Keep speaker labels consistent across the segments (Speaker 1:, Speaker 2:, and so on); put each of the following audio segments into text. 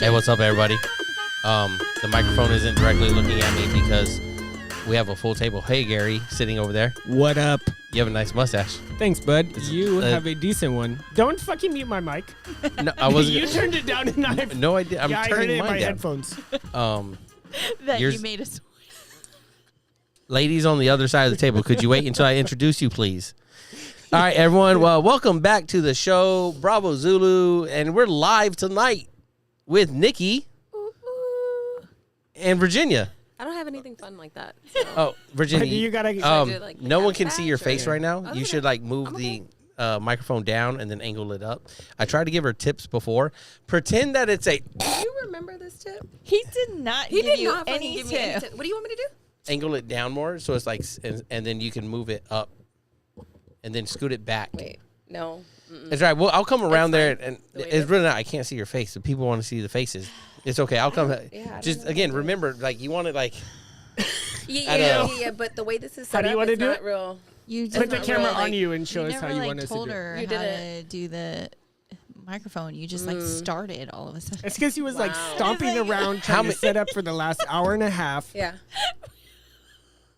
Speaker 1: Hey, what's up, everybody? The microphone isn't directly looking at me because we have a full table. Hey, Gary, sitting over there.
Speaker 2: What up?
Speaker 1: You have a nice mustache.
Speaker 2: Thanks, bud. You have a decent one. Don't fucking mute my mic.
Speaker 1: No, I wasn't.
Speaker 2: You turned it down and I...
Speaker 1: No, I did. I'm
Speaker 2: I heard
Speaker 1: turning
Speaker 2: it in
Speaker 1: mine
Speaker 2: my
Speaker 1: down.
Speaker 2: headphones.
Speaker 3: That you made us.
Speaker 1: Ladies on the other side of the table, could you wait until I introduce you, please? All right, everyone. Well, welcome back to the show, Bravo Zulu, and we're live tonight with Nikki and Virginia.
Speaker 3: I don't have anything fun like that.
Speaker 1: Oh, Virginia.
Speaker 2: You gotta...
Speaker 1: No one can see your face
Speaker 3: or-
Speaker 1: right now. You should move the microphone down and then angle it up. I tried to give her tips before. Pretend that it's a...
Speaker 3: Do you remember this tip?
Speaker 4: He did not
Speaker 3: He
Speaker 4: give
Speaker 3: did
Speaker 4: you
Speaker 3: not
Speaker 4: any
Speaker 3: give me any
Speaker 4: tip.
Speaker 3: tip. What do you want me to do?
Speaker 1: Angle it down more so it's like, and then you can move it up and then scoot it back.
Speaker 3: Wait, no. Mm-mm.
Speaker 1: It's right. Well, I'll come around there,
Speaker 3: fine.
Speaker 1: and
Speaker 3: The way it
Speaker 1: it's
Speaker 3: is.
Speaker 1: really not. I can't see your face. So people want to see the faces. It's okay. I'll come.
Speaker 3: yeah, I
Speaker 1: Just
Speaker 3: don't know
Speaker 1: again,
Speaker 3: how to do
Speaker 1: remember, you want it I
Speaker 3: Yeah, but the way this is
Speaker 2: How
Speaker 3: set
Speaker 2: do you
Speaker 3: up,
Speaker 2: wanna
Speaker 3: it's
Speaker 2: do
Speaker 3: not
Speaker 2: it?
Speaker 3: real.
Speaker 4: You
Speaker 3: It's
Speaker 2: Put the
Speaker 3: not
Speaker 2: camera
Speaker 3: real,
Speaker 2: on you and show
Speaker 4: you
Speaker 2: us how
Speaker 4: never
Speaker 2: you want us to
Speaker 4: told
Speaker 2: do it.
Speaker 4: her
Speaker 3: You
Speaker 4: how
Speaker 3: didn't.
Speaker 4: to do the microphone. You just started all of a sudden.
Speaker 2: It's because he was
Speaker 3: Wow.
Speaker 2: stomping
Speaker 4: It's like-
Speaker 2: around trying to set up for the last hour and a half.
Speaker 3: Yeah.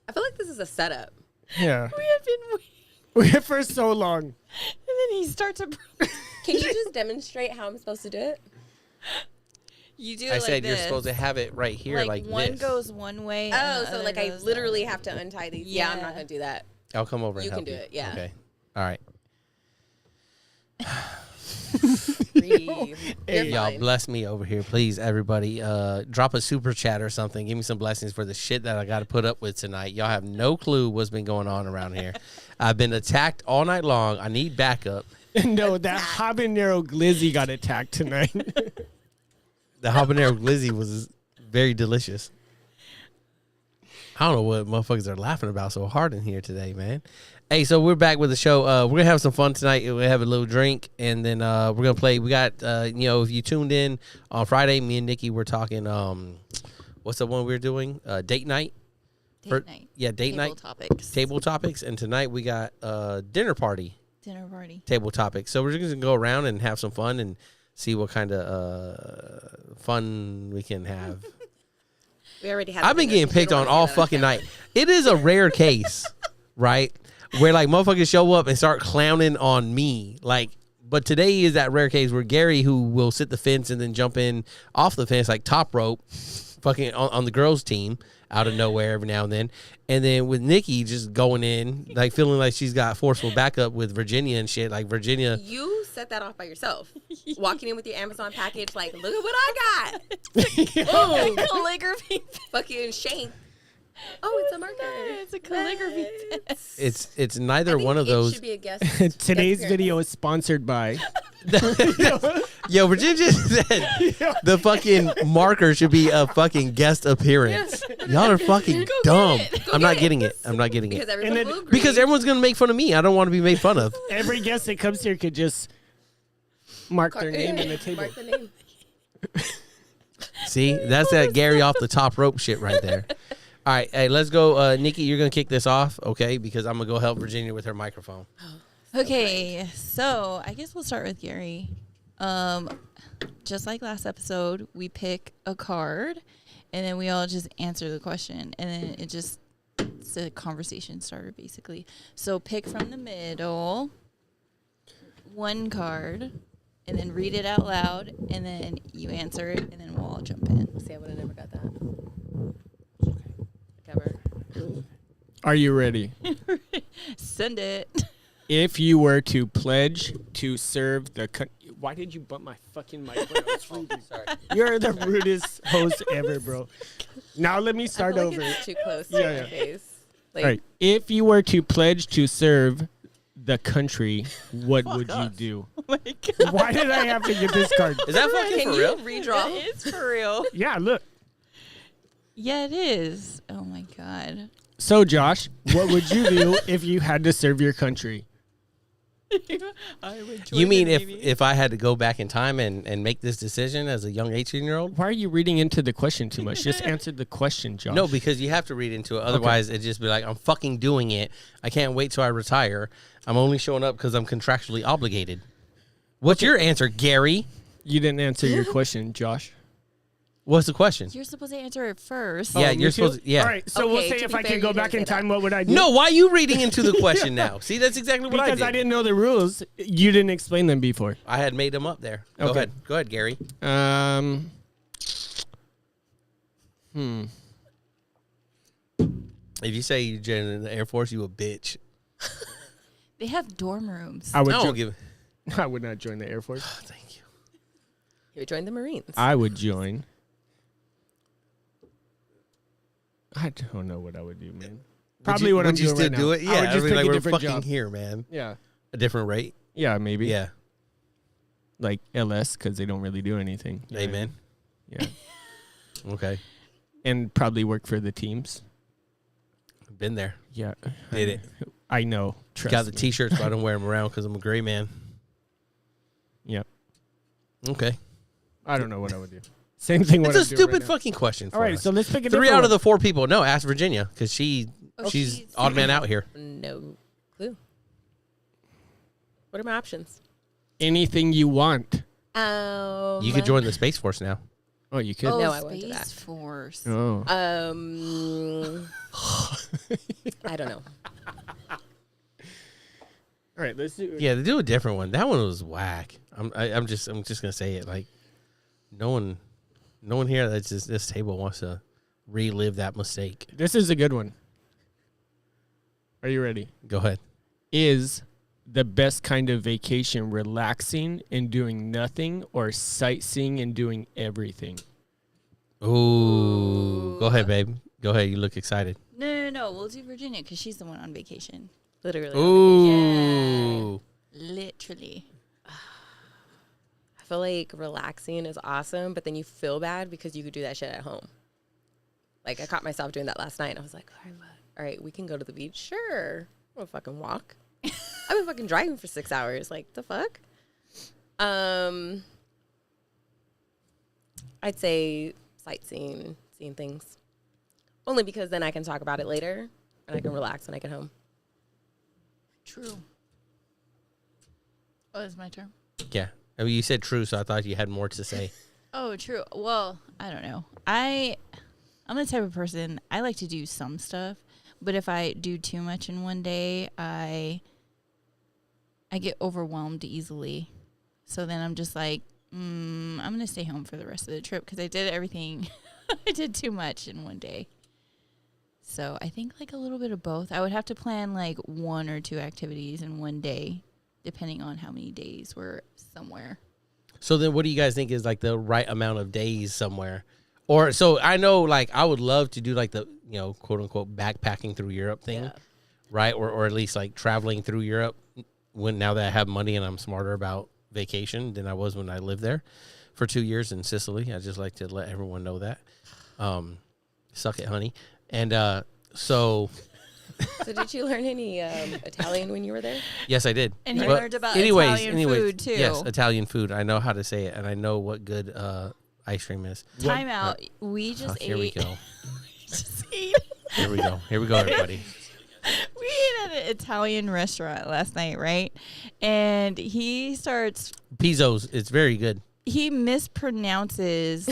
Speaker 3: I feel like this is a setup.
Speaker 2: Yeah.
Speaker 4: We have been waiting,
Speaker 2: We had for so long.
Speaker 4: and then he starts a.
Speaker 3: Can you just demonstrate how I'm supposed to do it?
Speaker 4: You do.
Speaker 1: I
Speaker 4: it
Speaker 1: said
Speaker 4: like
Speaker 1: you're
Speaker 4: this.
Speaker 1: supposed to have it right here, like
Speaker 4: one
Speaker 1: this.
Speaker 4: goes one way.
Speaker 3: Oh,
Speaker 4: and the
Speaker 3: so
Speaker 4: other
Speaker 3: like I
Speaker 4: goes the
Speaker 3: literally
Speaker 4: other.
Speaker 3: have to untie these. Yeah, I'm
Speaker 4: Yeah.
Speaker 3: not gonna do that.
Speaker 1: I'll come over.
Speaker 3: You
Speaker 1: and
Speaker 3: can
Speaker 1: help
Speaker 3: do it, yeah.
Speaker 1: Okay. All right.
Speaker 3: Breathe. You're
Speaker 1: Y'all
Speaker 3: fine.
Speaker 1: bless me over here, please, everybody. Drop a super chat or something. Give me some blessings for the shit that I got to put up with tonight. Y'all have no clue what's been going on around here. I've been attacked all night long. I need backup.
Speaker 2: No, that habanero glizzy got attacked tonight.
Speaker 1: The habanero glizzy was very delicious. I don't know what motherfuckers are laughing about so hard in here today, man. Hey, so we're back with the show. We're going to have some fun tonight. We're going to have a little drink, and then we're going to play. We got, if you tuned in on Friday, me and Nikki were talking, what's the one we were doing? Date night?
Speaker 4: Date night.
Speaker 1: Yeah, date
Speaker 4: Table
Speaker 1: night.
Speaker 4: topics.
Speaker 1: Table topics. And tonight we got dinner party.
Speaker 4: Dinner party.
Speaker 1: Table topics. So we're just going to go around and have some fun and see what kind of fun we can have.
Speaker 3: We already have.
Speaker 1: I've been getting picked on all fucking night. It is a rare case, right? Where motherfuckers show up and start clowning on me. But today is that rare case where Gary, who will sit the fence and then jump in off the fence like top rope, fucking on the girls' team out of nowhere every now and then. And then with Nikki just going in, feeling like she's got forceful backup with Virginia and shit. Like Virginia.
Speaker 3: You set that off by yourself. Walking in with your Amazon package, look at what I got. Oh,
Speaker 4: Calligraphy.
Speaker 3: fucking Shane. Oh, it's a marker.
Speaker 4: It's a calligraphy.
Speaker 1: It's neither one of
Speaker 3: It
Speaker 1: those.
Speaker 3: should be a guest.
Speaker 2: Today's
Speaker 3: appearance.
Speaker 2: video is sponsored by...
Speaker 1: Yo, Virginia said the fucking marker should be a fucking guest appearance. Y'all are fucking dumb. I'm not getting it. I'm not getting
Speaker 3: Because
Speaker 1: it.
Speaker 3: everyone
Speaker 2: then-
Speaker 3: will agree.
Speaker 1: Because everyone's going to make fun of me. I don't want to be made fun of.
Speaker 2: Every guest that comes here could just mark their name in the table.
Speaker 3: Mark the name.
Speaker 1: See, that's that Gary off the top rope shit right there. All right, hey, let's go. Nikki, you're going to kick this off, okay? Because I'm going to go help Virginia with her microphone.
Speaker 4: Okay, so I guess we'll start with Gary. Just like last episode, we pick a card, and then we all just answer the question, and then it's a conversation starter, basically. So pick from the middle, one card, and then read it out loud, and then you answer it, and then we'll all jump in.
Speaker 3: See, I would have never got that. Ever.
Speaker 2: Are you ready?
Speaker 4: Send it.
Speaker 2: If you were to pledge to serve the... Why did you bump my fucking microphone? That's rude.
Speaker 1: Sorry.
Speaker 2: You're the rudest host ever, bro. Now let me start
Speaker 3: I feel like
Speaker 2: over.
Speaker 3: it's too close to
Speaker 2: Yeah,
Speaker 3: my
Speaker 2: yeah.
Speaker 3: face.
Speaker 2: All right. If you were to pledge to serve the country, what would you do?
Speaker 4: Oh my God.
Speaker 2: Why did I have to get this card?
Speaker 1: Is that fucking
Speaker 3: Can
Speaker 1: for
Speaker 3: you
Speaker 1: real?
Speaker 3: redraw?
Speaker 4: It's for real.
Speaker 2: Yeah, look.
Speaker 4: Yeah, it is. Oh my God.
Speaker 2: So, Josh, what would you do if you had to serve your country?
Speaker 4: I would
Speaker 1: You mean if I had to go back in time and make this decision as a young 18-year-old?
Speaker 2: Why are you reading into the question too much? Just answer the question, Josh.
Speaker 1: No, because you have to read into it. Otherwise, it'd just be like, I'm fucking doing it. I can't wait till I retire. I'm only showing up because I'm contractually obligated. What's your answer, Gary?
Speaker 2: You didn't answer your question, Josh.
Speaker 1: What's the question?
Speaker 4: You're supposed to answer it first.
Speaker 1: Yeah,
Speaker 2: me
Speaker 1: you're
Speaker 2: too?
Speaker 1: supposed to. Yeah.
Speaker 2: All right, so we'll
Speaker 3: Okay,
Speaker 2: say
Speaker 3: to
Speaker 2: if
Speaker 3: be
Speaker 2: I
Speaker 3: fair,
Speaker 2: could go
Speaker 3: you
Speaker 2: back
Speaker 3: didn't
Speaker 2: in
Speaker 3: say
Speaker 2: time,
Speaker 3: that.
Speaker 2: what would I do?
Speaker 1: No, why are you reading into the question now? See, that's exactly what
Speaker 2: because
Speaker 1: I
Speaker 2: I
Speaker 1: did.
Speaker 2: didn't know the rules. You didn't explain them before.
Speaker 1: I had made them up there. Go
Speaker 2: Okay.
Speaker 1: ahead. Go ahead, Gary. If you say you joined in the Air Force, you a bitch.
Speaker 4: They have dorm rooms.
Speaker 2: I would.
Speaker 1: I don't give.
Speaker 2: I would not join the Air Force.
Speaker 1: Oh, thank you.
Speaker 3: You would join the Marines.
Speaker 2: I would join. I don't know what I would do, man. Probably what I'm doing right now.
Speaker 1: Would you still do it?
Speaker 2: I
Speaker 1: Yeah,
Speaker 2: would just pick
Speaker 1: like
Speaker 2: a
Speaker 1: we're
Speaker 2: different
Speaker 1: fucking
Speaker 2: job.
Speaker 1: here, man.
Speaker 2: Yeah.
Speaker 1: A different rate.
Speaker 2: Yeah, maybe.
Speaker 1: Yeah.
Speaker 2: Like LS because they don't really do anything. Yeah.
Speaker 1: Amen.
Speaker 2: Yeah.
Speaker 1: Okay.
Speaker 2: And probably work for the teams.
Speaker 1: Been there.
Speaker 2: Yeah.
Speaker 1: Did it.
Speaker 2: I know. Trust
Speaker 1: Got the
Speaker 2: me.
Speaker 1: T-shirts, but I don't wear them around because I'm a gray man.
Speaker 2: Yep.
Speaker 1: Okay.
Speaker 2: I don't know what I would do. Same thing.
Speaker 1: It's a stupid fucking question. For
Speaker 2: All right,
Speaker 1: us.
Speaker 2: so let's pick a
Speaker 1: 3
Speaker 2: different
Speaker 1: out of
Speaker 2: one.
Speaker 1: the 4 people. No, ask Virginia because she's
Speaker 4: she's-
Speaker 1: odd man out here.
Speaker 3: No clue. What are my options?
Speaker 2: Anything you want.
Speaker 1: You could join the Space Force now.
Speaker 2: Oh, you could.
Speaker 4: Oh,
Speaker 3: No, I won't do
Speaker 4: Space
Speaker 3: that.
Speaker 4: Force.
Speaker 2: Oh.
Speaker 3: I don't know.
Speaker 2: All right, let's do.
Speaker 1: Yeah, they do a different one. That one was whack. I'm just gonna say it. Like, no one here that's just this table wants to relive that mistake.
Speaker 2: This is a good one. Are you ready?
Speaker 1: Go ahead.
Speaker 2: Is the best kind of vacation relaxing and doing nothing, or sightseeing and doing everything?
Speaker 1: Ooh, go ahead, babe. Go ahead. You look excited.
Speaker 4: No. We'll do Virginia because she's the one on vacation.
Speaker 3: Literally.
Speaker 1: Ooh.
Speaker 4: Literally.
Speaker 3: I feel like relaxing is awesome, but then you feel bad because you could do that shit at home. Like, I caught myself doing that last night. I was like, all right, we can go to the beach. Sure. I'm going to fucking walk. I've been fucking driving for 6 hours. Like, the fuck? I'd say sightseeing, seeing things. Only because then I can talk about it later and I can relax when I get home.
Speaker 4: True. Oh, it's my turn.
Speaker 1: Yeah. I mean, you said true, so I thought you had more to say.
Speaker 4: Oh, true. Well, I don't know. I'm the type of person, I like to do some stuff, but if I do too much in one day, I get overwhelmed easily. So then I'm just like, I'm going to stay home for the rest of the trip because I did everything. I did too much in one day. So I think like a little bit of both. I would have to plan like 1 or 2 activities in one day, depending on how many days we're somewhere.
Speaker 1: So then what do you guys think is like the right amount of days somewhere? Or so I know like I would love to do like the, quote unquote backpacking through Europe thing,
Speaker 3: Yeah.
Speaker 1: right? Or at least like traveling through Europe now that I have money and I'm smarter about vacation than I was when I lived there for 2 years in Sicily. I just like to let everyone know that. Suck it, honey. And so
Speaker 3: did you learn any Italian when you were there?
Speaker 1: yes, I did.
Speaker 4: And he
Speaker 1: But
Speaker 4: learned about Italian food, too.
Speaker 1: Yes, Italian food. I know how to say it, and I know what good ice cream is.
Speaker 4: Time out. We just ate.
Speaker 1: Here we go.
Speaker 4: just ate.
Speaker 1: Here we go. Here we go, everybody.
Speaker 4: We ate at an Italian restaurant last night, right? And he starts.
Speaker 1: Pizzo's. It's very good.
Speaker 4: He mispronounces.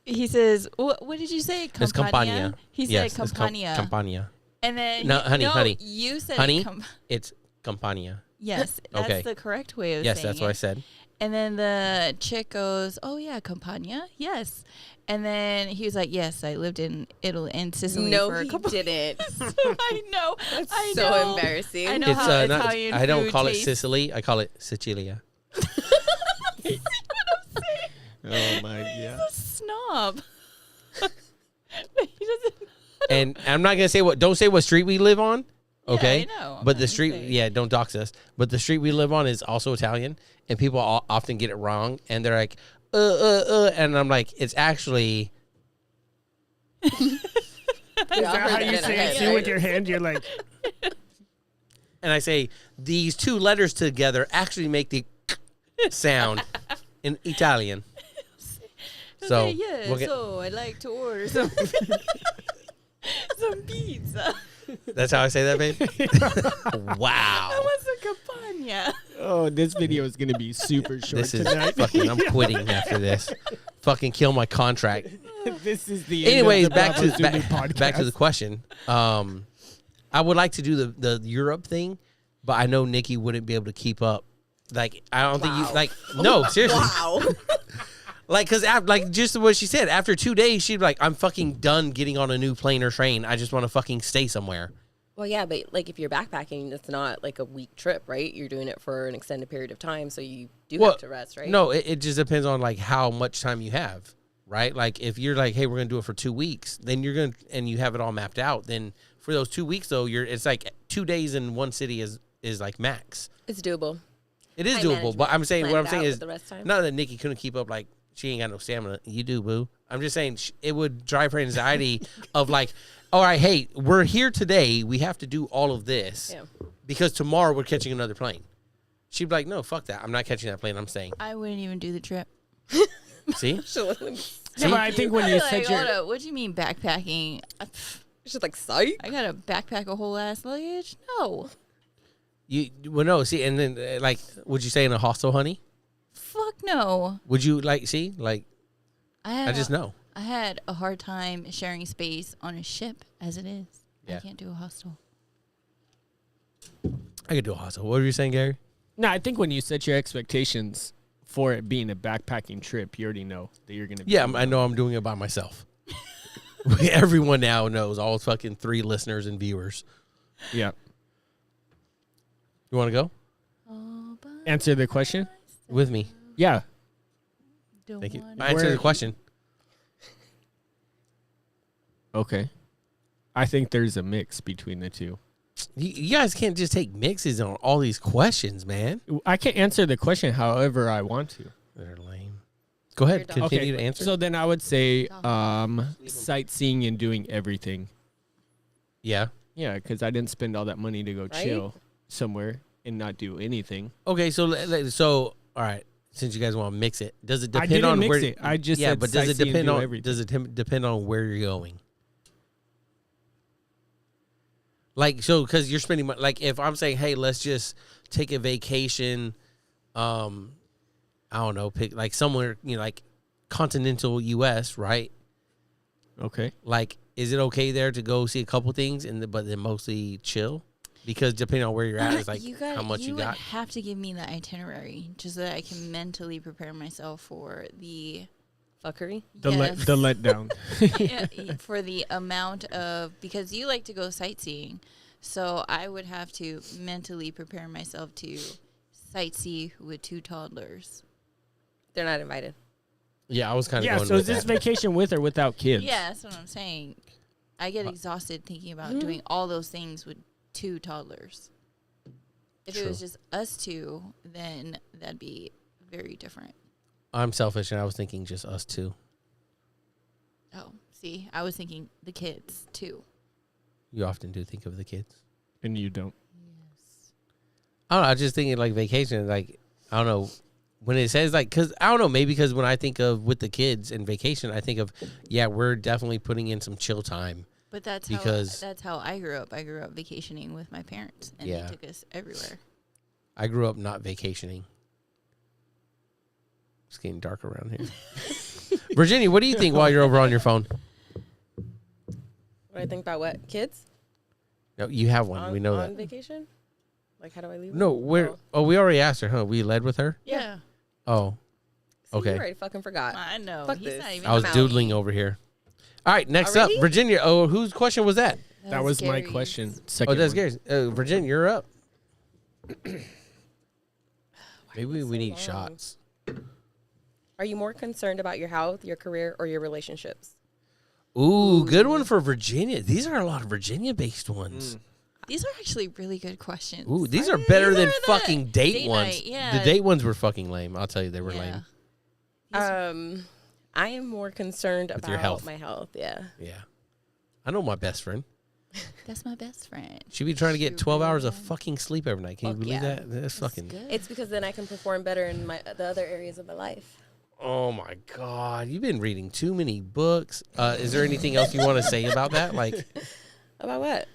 Speaker 4: He says, "What did you say?
Speaker 1: It's Campania.
Speaker 4: He
Speaker 1: Yes,
Speaker 4: said
Speaker 1: it's
Speaker 4: Campania.
Speaker 1: Campania.
Speaker 4: And then
Speaker 1: No, honey.
Speaker 4: You said
Speaker 1: Honey, it's Campania.
Speaker 4: yes, that's
Speaker 1: Okay.
Speaker 4: the correct way of
Speaker 1: Yes,
Speaker 4: saying
Speaker 1: that's
Speaker 4: it.
Speaker 1: what I said.
Speaker 4: And then the chick goes, "Oh yeah, Campania, yes." And then he was like, "Yes, I lived in Italy and Sicily
Speaker 3: No,
Speaker 4: for a
Speaker 3: he
Speaker 4: couple."
Speaker 3: didn't.
Speaker 4: I know.
Speaker 3: That's
Speaker 4: I
Speaker 3: so
Speaker 4: know.
Speaker 3: embarrassing.
Speaker 4: I know
Speaker 1: It's
Speaker 4: how
Speaker 1: not,
Speaker 4: Italian
Speaker 1: I don't
Speaker 4: food
Speaker 1: call it
Speaker 4: tastes.
Speaker 1: Sicily. I call it Sicilia.
Speaker 2: Oh my god.
Speaker 4: He's a snob. He doesn't.
Speaker 1: And I'm not gonna say don't say what street we live on. Okay,
Speaker 4: I know. I'm
Speaker 1: but
Speaker 4: not
Speaker 1: the
Speaker 4: gonna
Speaker 1: street,
Speaker 4: say.
Speaker 1: don't dox us. But the street we live on is also Italian, and people often get it wrong, and they're like, and I'm like, it's actually.
Speaker 2: Is that how you say it too with your hand? You're like,
Speaker 1: And I say these 2 letters together actually make the sound in Italian. So
Speaker 4: Okay, yeah,
Speaker 1: we'll get-
Speaker 4: so I'd like to order some some pizza.
Speaker 1: that's how I say that, babe.
Speaker 4: I
Speaker 1: Wow,
Speaker 4: want some Campania.
Speaker 2: oh, this video is gonna be super short
Speaker 1: this is
Speaker 2: tonight.
Speaker 1: fucking. I'm quitting after this. fucking kill my contract.
Speaker 2: This is the end
Speaker 1: Anyways,
Speaker 2: of the
Speaker 1: back to
Speaker 2: Bravo Zulu
Speaker 1: back to the
Speaker 2: podcast.
Speaker 1: question. I would like to do the Europe thing, but I know Nikki wouldn't be able to keep up. Like, I don't think you
Speaker 3: Wow.
Speaker 1: like. No, seriously.
Speaker 3: Wow.
Speaker 1: Like, cause like just what she said. After 2 days, she'd be like, "I'm fucking done getting on a new plane or train. I just want to fucking stay somewhere."
Speaker 3: Well, yeah, but like if you're backpacking, it's not like a week trip, right? You're doing it for an extended period of time, so you do
Speaker 1: Well,
Speaker 3: have to rest, right?
Speaker 1: No, it just depends on like how much time you have, right? Like if you're like, "Hey, we're gonna do it for 2 weeks," then you're gonna and you have it all mapped out. Then for those 2 weeks though, it's like 2 days in one city is like max.
Speaker 3: It's doable.
Speaker 1: It is
Speaker 3: Time
Speaker 1: doable, but
Speaker 3: management.
Speaker 1: I'm saying
Speaker 3: Plan
Speaker 1: what
Speaker 3: it
Speaker 1: I'm saying
Speaker 3: out
Speaker 1: is
Speaker 3: with the rest time.
Speaker 1: not that Nikki couldn't keep up. Like she ain't got no stamina. You do, boo. I'm just saying it would drive her anxiety of like, all right, hey, we're here today. We have to do all of this
Speaker 3: Yeah.
Speaker 1: because tomorrow we're catching another plane. She'd be like, no, fuck that. I'm not catching that plane. I'm staying.
Speaker 4: I wouldn't even do the trip.
Speaker 1: See?
Speaker 2: Yeah, but I think when you
Speaker 4: Like,
Speaker 2: said
Speaker 4: hold
Speaker 2: your
Speaker 4: up, what do you mean backpacking?
Speaker 3: It's just like psych.
Speaker 4: I gotta backpack a whole ass luggage? No.
Speaker 1: Well, no, see, and then like, would you say in a hostel, honey?
Speaker 4: Fuck no.
Speaker 1: Would you like see like? I just know.
Speaker 4: I had a hard time sharing space on a ship as it is.
Speaker 1: Yeah.
Speaker 4: I can't do a hostel.
Speaker 1: I could do a hostel. What were you saying, Gary?
Speaker 2: No, I think when you set your expectations for it being a backpacking trip, you already know that you're gonna.
Speaker 1: Yeah, I know I'm doing it by myself. Everyone now knows, all fucking 3 listeners and viewers.
Speaker 2: Yeah.
Speaker 1: You want to go
Speaker 4: All by
Speaker 2: Answer the question.
Speaker 1: with me?
Speaker 2: Yeah.
Speaker 4: don't
Speaker 1: Thank you.
Speaker 4: wanna-
Speaker 1: Answer the question.
Speaker 2: Okay. I think there's a mix between the two.
Speaker 1: You guys can't just take mixes on all these questions, man.
Speaker 2: I can answer the question however I want to.
Speaker 1: They're lame. Go ahead.
Speaker 3: You're done.
Speaker 1: Continue to answer.
Speaker 2: So then I would say sightseeing and doing everything.
Speaker 1: Yeah.
Speaker 2: Yeah, because I didn't spend all that money to go
Speaker 3: Right?
Speaker 2: chill somewhere and not do anything.
Speaker 1: Okay. So all right. Since you guys want to mix it, does it
Speaker 2: I
Speaker 1: depend
Speaker 2: didn't
Speaker 1: on
Speaker 2: mix
Speaker 1: where?
Speaker 2: it. I just
Speaker 1: yeah,
Speaker 2: said
Speaker 1: but does it
Speaker 2: sightsee and
Speaker 1: depend
Speaker 2: do
Speaker 1: on?
Speaker 2: everything.
Speaker 1: Does it depend on where you're going? Like so, because you're spending like if I'm saying, hey, let's just take a vacation. I don't know, pick like somewhere like continental U.S. Right?
Speaker 2: Okay.
Speaker 1: Like, is it okay there to go see a couple things but then mostly chill? Because depending on where you're at, is like how much you
Speaker 4: would
Speaker 1: got.
Speaker 4: have to give me the itinerary just so that I can mentally prepare myself for the
Speaker 3: Fuckery.
Speaker 2: The
Speaker 4: yes.
Speaker 2: the letdown.
Speaker 4: Yeah, for the amount of, because you like to go sightseeing, so I would have to mentally prepare myself to sightsee with 2 toddlers.
Speaker 3: They're not invited.
Speaker 1: Yeah, I was kind of
Speaker 2: Yeah.
Speaker 1: going
Speaker 2: So
Speaker 1: with
Speaker 2: is this
Speaker 1: that.
Speaker 2: vacation with or without kids?
Speaker 4: Yeah, that's what I'm saying. I get exhausted thinking about doing all those things with 2 toddlers. If it was
Speaker 1: True.
Speaker 4: just us 2, then that'd be very different.
Speaker 1: I'm selfish, and I was thinking just us 2.
Speaker 4: Oh, see, I was thinking the kids too.
Speaker 1: You often do think of the kids.
Speaker 2: And you don't.
Speaker 1: I don't know. I was just thinking like vacation. Like I don't know when it says like because I don't know maybe because when I think of with the kids and vacation, I think of we're definitely putting in some chill time.
Speaker 4: But that's
Speaker 1: Because-
Speaker 4: how I grew up. I grew up vacationing with my parents, and
Speaker 1: Yeah.
Speaker 4: they took us everywhere.
Speaker 1: I grew up not vacationing. It's getting dark around here. Virginia, what do you think while you're over on your phone?
Speaker 3: What do I think about what? Kids?
Speaker 1: No, you have one. We know
Speaker 3: on
Speaker 1: that.
Speaker 3: vacation? Like, how do I leave?
Speaker 1: No,
Speaker 3: them?
Speaker 1: we're. Oh, we already asked her, huh? We led with her.
Speaker 4: Yeah,
Speaker 1: Oh,
Speaker 3: See,
Speaker 1: okay.
Speaker 3: You already fucking forgot.
Speaker 4: I know.
Speaker 3: Fuck
Speaker 4: He's
Speaker 3: this.
Speaker 4: not even.
Speaker 1: I was
Speaker 3: out.
Speaker 1: doodling over here. All right, next
Speaker 3: Already?
Speaker 1: up, Virginia. Oh, whose question was that?
Speaker 2: That was my
Speaker 4: Gary's.
Speaker 2: question.
Speaker 1: Oh,
Speaker 2: Second
Speaker 1: that's
Speaker 2: one.
Speaker 1: Gary's. Virginia, you're up. Maybe
Speaker 3: is it
Speaker 1: we
Speaker 3: so
Speaker 1: need
Speaker 3: long?
Speaker 1: shots.
Speaker 3: Are you more concerned about your health, your career, or your relationships?
Speaker 1: Ooh, good one for Virginia. These are a lot of Virginia-based ones.
Speaker 4: These are actually really good questions.
Speaker 1: Ooh, these are better
Speaker 4: These
Speaker 1: than
Speaker 4: are the
Speaker 1: fucking date
Speaker 4: date
Speaker 1: ones.
Speaker 4: night, yeah.
Speaker 1: The date ones were fucking lame. I'll tell you, they were lame.
Speaker 3: I am more concerned
Speaker 1: With
Speaker 3: about
Speaker 1: your health.
Speaker 3: my health. Yeah.
Speaker 1: Yeah. I know my best friend.
Speaker 4: That's my best friend.
Speaker 1: She be trying to get
Speaker 4: She
Speaker 1: 12 hours of
Speaker 4: really-
Speaker 1: fucking sleep every night. Can you
Speaker 3: Fuck
Speaker 1: believe
Speaker 3: yeah.
Speaker 1: that? That's fucking.
Speaker 4: Good.
Speaker 3: It's because then I can perform better in the other areas of my life.
Speaker 1: Oh my God. You've been reading too many books. Is there anything else you want to say about that? Like,
Speaker 3: About what?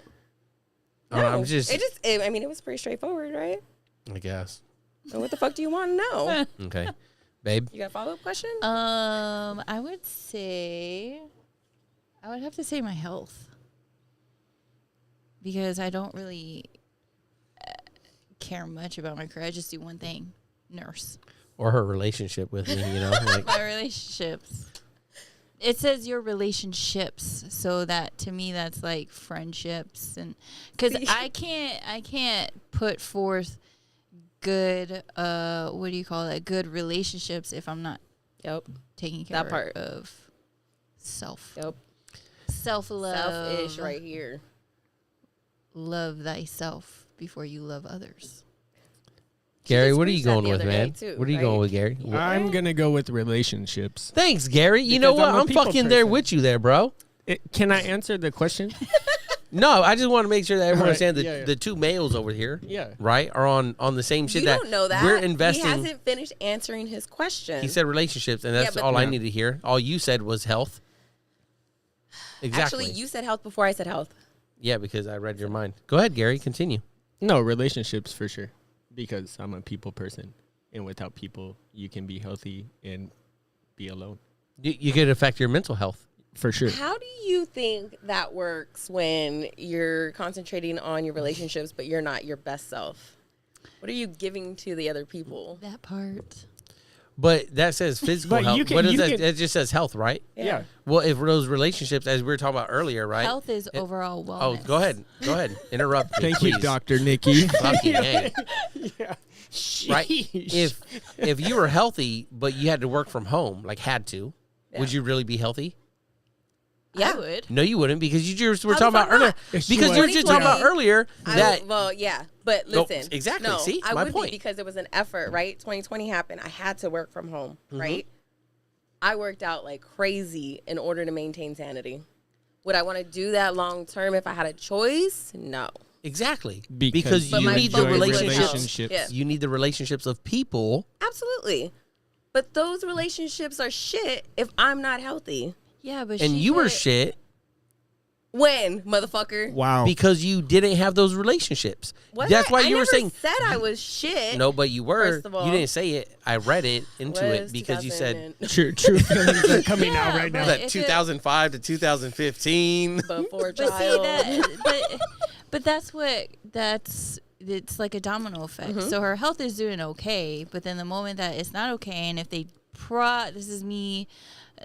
Speaker 1: I don't know, I'm
Speaker 3: No,
Speaker 1: just.
Speaker 3: it was pretty straightforward, right?
Speaker 1: I guess.
Speaker 3: And what the fuck do you want to know?
Speaker 1: Okay. Babe?
Speaker 3: You got a follow-up question?
Speaker 4: I would have to say my health. Because I don't really care much about my career. I just do one thing, nurse.
Speaker 1: Or her relationship with me, you know? Like,
Speaker 4: My relationships. It says your relationships, so that to me that's like friendships, and because I can't put forth good what do you call that, good relationships if I'm not taking care
Speaker 3: That part.
Speaker 4: of self.
Speaker 3: Yep.
Speaker 4: Self-love.
Speaker 3: Selfish right here.
Speaker 4: Love thyself before you love others.
Speaker 1: Gary,
Speaker 3: just
Speaker 1: what are you
Speaker 3: preached that
Speaker 1: going
Speaker 3: the
Speaker 1: with,
Speaker 3: other day,
Speaker 1: man?
Speaker 3: too,
Speaker 1: What are you
Speaker 3: right?
Speaker 1: going with, Gary?
Speaker 2: I'm gonna go with relationships.
Speaker 1: Thanks, Gary. You know
Speaker 2: Because
Speaker 1: what?
Speaker 2: I'm a
Speaker 1: I'm
Speaker 2: people
Speaker 1: fucking there
Speaker 2: person.
Speaker 1: with you there, bro.
Speaker 2: Can I answer the question?
Speaker 1: No, I just want to make sure that everyone
Speaker 2: Right,
Speaker 1: understands
Speaker 2: yeah.
Speaker 1: the two males over here,
Speaker 2: Yeah.
Speaker 1: right, are on the same shit
Speaker 3: You
Speaker 1: that
Speaker 3: don't know that.
Speaker 1: we're investing.
Speaker 3: He hasn't finished answering his question.
Speaker 1: He said relationships, and that's
Speaker 3: but-
Speaker 1: all I
Speaker 2: Yeah.
Speaker 1: need to hear. All you said was health. Exactly.
Speaker 3: Actually, you said health before I said health.
Speaker 1: Yeah, because I read your mind. Go ahead, Gary. Continue.
Speaker 2: No, relationships for sure. Because I'm a people person. And without people, you can be healthy and be alone.
Speaker 1: You could affect your mental health.
Speaker 2: For sure.
Speaker 3: How do you think that works when you're concentrating on your relationships, but you're not your best self? What are you giving to the other people?
Speaker 4: That part.
Speaker 1: But that says physical
Speaker 2: But
Speaker 1: health.
Speaker 2: you can-
Speaker 1: What is
Speaker 2: you
Speaker 1: that?
Speaker 2: can-
Speaker 1: That just says health, right?
Speaker 2: Yeah.
Speaker 1: Well, if those relationships, as we were talking about earlier, right?
Speaker 4: Health is overall wellness.
Speaker 1: Oh, go ahead. Go ahead. Interrupt me,
Speaker 2: Thank
Speaker 1: please.
Speaker 2: you, Dr. Nikki.
Speaker 1: Fucking A.
Speaker 2: Yeah.
Speaker 1: Right?
Speaker 2: Sheesh.
Speaker 1: If you were healthy, but you had to work from home, like had to, would you really be healthy?
Speaker 3: Yeah.
Speaker 4: I would.
Speaker 1: No, you wouldn't, because you just were
Speaker 3: How
Speaker 1: talking
Speaker 3: the
Speaker 1: about
Speaker 3: fuck
Speaker 1: earlier.
Speaker 3: not?
Speaker 2: Yes,
Speaker 1: Because
Speaker 2: you
Speaker 1: you were
Speaker 2: would.
Speaker 1: just talking about
Speaker 3: 2020,
Speaker 1: earlier that
Speaker 3: well, yeah, but
Speaker 1: No,
Speaker 3: listen.
Speaker 1: exactly.
Speaker 3: No,
Speaker 1: See?
Speaker 3: I
Speaker 1: My
Speaker 3: wouldn't
Speaker 1: point.
Speaker 3: because it was an effort, right? 2020 happened. I had to work from home,
Speaker 1: Mm-hmm.
Speaker 3: right? I worked out like crazy in order to maintain sanity. Would I want to do that long term if I had a choice? No.
Speaker 1: exactly
Speaker 2: Because
Speaker 3: But
Speaker 1: you
Speaker 3: my
Speaker 1: need the
Speaker 3: focus was
Speaker 1: relationships.
Speaker 3: health. Yeah.
Speaker 1: You need the relationships of people.
Speaker 3: Absolutely. But those relationships are shit if I'm not healthy.
Speaker 4: Yeah, but
Speaker 1: And
Speaker 4: she
Speaker 1: you were
Speaker 4: put-
Speaker 1: shit
Speaker 3: When, motherfucker?
Speaker 2: Wow.
Speaker 1: because you didn't have those relationships.
Speaker 3: Was
Speaker 1: That's
Speaker 3: I?
Speaker 1: why
Speaker 3: I
Speaker 1: you were
Speaker 3: never
Speaker 1: saying
Speaker 3: said I was shit.
Speaker 1: no, but you were.
Speaker 3: First of all.
Speaker 1: You didn't say it. I read it into it
Speaker 3: Was
Speaker 1: because you said
Speaker 3: 2000
Speaker 2: True feelings are coming out
Speaker 4: Yeah,
Speaker 2: right now.
Speaker 4: but-
Speaker 1: that
Speaker 4: if it-
Speaker 1: 2005 to 2015.
Speaker 3: before
Speaker 4: But see
Speaker 3: child.
Speaker 4: but it's like a domino effect.
Speaker 3: Mm-hmm.
Speaker 4: So her health is doing okay, but then the moment that it's not okay, and if they this is me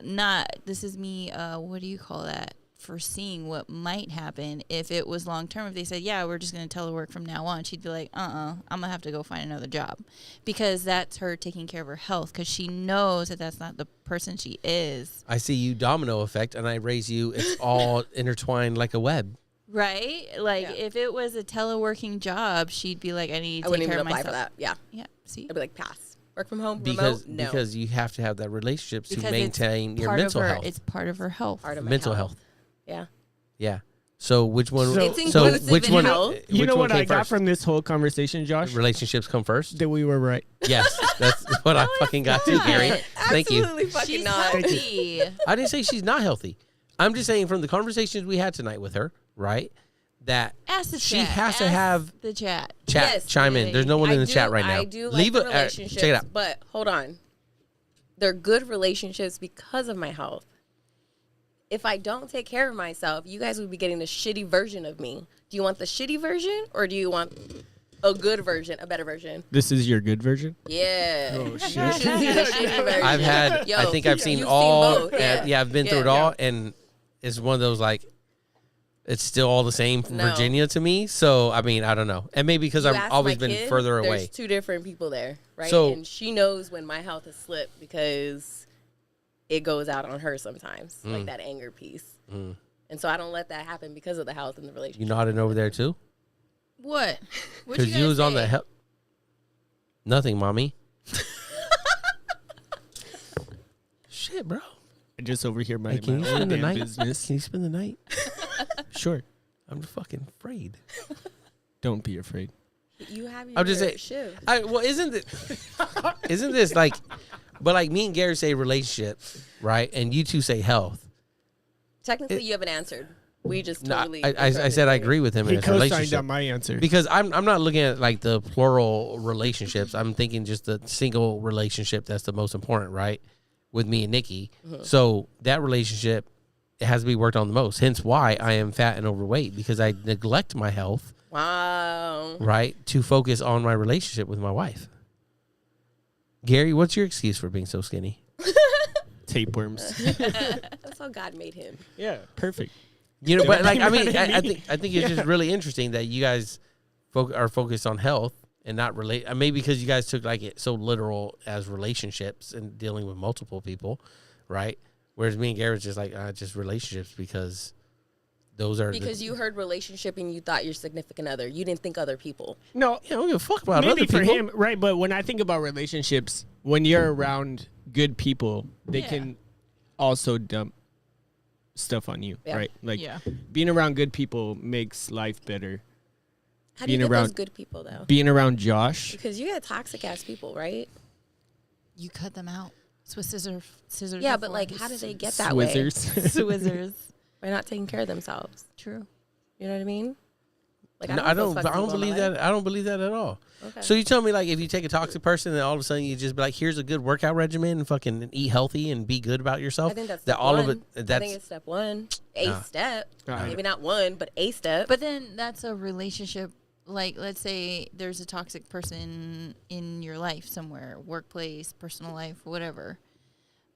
Speaker 4: what do you call that, foreseeing what might happen if it was long term. If they said, yeah, we're just going to telework from now on, she'd be like, I'm gonna have to go find another job, because that's her taking care of her health, because she knows that that's not the person she is.
Speaker 1: I see you domino effect, and I raise you. It's all intertwined like a web.
Speaker 4: Right? Like,
Speaker 3: Yeah.
Speaker 4: if it was a teleworking job, she'd be like, I need
Speaker 3: I
Speaker 4: to
Speaker 3: wouldn't
Speaker 4: take care
Speaker 3: even
Speaker 4: of
Speaker 3: apply
Speaker 4: myself.
Speaker 3: for that. Yeah.
Speaker 4: Yeah, see?
Speaker 3: I'd be like, pass. Work from home,
Speaker 1: Because
Speaker 3: remote? No.
Speaker 1: because you have to have that relationships to
Speaker 4: Because
Speaker 1: maintain
Speaker 4: it's
Speaker 1: your
Speaker 4: part of
Speaker 1: mental
Speaker 4: her,
Speaker 1: health.
Speaker 4: It's part of her health.
Speaker 3: Part of my
Speaker 1: Mental health.
Speaker 3: Yeah.
Speaker 1: Yeah. So which one?
Speaker 2: So-
Speaker 3: It's inclusive
Speaker 1: which
Speaker 3: in
Speaker 1: one?
Speaker 3: health.
Speaker 2: You
Speaker 1: which
Speaker 2: know
Speaker 1: one
Speaker 2: what
Speaker 1: came
Speaker 2: I got
Speaker 1: first?
Speaker 2: from this whole conversation, Josh?
Speaker 1: Relationships come first.
Speaker 2: That we were right.
Speaker 1: Yes, that's what I fucking got too,
Speaker 4: not.
Speaker 1: Gary. Thank you.
Speaker 3: Absolutely fucking
Speaker 4: She's
Speaker 3: not.
Speaker 4: healthy.
Speaker 1: I didn't say she's not healthy. I'm just saying from the conversations we had tonight with her, right? That
Speaker 4: Ask the
Speaker 1: she
Speaker 4: chat.
Speaker 1: has to
Speaker 4: Ask
Speaker 1: have
Speaker 4: the chat.
Speaker 1: chat
Speaker 3: Yes,
Speaker 1: chime in. There's no one in the chat right now.
Speaker 3: I do like
Speaker 1: Leave
Speaker 3: the
Speaker 1: it.
Speaker 3: relationships,
Speaker 1: Check it out.
Speaker 3: but hold on. They're good relationships because of my health. If I don't take care of myself, you guys would be getting the shitty version of me. Do you want the shitty version, or do you want a good version, a better version?
Speaker 2: This is your good version?
Speaker 3: Yeah.
Speaker 2: Oh,
Speaker 3: You
Speaker 2: shit.
Speaker 3: should see the shitty version.
Speaker 1: I've had.
Speaker 3: Yo,
Speaker 1: I think I've seen
Speaker 3: you've
Speaker 1: all.
Speaker 3: both,
Speaker 1: yeah, I've been through it
Speaker 3: Yeah.
Speaker 1: all, and it's one of those like. It's still all the same from
Speaker 3: No.
Speaker 1: Virginia to me. So I mean, I don't know, and maybe because
Speaker 3: You
Speaker 1: I've
Speaker 3: ask
Speaker 1: always
Speaker 3: my
Speaker 1: been
Speaker 3: kid,
Speaker 1: further away.
Speaker 3: There's two different people there, right?
Speaker 1: So-
Speaker 3: and she knows when my health has slipped because it goes out on her sometimes, like that anger piece. And so I don't let that happen because of the health and the
Speaker 1: You
Speaker 3: relationship.
Speaker 1: nodding over there too,
Speaker 4: What?
Speaker 1: because you was on the help. Nothing, mommy. Shit, bro.
Speaker 2: I just over here
Speaker 1: Hey,
Speaker 2: my
Speaker 1: can you
Speaker 2: own
Speaker 1: spend the
Speaker 2: damn
Speaker 1: night?
Speaker 2: business.
Speaker 1: Can you spend the night?
Speaker 2: Sure.
Speaker 1: I'm fucking afraid.
Speaker 2: Don't be afraid.
Speaker 3: You have your
Speaker 1: I'm just saying.
Speaker 3: shift.
Speaker 1: Well, isn't this like, but like me and Gary say relationship, right? And you two say health.
Speaker 3: Technically, you haven't answered. We just
Speaker 1: No,
Speaker 3: totally.
Speaker 1: I said I agree with him
Speaker 2: He
Speaker 1: in his
Speaker 2: co-signed
Speaker 1: relationship.
Speaker 2: on my answer.
Speaker 1: Because I'm not looking at like the plural relationships. I'm thinking just the single relationship that's the most important, right? With me and Nikki. So that relationship, it has to be worked on the most. Hence why I am fat and overweight, because I neglect my health,
Speaker 3: Wow.
Speaker 1: right, to focus on my relationship with my wife. Gary, what's your excuse for being so skinny?
Speaker 2: Tapeworms.
Speaker 3: That's how God made him.
Speaker 2: Yeah, perfect.
Speaker 1: You know, but like I mean,
Speaker 2: Everybody
Speaker 1: I think it's just really interesting that you guys are focused on health and not relate. Maybe because you guys took like it so literal as relationships and dealing with multiple people, right? Whereas me and Gary was just like just relationships because those are
Speaker 3: Because you heard relationship and you thought your significant other. You didn't think other people.
Speaker 2: No,
Speaker 1: I don't give a fuck about
Speaker 2: maybe
Speaker 1: other
Speaker 2: for
Speaker 1: people.
Speaker 2: him, right? But when I think about relationships, when you're around good people, they
Speaker 4: Yeah.
Speaker 2: can also dump stuff on you,
Speaker 3: Yeah.
Speaker 2: right? Like
Speaker 4: Yeah.
Speaker 2: being around good people makes life better.
Speaker 3: How do you
Speaker 2: Being
Speaker 3: get those
Speaker 2: around-
Speaker 3: good people though?
Speaker 2: Being around Josh,
Speaker 3: Because you got toxic ass people, right?
Speaker 4: You cut them out. That's what scissors.
Speaker 3: Yeah,
Speaker 4: are
Speaker 3: but
Speaker 4: for.
Speaker 3: like, how do they get that way?
Speaker 2: Swizzers.
Speaker 4: Swizzers.
Speaker 3: By not taking care of themselves.
Speaker 4: True.
Speaker 3: You know what I mean? Like
Speaker 1: No,
Speaker 3: I don't
Speaker 1: believe that. I don't believe that at all.
Speaker 3: Okay.
Speaker 1: So you tell me like if you take a toxic person and all of a sudden you just be like, here's a good workout regimen and fucking eat healthy and be good about yourself.
Speaker 3: I think that's
Speaker 1: that
Speaker 3: step
Speaker 1: all
Speaker 3: one.
Speaker 1: of it.
Speaker 3: I
Speaker 1: That's
Speaker 3: think it's step one. A step.
Speaker 2: Nah.
Speaker 3: Maybe not one, but a step.
Speaker 4: But then that's a relationship. Like, let's say there's a toxic person in your life somewhere, workplace, personal life, whatever.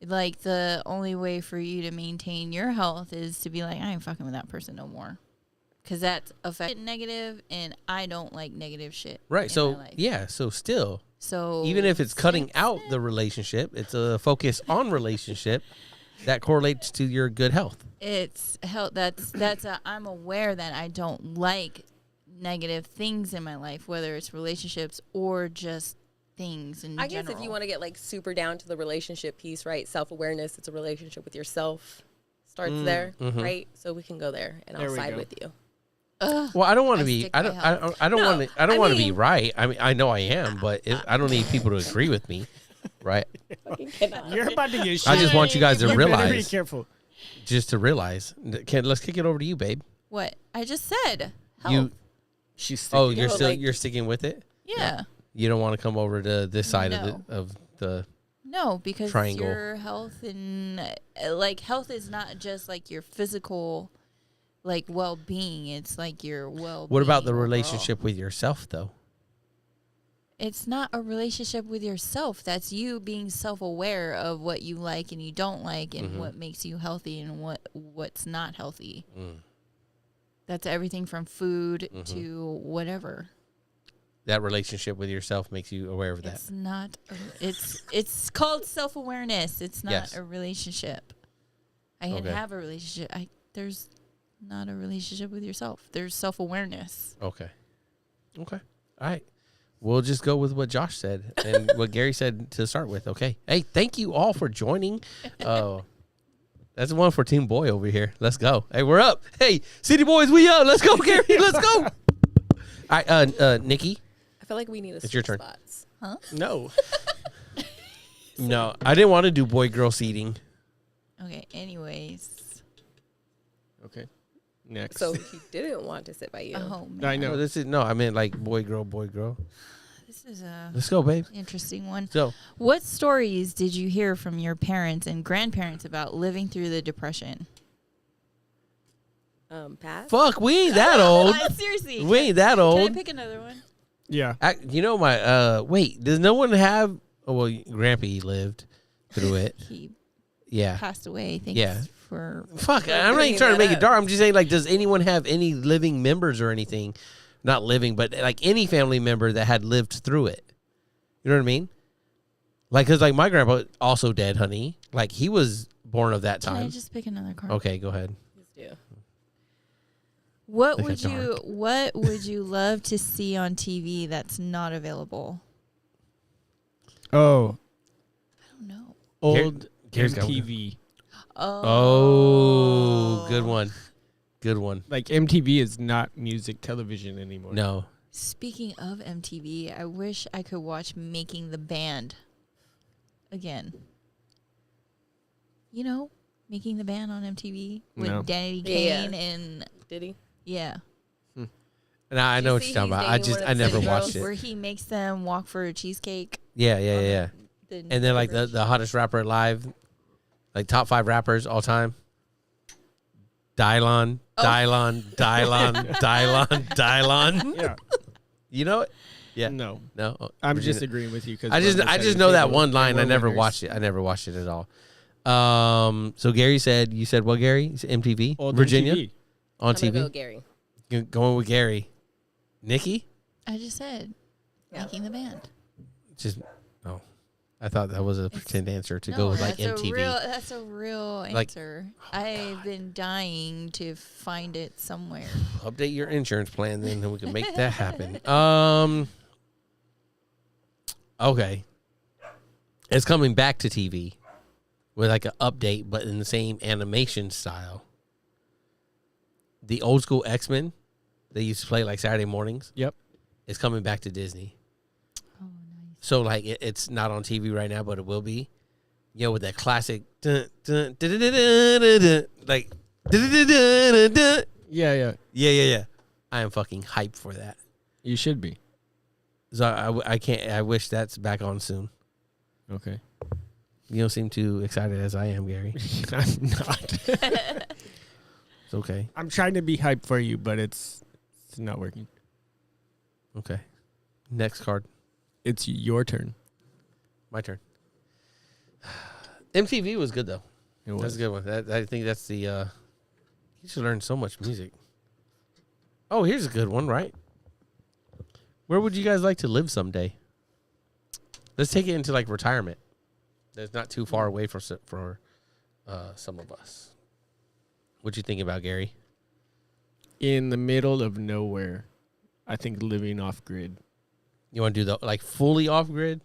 Speaker 4: Like, the only way for you to maintain your health is to be like, I ain't fucking with that person no more. Because that's affected negative, and I don't like negative shit.
Speaker 1: right.
Speaker 4: in
Speaker 1: So
Speaker 4: my life.
Speaker 1: yeah. So still,
Speaker 4: So
Speaker 1: even if it's cutting out the relationship, it's a focus on relationship that correlates to your good health.
Speaker 4: it's health. I'm aware that I don't like negative things in my life, whether it's relationships or just things in
Speaker 3: I guess
Speaker 4: general.
Speaker 3: if you want to get like super down to the relationship piece, right? Self-awareness, it's a relationship with yourself. Starts there, right? So we can go there and
Speaker 2: There
Speaker 3: I'll
Speaker 2: we
Speaker 3: side
Speaker 2: go.
Speaker 3: with you.
Speaker 1: Well, I don't want
Speaker 4: I
Speaker 1: to be.
Speaker 4: stick
Speaker 1: I
Speaker 4: by
Speaker 1: don't.
Speaker 4: health.
Speaker 1: I don't
Speaker 3: No,
Speaker 1: want to. I don't
Speaker 3: I
Speaker 1: want to be
Speaker 3: mean-
Speaker 1: right. I mean, I know I am, but I don't need people to agree with me, right?
Speaker 3: Fucking cannot.
Speaker 2: you're about to get shit.
Speaker 1: I just want you guys to
Speaker 2: You better be
Speaker 1: realize,
Speaker 2: careful.
Speaker 1: just to realize. Let's kick it over to you, babe.
Speaker 4: What I just said. Health.
Speaker 1: You.
Speaker 2: She's
Speaker 1: Oh,
Speaker 2: sticking.
Speaker 1: you're
Speaker 3: No,
Speaker 1: still
Speaker 3: like-
Speaker 1: you're sticking with it.
Speaker 4: Yeah.
Speaker 1: You don't want to come over to this side
Speaker 4: No.
Speaker 1: of the.
Speaker 4: No, because
Speaker 1: Triangle.
Speaker 4: your health and like health is not just like your physical like well-being. It's like your well-being.
Speaker 1: What about the
Speaker 4: overall.
Speaker 1: relationship with yourself, though?
Speaker 4: It's not a relationship with yourself. That's you being self-aware of what you like and you don't like and what makes you healthy and what's not healthy. That's everything from food to whatever.
Speaker 1: That relationship with yourself makes you aware of that.
Speaker 4: It's not. It's called self-awareness. It's not
Speaker 1: Yes.
Speaker 4: a relationship. I can
Speaker 1: Okay.
Speaker 4: have a relationship. There's not a relationship with yourself. There's self-awareness.
Speaker 1: Okay. Okay. All right. We'll just go with what Josh said and what Gary said to start with. Okay. Hey, thank you all for joining. That's one for Team Boy over here. Let's go. Hey, we're up. Hey, City Boys, we up. Let's go, Gary. Let's go. All right, Nikki.
Speaker 3: I feel like we need to
Speaker 1: It's your
Speaker 3: switch
Speaker 1: turn.
Speaker 3: spots.
Speaker 2: No.
Speaker 1: No, I didn't want to do boy-girl seating.
Speaker 4: Okay. Anyways.
Speaker 2: Okay. Next.
Speaker 3: So he didn't want to sit by you.
Speaker 4: Oh man.
Speaker 2: I know.
Speaker 1: No, this is I meant like boy-girl, boy-girl.
Speaker 4: This is a
Speaker 1: Let's go, babe.
Speaker 4: interesting one.
Speaker 1: So,
Speaker 4: What stories did you hear from your parents and grandparents about living through the Depression?
Speaker 3: Pass.
Speaker 1: fuck, we ain't that old.
Speaker 4: Seriously.
Speaker 1: We ain't that
Speaker 4: Can I
Speaker 1: old.
Speaker 4: pick another one?
Speaker 2: Yeah.
Speaker 1: You know my wait, does no one have well Grampy lived through it.
Speaker 4: He
Speaker 1: Yeah.
Speaker 4: passed away. Thanks
Speaker 1: Yeah.
Speaker 4: for
Speaker 1: Fuck,
Speaker 3: For
Speaker 1: I'm not even
Speaker 3: bringing
Speaker 1: trying to
Speaker 3: that
Speaker 1: make it
Speaker 3: up.
Speaker 1: dark. I'm just saying like does anyone have any living members or anything? Not living, but like any family member that had lived through it. You know what I mean? Like cuz like my grandpa also dead, honey. Like he was born of that
Speaker 4: Can I
Speaker 1: time.
Speaker 4: just pick another card?
Speaker 1: Okay, go ahead.
Speaker 3: Please do.
Speaker 4: What
Speaker 1: Like a
Speaker 4: would you What would you love to see on TV that's not available?
Speaker 2: Oh,
Speaker 4: I don't know.
Speaker 2: old
Speaker 1: Gary's got one.
Speaker 2: MTV.
Speaker 1: Oh, good one. Good one.
Speaker 2: Like MTV is not music television anymore.
Speaker 1: No.
Speaker 4: Speaking of MTV, I wish I could watch Making the Band again. You know, Making the Band on MTV with
Speaker 2: No.
Speaker 4: Danny
Speaker 3: Yeah.
Speaker 4: Kane and
Speaker 3: Did he?
Speaker 4: yeah,
Speaker 1: And I know what
Speaker 3: see
Speaker 1: you're talking
Speaker 3: he's
Speaker 1: about.
Speaker 3: dating one of
Speaker 1: I
Speaker 3: the
Speaker 1: never
Speaker 3: city
Speaker 1: watched
Speaker 3: girls?
Speaker 1: it.
Speaker 4: where he makes them walk for a cheesecake.
Speaker 1: Yeah.
Speaker 4: The
Speaker 1: And then like
Speaker 4: bridge.
Speaker 1: the hottest rapper alive, like top 5 rappers all time. Dylon.
Speaker 2: Yeah.
Speaker 1: You know it? Yeah.
Speaker 2: No.
Speaker 1: No. Oh,
Speaker 2: I'm
Speaker 1: Virginia.
Speaker 2: disagreeing with you because
Speaker 1: I just know that one line. I never watched it. I never watched it at all. So Gary said, you said what, Gary? You said MTV?
Speaker 2: Old
Speaker 1: Virginia?
Speaker 2: MTV.
Speaker 1: On
Speaker 3: I'm gonna go
Speaker 1: TV?
Speaker 3: with Gary.
Speaker 1: You're going with Gary. Nikki?
Speaker 4: I just said
Speaker 3: Yeah.
Speaker 4: Making the Band.
Speaker 1: Just, oh. I thought that was a pretend answer to go with like
Speaker 4: that's
Speaker 1: MTV.
Speaker 4: That's a real
Speaker 1: Like-
Speaker 4: answer. I've been dying to find it somewhere.
Speaker 1: Update your insurance plan, then we can make that happen. Okay. It's coming back to TV with like an update, but in the same animation style. The old school X-Men they used to play like Saturday mornings.
Speaker 2: Yep.
Speaker 1: Is coming back to Disney.
Speaker 4: Oh, nice.
Speaker 1: So like it's not on TV right now, but it will be. You know, with that classic dun, dun, dun, dun, dun, dun, dun, dun, like dun, dun, dun, dun, dun.
Speaker 2: Yeah.
Speaker 1: Yeah. I am fucking hyped for that.
Speaker 2: You should be.
Speaker 1: So I can't. I wish that's back on soon.
Speaker 2: Okay.
Speaker 1: You don't seem too excited as I am, Gary.
Speaker 2: I'm not.
Speaker 1: It's okay.
Speaker 2: I'm trying to be hyped for you, but it's not working.
Speaker 1: Okay. Next card.
Speaker 2: It's your turn.
Speaker 1: My turn. MTV was good though.
Speaker 2: It was.
Speaker 1: That's a good one. I think that's the. You should learn so much music. Oh, here's a good one, right? Where would you guys like to live someday? Let's take it into like retirement. That's not too far away for some of us. What you think about, Gary?
Speaker 2: In the middle of nowhere. I think living off grid.
Speaker 1: You want to do the like fully off grid?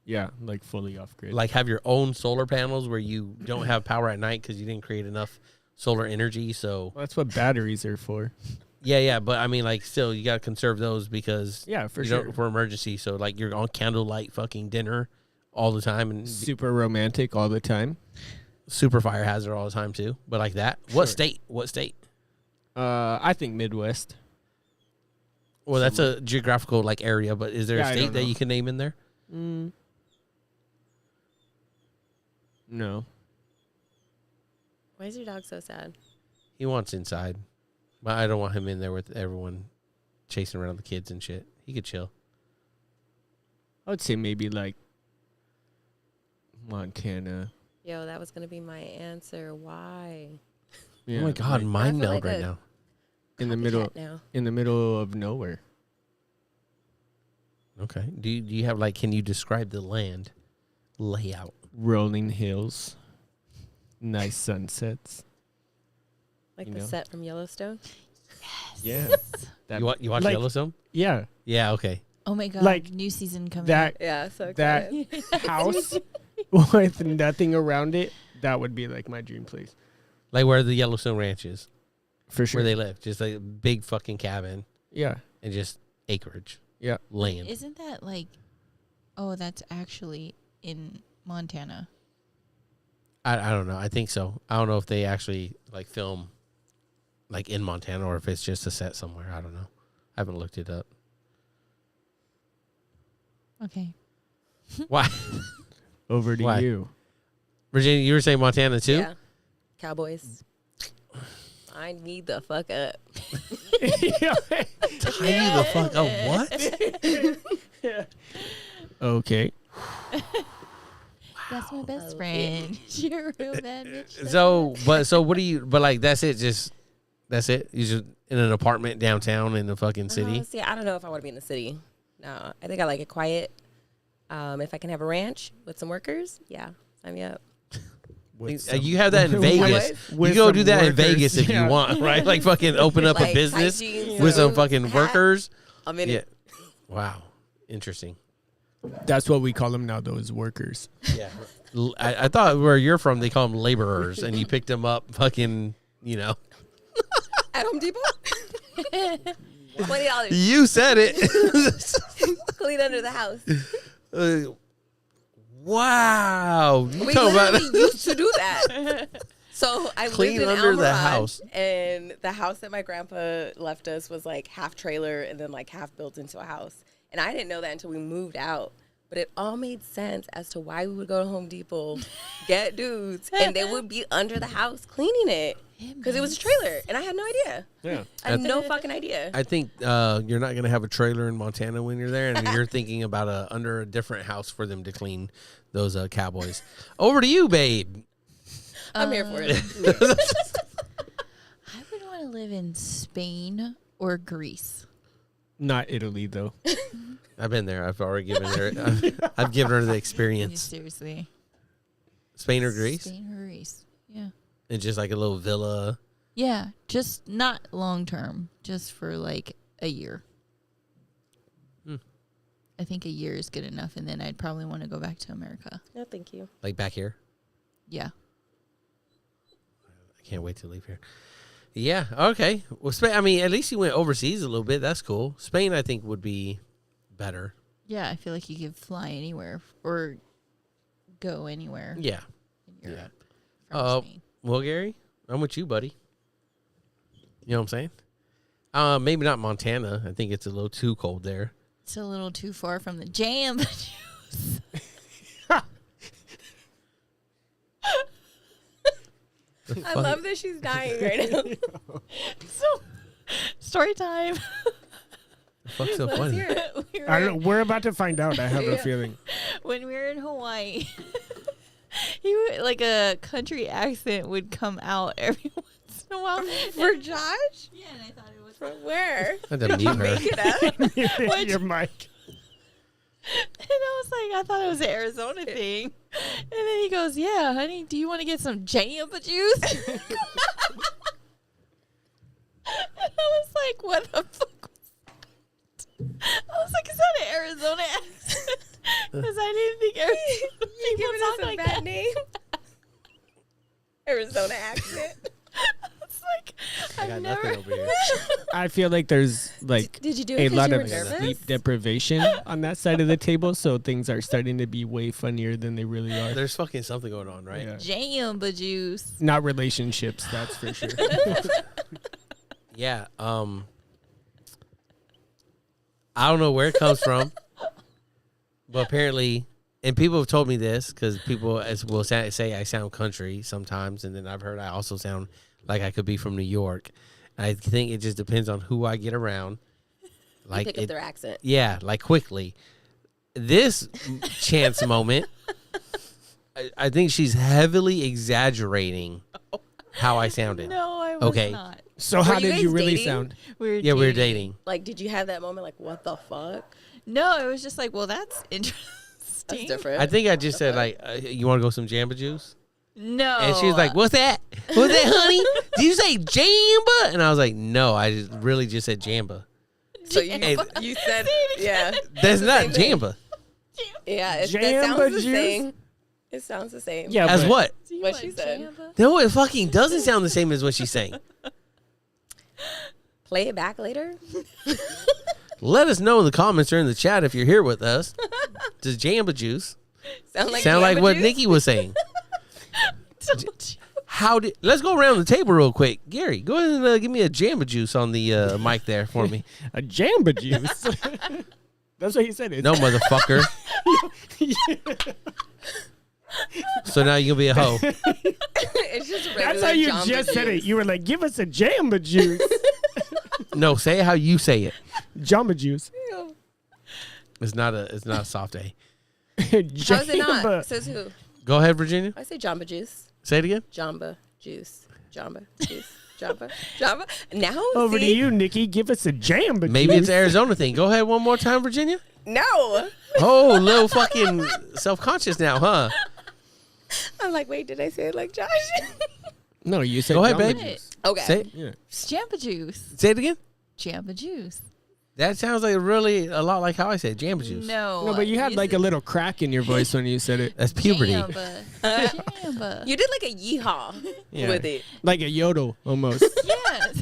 Speaker 2: Yeah, like fully off grid.
Speaker 1: Like have your own solar panels where you don't have power at night because you didn't create enough solar energy. So
Speaker 2: Well, that's what batteries are for.
Speaker 1: yeah, but I mean, like, still you gotta conserve those because
Speaker 2: Yeah, for
Speaker 1: you
Speaker 2: sure.
Speaker 1: don't- for emergency. So like you're on candlelight fucking dinner all the time and
Speaker 2: Super romantic all the time.
Speaker 1: super fire hazard all the time too. But like that, what
Speaker 2: Sure.
Speaker 1: state? What state?
Speaker 2: I think Midwest.
Speaker 1: Well, that's a geographical like area. But is there
Speaker 2: Yeah,
Speaker 1: a
Speaker 2: I
Speaker 1: state
Speaker 2: don't
Speaker 1: that
Speaker 2: know.
Speaker 1: you can name in there?
Speaker 2: No.
Speaker 3: Why is your dog so sad?
Speaker 1: He wants inside, but I don't want him in there with everyone chasing around the kids and shit. He could chill.
Speaker 2: I would say maybe like Montana.
Speaker 3: Yo, that was gonna be my answer. Why?
Speaker 2: Yeah,
Speaker 1: Oh my god,
Speaker 2: like
Speaker 1: mind
Speaker 3: I feel
Speaker 1: meld
Speaker 3: like
Speaker 1: right
Speaker 3: a-
Speaker 1: now.
Speaker 2: in the
Speaker 3: Copycat
Speaker 2: middle of nowhere.
Speaker 1: Okay. Do you have like? Can you describe the land layout?
Speaker 2: Rolling hills. Nice sunsets.
Speaker 3: like
Speaker 2: you
Speaker 3: the
Speaker 2: know?
Speaker 3: set from Yellowstone.
Speaker 2: Yeah. That,
Speaker 1: You watch
Speaker 2: like-
Speaker 1: Yellowstone?
Speaker 2: Yeah.
Speaker 1: Yeah. Okay.
Speaker 4: Oh my god!
Speaker 2: Like,
Speaker 4: new season coming.
Speaker 2: That
Speaker 3: Yeah, so
Speaker 2: that
Speaker 3: excited.
Speaker 2: house with nothing around it, that would be like my dream place.
Speaker 1: Like where the Yellowstone Ranch is,
Speaker 2: For sure.
Speaker 1: where they live, just like a big fucking cabin
Speaker 2: Yeah.
Speaker 1: and just acreage.
Speaker 2: Yeah.
Speaker 1: Land.
Speaker 4: Isn't that like? Oh, that's actually in Montana.
Speaker 1: I don't know. I think so. I don't know if they actually like film like in Montana or if it's just a set somewhere. I don't know. I haven't looked it up.
Speaker 4: Okay.
Speaker 1: Why?
Speaker 2: Over to
Speaker 1: Why?
Speaker 2: you.
Speaker 1: Virginia, you were saying Montana too?
Speaker 3: Yeah, Cowboys. I need the fuck up.
Speaker 1: Tie you the fuck up. What?
Speaker 2: Okay.
Speaker 4: That's my best
Speaker 3: Oh,
Speaker 4: friend. You're a real bad bitch.
Speaker 1: So what do you? But like that's it. Just that's it. You just in an apartment downtown in the fucking city.
Speaker 3: See, I don't know if I want to be in the city. No, I think I like it quiet. If I can have a ranch with some workers, yeah, sign me up.
Speaker 1: You have that in Vegas.
Speaker 2: With
Speaker 1: You go
Speaker 2: some
Speaker 1: do that in
Speaker 2: workers,
Speaker 1: Vegas if
Speaker 2: yeah.
Speaker 1: you want, right? Like fucking open up a
Speaker 3: Like
Speaker 1: business
Speaker 3: hygiene
Speaker 1: with some
Speaker 3: suits,
Speaker 1: fucking
Speaker 3: hat.
Speaker 1: workers.
Speaker 3: I'm in
Speaker 1: Yeah.
Speaker 3: it.
Speaker 1: Wow. Interesting.
Speaker 2: That's what we call them now, those workers.
Speaker 1: Yeah. I thought where you're from, they call them laborers, and you picked them up fucking,
Speaker 3: At Home Depot. $20.
Speaker 1: You said it.
Speaker 3: Clean under the house.
Speaker 1: Wow. You
Speaker 3: We
Speaker 1: talking
Speaker 3: literally
Speaker 1: about
Speaker 3: used to do that. So I
Speaker 1: Clean
Speaker 3: lived in
Speaker 1: under the
Speaker 3: Almirante,
Speaker 1: house.
Speaker 3: and the house that my grandpa left us was like half trailer and then like half built into a house. And I didn't know that until we moved out. But it all made sense as to why we would go to Home Depot, get dudes, and they would be under the house cleaning it because it was a trailer, and I had no idea.
Speaker 2: Yeah.
Speaker 3: I had no fucking idea.
Speaker 1: I think you're not gonna have a trailer in Montana when you're there, and you're thinking about under a different house for them to clean those cowboys. Over to you, babe.
Speaker 3: I'm here for it.
Speaker 4: I would want to live in Spain or Greece.
Speaker 2: Not Italy though.
Speaker 1: I've been there. I've already given her. I've given her the experience.
Speaker 4: Seriously.
Speaker 1: Spain or Greece,
Speaker 4: Spain or Greece. Yeah.
Speaker 1: and just like a little villa.
Speaker 4: Yeah. Just not long term. Just for like a year. I think a year is good enough, and then I'd probably want to go back to America.
Speaker 3: No, thank you.
Speaker 1: Like back here.
Speaker 4: Yeah.
Speaker 1: I can't wait to leave here. Yeah. Okay. Well, Spain. I mean, at least you went overseas a little bit. That's cool. Spain, I think, would be better.
Speaker 4: Yeah, I feel like you could fly anywhere or go anywhere
Speaker 1: Yeah.
Speaker 4: in Europe.
Speaker 1: Yeah.
Speaker 4: From Spain.
Speaker 1: Well, Gary, I'm with you, buddy. You know what I'm saying? Maybe not Montana. I think it's a little too cold there.
Speaker 4: It's a little too far from the jam juice.
Speaker 3: I love that she's dying right now.
Speaker 4: So, story time.
Speaker 1: The fuck's so
Speaker 3: Let's
Speaker 1: funny?
Speaker 3: hear it.
Speaker 2: I don't know. We're about to find out. I have a feeling.
Speaker 4: When we were in Hawaii, like a country accent would come out every once in a while.
Speaker 3: For Josh?
Speaker 4: Yeah, and I thought it was
Speaker 3: From where?
Speaker 1: I had to mute her.
Speaker 3: Make it up?
Speaker 2: Your mic.
Speaker 4: And I was like, I thought it was an Arizona thing. And then he goes, yeah, honey, do you want to get some jamba juice? And I was like, what the fuck was that? I was like, is that an Arizona accent? Because I didn't think Arizona
Speaker 3: You
Speaker 4: people
Speaker 3: giving
Speaker 4: talk
Speaker 3: us a
Speaker 4: like
Speaker 3: bad
Speaker 4: that.
Speaker 3: name? Arizona accent.
Speaker 4: It's like,
Speaker 1: I got
Speaker 4: I've
Speaker 1: nothing
Speaker 4: never.
Speaker 1: over here.
Speaker 2: I feel like there's like
Speaker 3: Did you do it
Speaker 2: a
Speaker 3: 'cause
Speaker 2: lot
Speaker 3: you
Speaker 2: of
Speaker 3: were nervous?
Speaker 2: sleep deprivation on that side of the table, so things are starting to be way funnier than they really are.
Speaker 1: There's fucking something going on, right?
Speaker 2: Yeah.
Speaker 4: Jamba juice.
Speaker 2: Not relationships, that's for sure.
Speaker 1: Yeah. I don't know where it comes from, but apparently, and people have told me this because people will say I sound country sometimes, and then I've heard I also sound like I could be from New York. I think it just depends on who I get around.
Speaker 3: You pick up their accent.
Speaker 1: Yeah, like quickly. This chance moment, I think she's heavily exaggerating how I sounded.
Speaker 4: No, I was
Speaker 1: Okay.
Speaker 4: not.
Speaker 2: So how
Speaker 3: you
Speaker 2: did
Speaker 3: guys
Speaker 2: you really
Speaker 3: dating?
Speaker 2: sound?
Speaker 4: We
Speaker 1: Yeah, we were dating.
Speaker 3: Like, did you have that moment like, what the fuck?
Speaker 4: No, it was just like, well, that's interesting.
Speaker 3: That's different.
Speaker 1: I think I just said, like, you want to go some Jamba Juice?
Speaker 4: No.
Speaker 1: And she was like, what's that? What's that, honey? Did you say Jamba? And I was like, no, I just really just said Jamba.
Speaker 3: So you,
Speaker 1: Hey.
Speaker 3: you said, yeah.
Speaker 1: That's not
Speaker 3: same thing.
Speaker 1: Jamba.
Speaker 3: Yeah, that
Speaker 2: Jamba
Speaker 3: sounds the
Speaker 2: juice?
Speaker 3: same. It sounds the same.
Speaker 2: Yeah,
Speaker 1: As
Speaker 2: but
Speaker 1: what?
Speaker 4: Do you
Speaker 3: what
Speaker 4: want
Speaker 3: she said.
Speaker 4: Jamba?
Speaker 1: No, it fucking doesn't sound the same as what she's saying.
Speaker 3: Play it back later.
Speaker 1: Let us know in the comments or in the chat if you're here with us. Does Jamba Juice
Speaker 3: Sound like
Speaker 1: sound like
Speaker 3: Jamba
Speaker 1: what
Speaker 3: juice?
Speaker 1: Nikki was saying? Let's go around the table real quick. Gary, go ahead and give me a Jamba Juice on the mic there for me.
Speaker 2: a Jamba juice. That's what he said. It's
Speaker 1: No, motherfucker. So now you're going to be a hoe.
Speaker 3: It's just regular
Speaker 2: That's how you
Speaker 3: Jamba
Speaker 2: just said it.
Speaker 3: juice.
Speaker 2: You were like, give us a Jamba juice.
Speaker 1: No, say it how you say it.
Speaker 2: Jamba juice.
Speaker 1: It's not a soft A.
Speaker 3: How is it not?
Speaker 2: Jamba.
Speaker 3: Says who?
Speaker 1: Go ahead, Virginia.
Speaker 3: I say Jamba juice.
Speaker 1: Say it again.
Speaker 3: Jamba juice. Jamba juice. Jamba. Jamba. Now
Speaker 2: Over to
Speaker 3: see?
Speaker 2: you, Nikki. Give us a Jamba
Speaker 1: Maybe
Speaker 2: juice.
Speaker 1: it's an Arizona thing. Go ahead one more time, Virginia.
Speaker 3: No.
Speaker 1: Oh, little fucking self-conscious now, huh?
Speaker 3: I'm like, wait, did I say it like Josh?
Speaker 2: No, you said
Speaker 1: Go ahead,
Speaker 2: Jamba
Speaker 1: babe.
Speaker 2: juice.
Speaker 3: Okay.
Speaker 1: Say it.
Speaker 2: Yeah.
Speaker 4: Jamba juice.
Speaker 1: Say it again.
Speaker 4: Jamba juice.
Speaker 1: That sounds like really a lot like how I said Jamba Juice.
Speaker 4: No.
Speaker 2: No, but you had like a
Speaker 4: said
Speaker 2: little crack in your voice when you said it.
Speaker 1: That's puberty.
Speaker 4: Jamba. Jamba.
Speaker 3: You did like a yeehaw
Speaker 1: Yeah.
Speaker 3: with it.
Speaker 2: Like a yodel almost.
Speaker 4: Yes.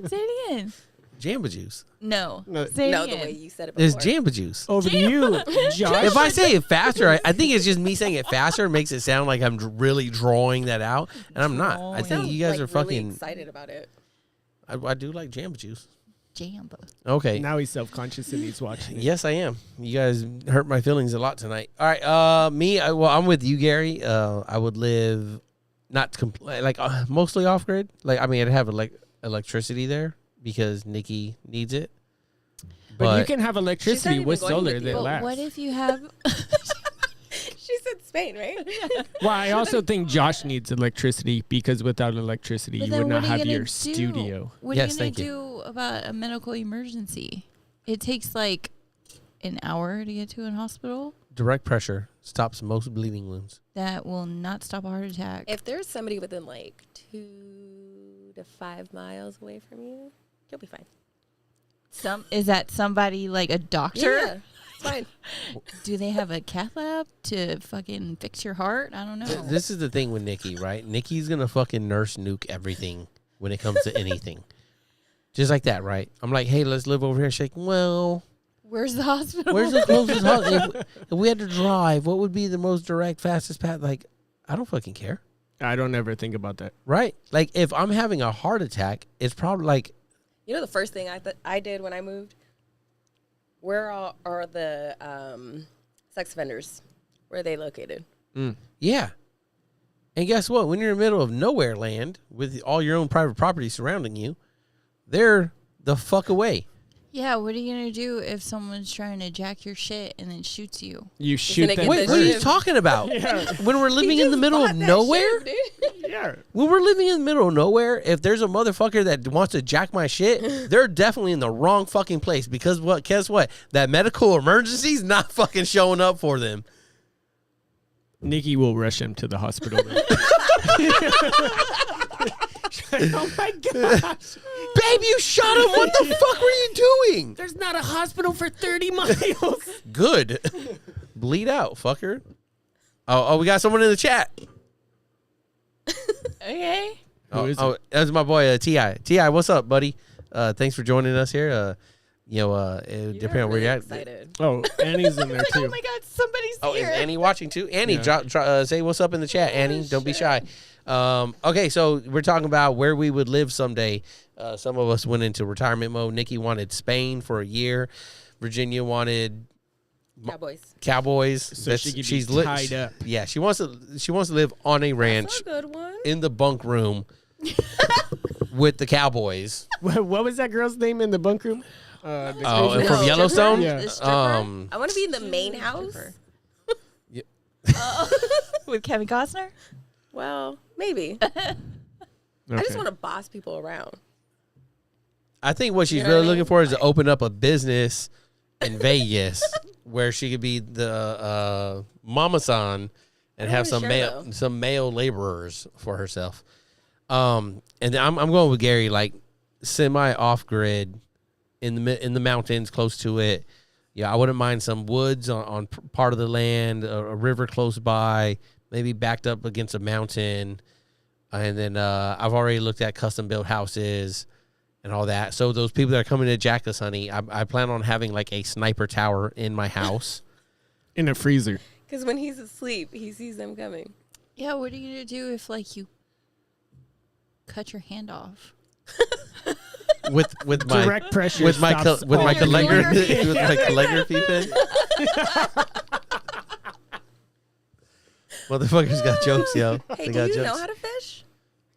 Speaker 4: Say it again.
Speaker 1: Jamba Juice.
Speaker 4: No.
Speaker 2: No.
Speaker 4: Say
Speaker 3: No,
Speaker 4: it
Speaker 3: the way
Speaker 4: again.
Speaker 3: you said it before.
Speaker 1: It's Jamba Juice.
Speaker 2: Over to you, Josh.
Speaker 1: If I say it faster, I think it's just me saying it faster makes it sound like I'm really drawing that out, and I'm not. I
Speaker 3: You
Speaker 1: think
Speaker 3: sound,
Speaker 1: you guys
Speaker 3: like,
Speaker 1: are fucking.
Speaker 3: really excited about it.
Speaker 1: I do like Jamba Juice.
Speaker 4: Jamba.
Speaker 1: Okay.
Speaker 2: Now he's self-conscious and he's watching it.
Speaker 1: Yes, I am. You guys hurt my feelings a lot tonight. All right, well, I'm with you, Gary. I would live not mostly off grid. Like, I mean, I'd have electricity there because Nikki needs it.
Speaker 2: But you can have electricity
Speaker 3: even
Speaker 2: with
Speaker 3: going
Speaker 2: solar
Speaker 3: with
Speaker 2: that
Speaker 3: you.
Speaker 4: But
Speaker 2: lasts.
Speaker 4: what if you have?
Speaker 3: She said Spain, right?
Speaker 2: Well, I also think Josh needs electricity because without electricity,
Speaker 4: But
Speaker 2: you
Speaker 4: then
Speaker 2: would
Speaker 4: what
Speaker 2: not
Speaker 4: are you
Speaker 2: have
Speaker 4: gonna
Speaker 2: your
Speaker 4: do?
Speaker 2: studio.
Speaker 4: What
Speaker 1: Yes,
Speaker 4: are you gonna
Speaker 1: thank you.
Speaker 4: do about a medical emergency? It takes like an hour to get to a hospital.
Speaker 1: direct pressure stops most bleeding wounds.
Speaker 4: That will not stop a heart attack.
Speaker 3: If there's somebody within like 2 to 5 miles away from you, you'll be fine.
Speaker 4: Is that somebody like a doctor?
Speaker 3: Yeah, it's fine.
Speaker 4: Do they have a cath lab to fucking fix your heart? I don't know.
Speaker 1: This is the thing with Nikki, right? Nikki's gonna fucking nurse nuke everything when it comes to anything. Just like that, right? I'm like, hey, let's live over here. She's like, well,
Speaker 4: Where's the hospital?
Speaker 1: where's the closest hospital? If we had to drive, what would be the most direct, fastest path? Like, I don't fucking care,
Speaker 2: I don't ever think about that.
Speaker 1: right? Like, if I'm having a heart attack, it's probably like,
Speaker 3: You know the first thing I did when I moved? Where are the sex offenders? Where are they located?
Speaker 1: yeah. And guess what? When you're in the middle of nowhere land with all your own private property surrounding you, they're the fuck away.
Speaker 4: Yeah, what are you gonna do if someone's trying to jack your shit and then shoots you?
Speaker 2: You shoot
Speaker 3: gonna
Speaker 2: them
Speaker 3: get
Speaker 1: Wait,
Speaker 3: the
Speaker 1: what are you
Speaker 3: shit.
Speaker 1: talking about?
Speaker 2: Yeah.
Speaker 1: When we're living in the middle of nowhere?
Speaker 2: Yeah.
Speaker 1: When we're living in the middle of nowhere, if there's a motherfucker that wants to jack my shit, they're definitely in the wrong fucking place because guess what? That medical emergency's not fucking showing up for them.
Speaker 2: Nikki will rush him to the hospital. Oh my gosh.
Speaker 1: Babe, you shot him. What the fuck were you doing?
Speaker 2: There's not a hospital for 30 miles.
Speaker 1: Good. Bleed out, fucker. Oh, we got someone in the chat.
Speaker 4: Okay.
Speaker 2: Who is it?
Speaker 1: That's my boy Ti. Ti, what's up, buddy? Thanks for joining us here. Depending on where you're at.
Speaker 3: Excited.
Speaker 2: Oh, Annie's in there
Speaker 4: Oh
Speaker 2: too.
Speaker 4: my God, somebody's
Speaker 1: Oh, is
Speaker 4: here.
Speaker 1: Annie watching too? Annie,
Speaker 2: Yeah.
Speaker 1: say what's up in the chat, Annie. Don't be shy. Okay, so we're talking about where we would live someday. Some of us went into retirement mode. Nikki wanted Spain for a year. Virginia wanted Cowboys.
Speaker 2: So she could be tied up.
Speaker 1: Yeah, she wants to live on a ranch
Speaker 3: That's a good one.
Speaker 1: in the bunk room with the Cowboys.
Speaker 2: What was that girl's name in the bunk room?
Speaker 1: And
Speaker 3: No.
Speaker 1: from Yellowstone.
Speaker 2: Yeah.
Speaker 4: The stripper?
Speaker 3: I want to be in the main house.
Speaker 4: With Kevin Costner?
Speaker 3: Well, maybe. I just want to boss people around.
Speaker 1: I think what she's
Speaker 3: You know
Speaker 1: really
Speaker 3: what I
Speaker 1: looking
Speaker 3: mean?
Speaker 1: for is to open up a business in Vegas where she could be the mama-san and have
Speaker 3: really sure, though.
Speaker 1: some male laborers for herself. And then I'm going with Gary, like semi off grid in the mountains close to it. Yeah, I wouldn't mind some woods on part of the land, a river close by, maybe backed up against a mountain. And then I've already looked at custom built houses and all that. So those people that are coming to jack us, honey, I plan on having like a sniper tower in my house.
Speaker 2: In a freezer.
Speaker 3: Because when he's asleep, he sees them coming.
Speaker 4: Yeah, what are you going to do if, like, you cut your hand off?
Speaker 1: with my
Speaker 2: Direct pressure.
Speaker 1: with my
Speaker 2: stops
Speaker 1: with
Speaker 2: all
Speaker 1: my
Speaker 2: the-
Speaker 1: calligraphy with my calligraphy pen. Motherfuckers got jokes, yo.
Speaker 3: Hey,
Speaker 1: They
Speaker 3: do
Speaker 1: got
Speaker 3: you
Speaker 1: jokes.
Speaker 3: know how to fish?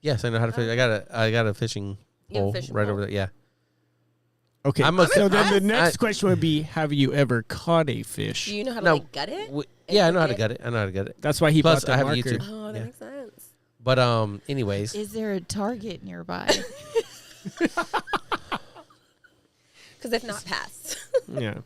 Speaker 1: Yes, I know how to fish. I got a fishing
Speaker 3: You have a
Speaker 1: pole
Speaker 3: fishing
Speaker 1: right
Speaker 3: pole?
Speaker 1: over there. Yeah.
Speaker 2: Okay.
Speaker 1: I'm a-
Speaker 2: So then the
Speaker 1: I-
Speaker 2: next question would be, have you ever caught a fish?
Speaker 3: Do you know how to
Speaker 1: No.
Speaker 3: like gut it?
Speaker 1: Yeah, I know how to gut it. I know how to gut it.
Speaker 2: That's why he
Speaker 1: Plus,
Speaker 2: bought the
Speaker 1: I have
Speaker 2: marker.
Speaker 1: YouTube.
Speaker 3: Oh, that
Speaker 1: Yeah.
Speaker 3: makes sense.
Speaker 1: But anyways,
Speaker 4: Is there a Target nearby?
Speaker 3: Because if not, pass.
Speaker 2: Yeah.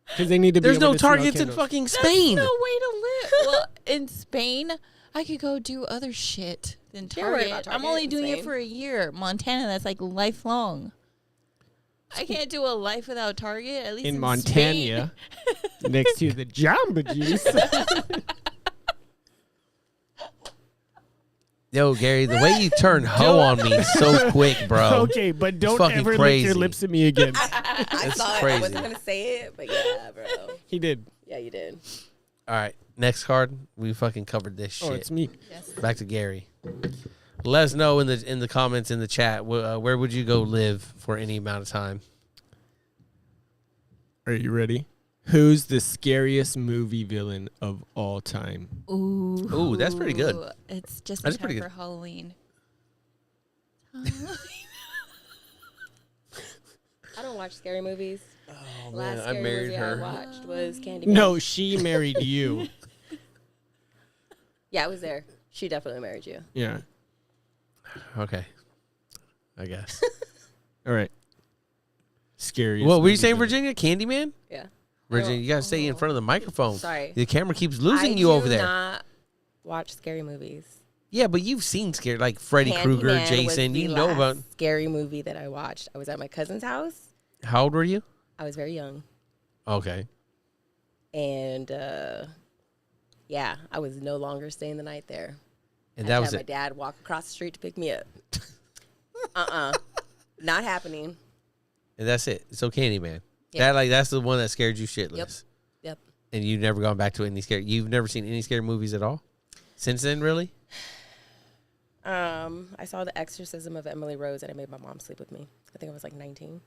Speaker 2: Because they need to be
Speaker 1: there's
Speaker 2: able
Speaker 1: no
Speaker 2: to smell
Speaker 1: targets in
Speaker 2: candles.
Speaker 1: fucking
Speaker 4: That's
Speaker 1: Spain.
Speaker 4: no way to live. Well, in Spain, I could go do other shit than
Speaker 3: You're worried
Speaker 4: Target.
Speaker 3: about
Speaker 4: I'm
Speaker 3: Target
Speaker 4: only
Speaker 3: in
Speaker 4: doing it
Speaker 3: Spain.
Speaker 4: for a year. Montana, that's like lifelong. I can't do a life without Target. At least
Speaker 2: In
Speaker 4: in
Speaker 2: Montana, next to the Jamba Juice.
Speaker 1: Yo, Gary, the way you turn hoe on me so quick, bro.
Speaker 2: Okay, but don't
Speaker 1: fucking
Speaker 2: ever lick
Speaker 1: crazy.
Speaker 2: your lips at me again.
Speaker 3: I saw it. I
Speaker 1: crazy.
Speaker 3: wasn't gonna say it, but yeah, bro.
Speaker 2: He did.
Speaker 3: Yeah, you did.
Speaker 1: All right, next card. We fucking covered this shit.
Speaker 2: Oh, it's me.
Speaker 4: Yes.
Speaker 1: Back to Gary. Let us know in the comments in the chat where would you go live for any amount of time.
Speaker 2: Are you ready? Who's the scariest movie villain of all time?
Speaker 4: Ooh,
Speaker 1: that's pretty good.
Speaker 4: It's just
Speaker 1: That's
Speaker 4: in
Speaker 1: pretty
Speaker 4: time
Speaker 1: good.
Speaker 4: for Halloween.
Speaker 3: I don't watch scary movies.
Speaker 1: Oh
Speaker 3: Last scary movie I watched was Candyman.
Speaker 2: No, she married you.
Speaker 3: Yeah, I was there. She definitely married you.
Speaker 2: Yeah.
Speaker 1: Okay, I guess.
Speaker 2: All right. Scariest.
Speaker 1: What were you
Speaker 2: movie
Speaker 1: saying,
Speaker 2: villain.
Speaker 1: Virginia? Candyman?
Speaker 3: Yeah.
Speaker 1: Virginia, you gotta stay in front of the microphone.
Speaker 3: Sorry.
Speaker 1: The camera keeps losing
Speaker 3: I
Speaker 1: you
Speaker 3: do
Speaker 1: over there.
Speaker 3: Not watch scary movies.
Speaker 1: Yeah, but you've seen scary like Freddy Krueger,
Speaker 3: Candyman was
Speaker 1: Jason.
Speaker 3: the
Speaker 1: You know about.
Speaker 3: last scary movie that I watched. I was at my cousin's house.
Speaker 1: How old were you?
Speaker 3: I was very young,
Speaker 1: Okay.
Speaker 3: and yeah, I was no longer staying the night there.
Speaker 1: And
Speaker 3: I
Speaker 1: that
Speaker 3: had
Speaker 1: was
Speaker 3: to have
Speaker 1: it.
Speaker 3: my dad walk across the street to pick me up. Not happening.
Speaker 1: And that's it. So Candyman.
Speaker 3: Yeah.
Speaker 1: That's the one that scared you shitless.
Speaker 3: Yep.
Speaker 1: And you've never gone back to any scary. You've never seen any scary movies at all since then, really?
Speaker 3: I saw The Exorcism of Emily Rose, and it made my mom sleep with me. I think I was like 19.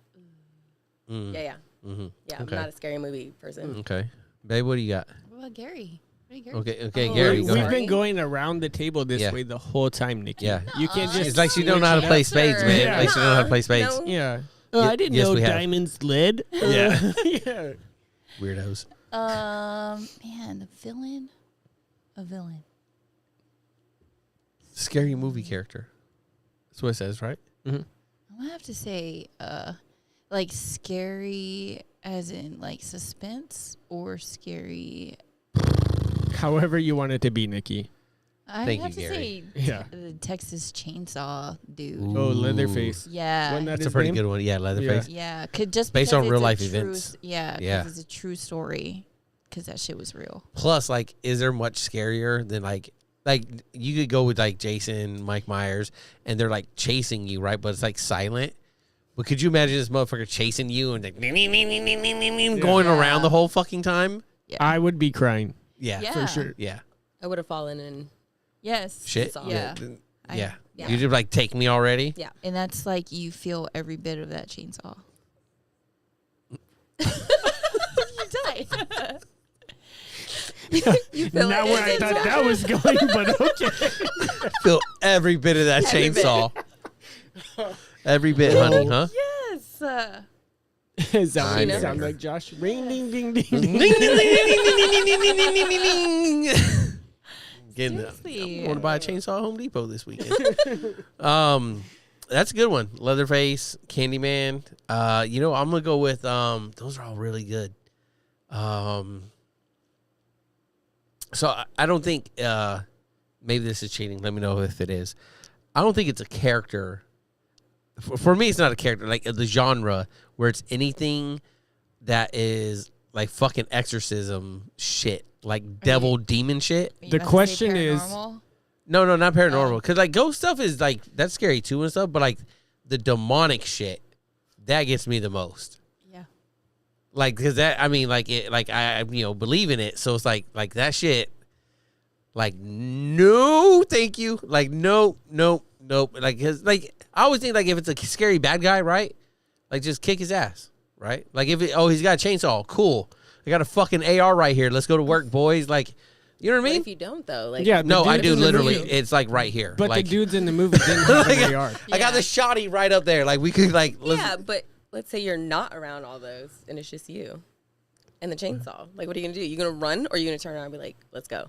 Speaker 3: Yeah.
Speaker 1: Mm-hmm.
Speaker 3: Yeah,
Speaker 1: Okay.
Speaker 3: I'm not a scary movie person.
Speaker 1: Okay, babe, what do you got?
Speaker 4: What about Gary? What are Gary?
Speaker 1: Okay,
Speaker 3: Oh,
Speaker 1: Gary,
Speaker 2: We've
Speaker 1: go ahead.
Speaker 2: been going around the table this
Speaker 1: Yeah.
Speaker 2: way the whole time, Nikki.
Speaker 1: Yeah.
Speaker 2: You can't just.
Speaker 1: It's like she don't know how to
Speaker 2: switch it
Speaker 1: play
Speaker 2: up.
Speaker 1: spades, man.
Speaker 2: Yeah.
Speaker 1: Like she don't know how to play spades.
Speaker 3: No.
Speaker 2: Yeah.
Speaker 1: Ye-
Speaker 2: I didn't
Speaker 1: yes,
Speaker 2: know
Speaker 1: we have.
Speaker 2: diamonds led.
Speaker 1: Yeah.
Speaker 2: Yeah.
Speaker 1: Weirdos.
Speaker 4: Man, a villain.
Speaker 1: Scary movie character. That's what it says, right?
Speaker 2: Mm-hmm.
Speaker 4: I'm gonna have to say, like scary, as in like suspense, or scary.
Speaker 2: However you want it to be, Nikki.
Speaker 4: I
Speaker 1: Thank
Speaker 4: have
Speaker 1: you,
Speaker 4: to
Speaker 1: Gary.
Speaker 4: say,
Speaker 2: Yeah.
Speaker 4: the Texas Chainsaw dude.
Speaker 1: Ooh.
Speaker 2: Oh, Leatherface.
Speaker 4: Yeah,
Speaker 2: Wasn't that
Speaker 1: That's a
Speaker 2: his
Speaker 1: pretty
Speaker 2: name?
Speaker 1: good one. Yeah, Leatherface.
Speaker 4: yeah, could just
Speaker 1: Based
Speaker 4: because
Speaker 1: on real
Speaker 4: it's a
Speaker 1: life
Speaker 4: true
Speaker 1: events.
Speaker 4: Yeah,
Speaker 1: Yeah.
Speaker 4: because it's a true story. Because that shit was real.
Speaker 1: Plus, like, is there much scarier than like you could go with like Jason, Mike Myers, and they're like chasing you, right? But it's like silent. But could you imagine this motherfucker chasing you and like going around the whole fucking time?
Speaker 4: Yeah.
Speaker 2: I would be crying
Speaker 1: Yeah,
Speaker 4: Yeah.
Speaker 2: for sure.
Speaker 1: yeah.
Speaker 3: I would have fallen in.
Speaker 4: Yes.
Speaker 1: Shit.
Speaker 3: Saw.
Speaker 4: Yeah.
Speaker 1: Yeah.
Speaker 3: Yeah.
Speaker 1: You just like take me already.
Speaker 3: Yeah.
Speaker 4: And that's like you feel every bit of that chainsaw. You died.
Speaker 3: You feel
Speaker 2: Not
Speaker 3: it.
Speaker 2: where I thought that was going, but okay.
Speaker 1: Feel every bit of that
Speaker 3: Every bit.
Speaker 1: chainsaw. Every bit, honey, huh?
Speaker 4: Yes.
Speaker 2: Is that
Speaker 1: I
Speaker 2: what you
Speaker 1: know.
Speaker 2: sound like, Josh? Ring, ding, ding, ding,
Speaker 1: Ding,
Speaker 2: ding.
Speaker 1: ding, ding, ding, ding, ding, ding, ding, ding, ding, ding. Getting
Speaker 4: Seriously.
Speaker 1: I'm going to buy a chainsaw at Home Depot this weekend. That's a good one. Leatherface, Candyman. I'm gonna go with those are all really good. So I don't think maybe this is cheating. Let me know if it is. I don't think it's a character. For me, it's not a character. Like the genre where it's anything that is like fucking exorcism shit, like devil demon shit.
Speaker 4: Are you
Speaker 2: The
Speaker 4: about to say
Speaker 2: question is-
Speaker 4: paranormal?
Speaker 1: No, not paranormal. Because like ghost stuff is like that's scary too and stuff. But like the demonic shit, that gets me the most.
Speaker 4: Yeah.
Speaker 1: Like because that I believe in it. So it's like that shit. Like no, thank you. Like nope. Like cause like I always think like if it's a scary bad guy, right? Like just kick his ass, right? Like if he's got a chainsaw, cool. I got a fucking AR right here. Let's go to work, boys. Like. You know what I
Speaker 3: What
Speaker 1: mean?
Speaker 3: if you don't though? Like,
Speaker 2: Yeah, the
Speaker 1: No, I
Speaker 2: dudes
Speaker 1: do
Speaker 2: in the
Speaker 1: literally.
Speaker 2: movie-
Speaker 1: It's like right here.
Speaker 2: But
Speaker 1: like,
Speaker 2: the dudes in the movie didn't have an AR.
Speaker 1: I got the shotty right up there. Like we could like.
Speaker 3: yeah, but let's say you're not around all those, and it's just you and the chainsaw. Like, what are you gonna do? You gonna run, or are you gonna turn around and be like, "Let's go"?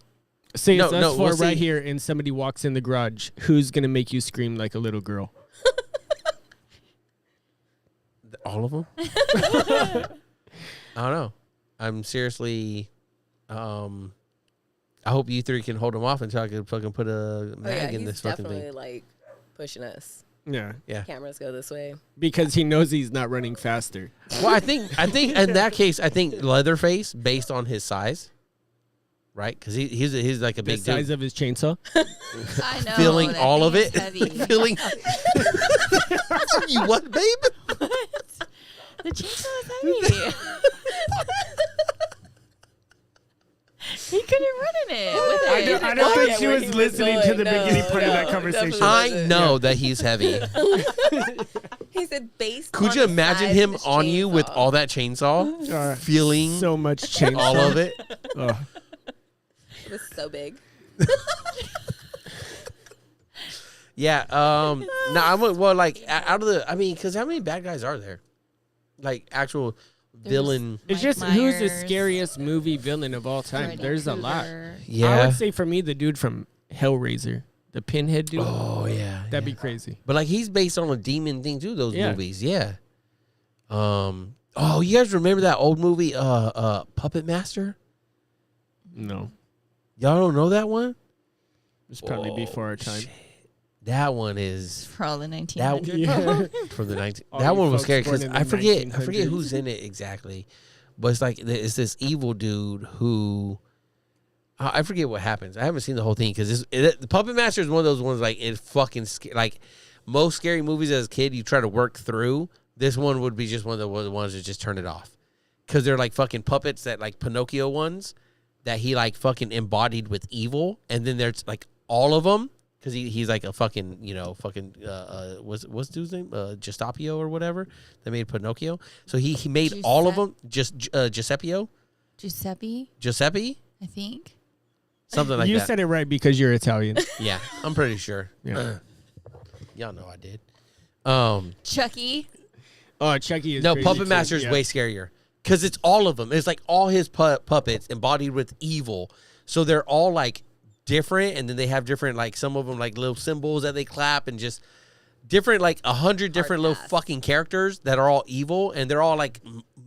Speaker 2: Say
Speaker 1: No,
Speaker 2: it's us
Speaker 1: no,
Speaker 2: four
Speaker 1: we'll
Speaker 2: right
Speaker 1: see.
Speaker 2: here, and somebody walks in the garage. Who's gonna make you scream like a little girl?
Speaker 1: All of them. I don't know. I'm seriously. I hope you three can hold him off until I can fucking put a
Speaker 3: Oh yeah,
Speaker 1: mag in
Speaker 3: he's
Speaker 1: this fucking
Speaker 3: definitely
Speaker 1: thing.
Speaker 3: like pushing us.
Speaker 2: Yeah,
Speaker 1: Yeah.
Speaker 3: Cameras go this way.
Speaker 2: because he knows he's not running faster.
Speaker 1: Well, I think in that case, I think Leatherface based on his size. right? Because he's like a
Speaker 2: The
Speaker 1: big
Speaker 2: size
Speaker 1: dude.
Speaker 2: of his chainsaw.
Speaker 4: I know.
Speaker 1: Feeling
Speaker 4: that
Speaker 1: all of
Speaker 4: thing
Speaker 1: it.
Speaker 4: is heavy.
Speaker 1: Feeling. You what, babe?
Speaker 4: The chainsaw is heavy. He couldn't run in it. With it.
Speaker 2: I don't think
Speaker 3: get
Speaker 2: she
Speaker 3: where
Speaker 2: was
Speaker 3: he was
Speaker 2: listening to
Speaker 3: going.
Speaker 2: the
Speaker 3: No,
Speaker 2: beginning part of
Speaker 3: no,
Speaker 2: that conversation.
Speaker 3: definitely.
Speaker 1: I know that he's heavy.
Speaker 3: He said based
Speaker 1: Could
Speaker 3: on
Speaker 1: you
Speaker 3: the
Speaker 1: imagine
Speaker 3: size
Speaker 1: him
Speaker 3: of his
Speaker 1: on you with
Speaker 3: chainsaw.
Speaker 1: all that chainsaw,
Speaker 2: Uh,
Speaker 1: feeling
Speaker 2: so much chainsaw.
Speaker 1: all of it?
Speaker 2: Ugh.
Speaker 3: It was so big.
Speaker 1: Yeah. No, well, like out of the, I mean, because how many bad guys are there? Like actual villain.
Speaker 2: It's
Speaker 4: Mike
Speaker 2: just who's the
Speaker 4: Myers,
Speaker 2: scariest movie villain of all time?
Speaker 4: Freddy
Speaker 2: There's a lot.
Speaker 4: Krueger.
Speaker 2: I
Speaker 1: Yeah.
Speaker 2: would say for me, the dude from Hellraiser, the Pinhead dude.
Speaker 1: Oh yeah.
Speaker 2: That'd
Speaker 1: yeah.
Speaker 2: be crazy.
Speaker 1: But like he's based on a demon thing too. Those
Speaker 2: Yeah.
Speaker 1: movies. Yeah. Oh, you guys remember that old movie, Puppet Master?
Speaker 2: No,
Speaker 1: Y'all don't know that one?
Speaker 2: it's probably
Speaker 1: Oh,
Speaker 2: before our time.
Speaker 1: shit. That one is
Speaker 4: For all the 1900s.
Speaker 2: Yeah.
Speaker 1: from the 19.
Speaker 2: All
Speaker 1: That
Speaker 2: you
Speaker 1: one was
Speaker 2: folks
Speaker 1: scary
Speaker 2: born
Speaker 1: because
Speaker 2: in the
Speaker 1: I forget
Speaker 2: 1900s.
Speaker 1: who's in it exactly, but it's like it's this evil dude who I forget what happens. I haven't seen the whole thing because the Puppet Master is one of those ones like it fucking like most scary movies as a kid you try to work through. This one would be just one of the ones that just turn it off because they're like fucking puppets that like Pinocchio ones that he like fucking embodied with evil, and then there's like all of them. Because he's like a fucking, what's dude's name? Giuseppe or whatever that made Pinocchio. So he made all of them. Giuseppe?
Speaker 4: Giuseppe, I think.
Speaker 1: Something like
Speaker 2: you
Speaker 1: that.
Speaker 2: said it right because you're Italian.
Speaker 1: Yeah, I'm pretty sure.
Speaker 2: Yeah.
Speaker 1: Y'all know I did.
Speaker 4: Chucky.
Speaker 2: Oh, Chucky is
Speaker 1: No,
Speaker 2: crazy
Speaker 1: Puppet
Speaker 2: too.
Speaker 1: Master is
Speaker 2: Yeah.
Speaker 1: way scarier. Because it's all of them. It's like all his puppets embodied with evil. So they're all like different, and then they have different, like some of them like little symbols that they clap, and just different, like 100 different little
Speaker 3: pass.
Speaker 1: fucking characters that are all evil, and they're all like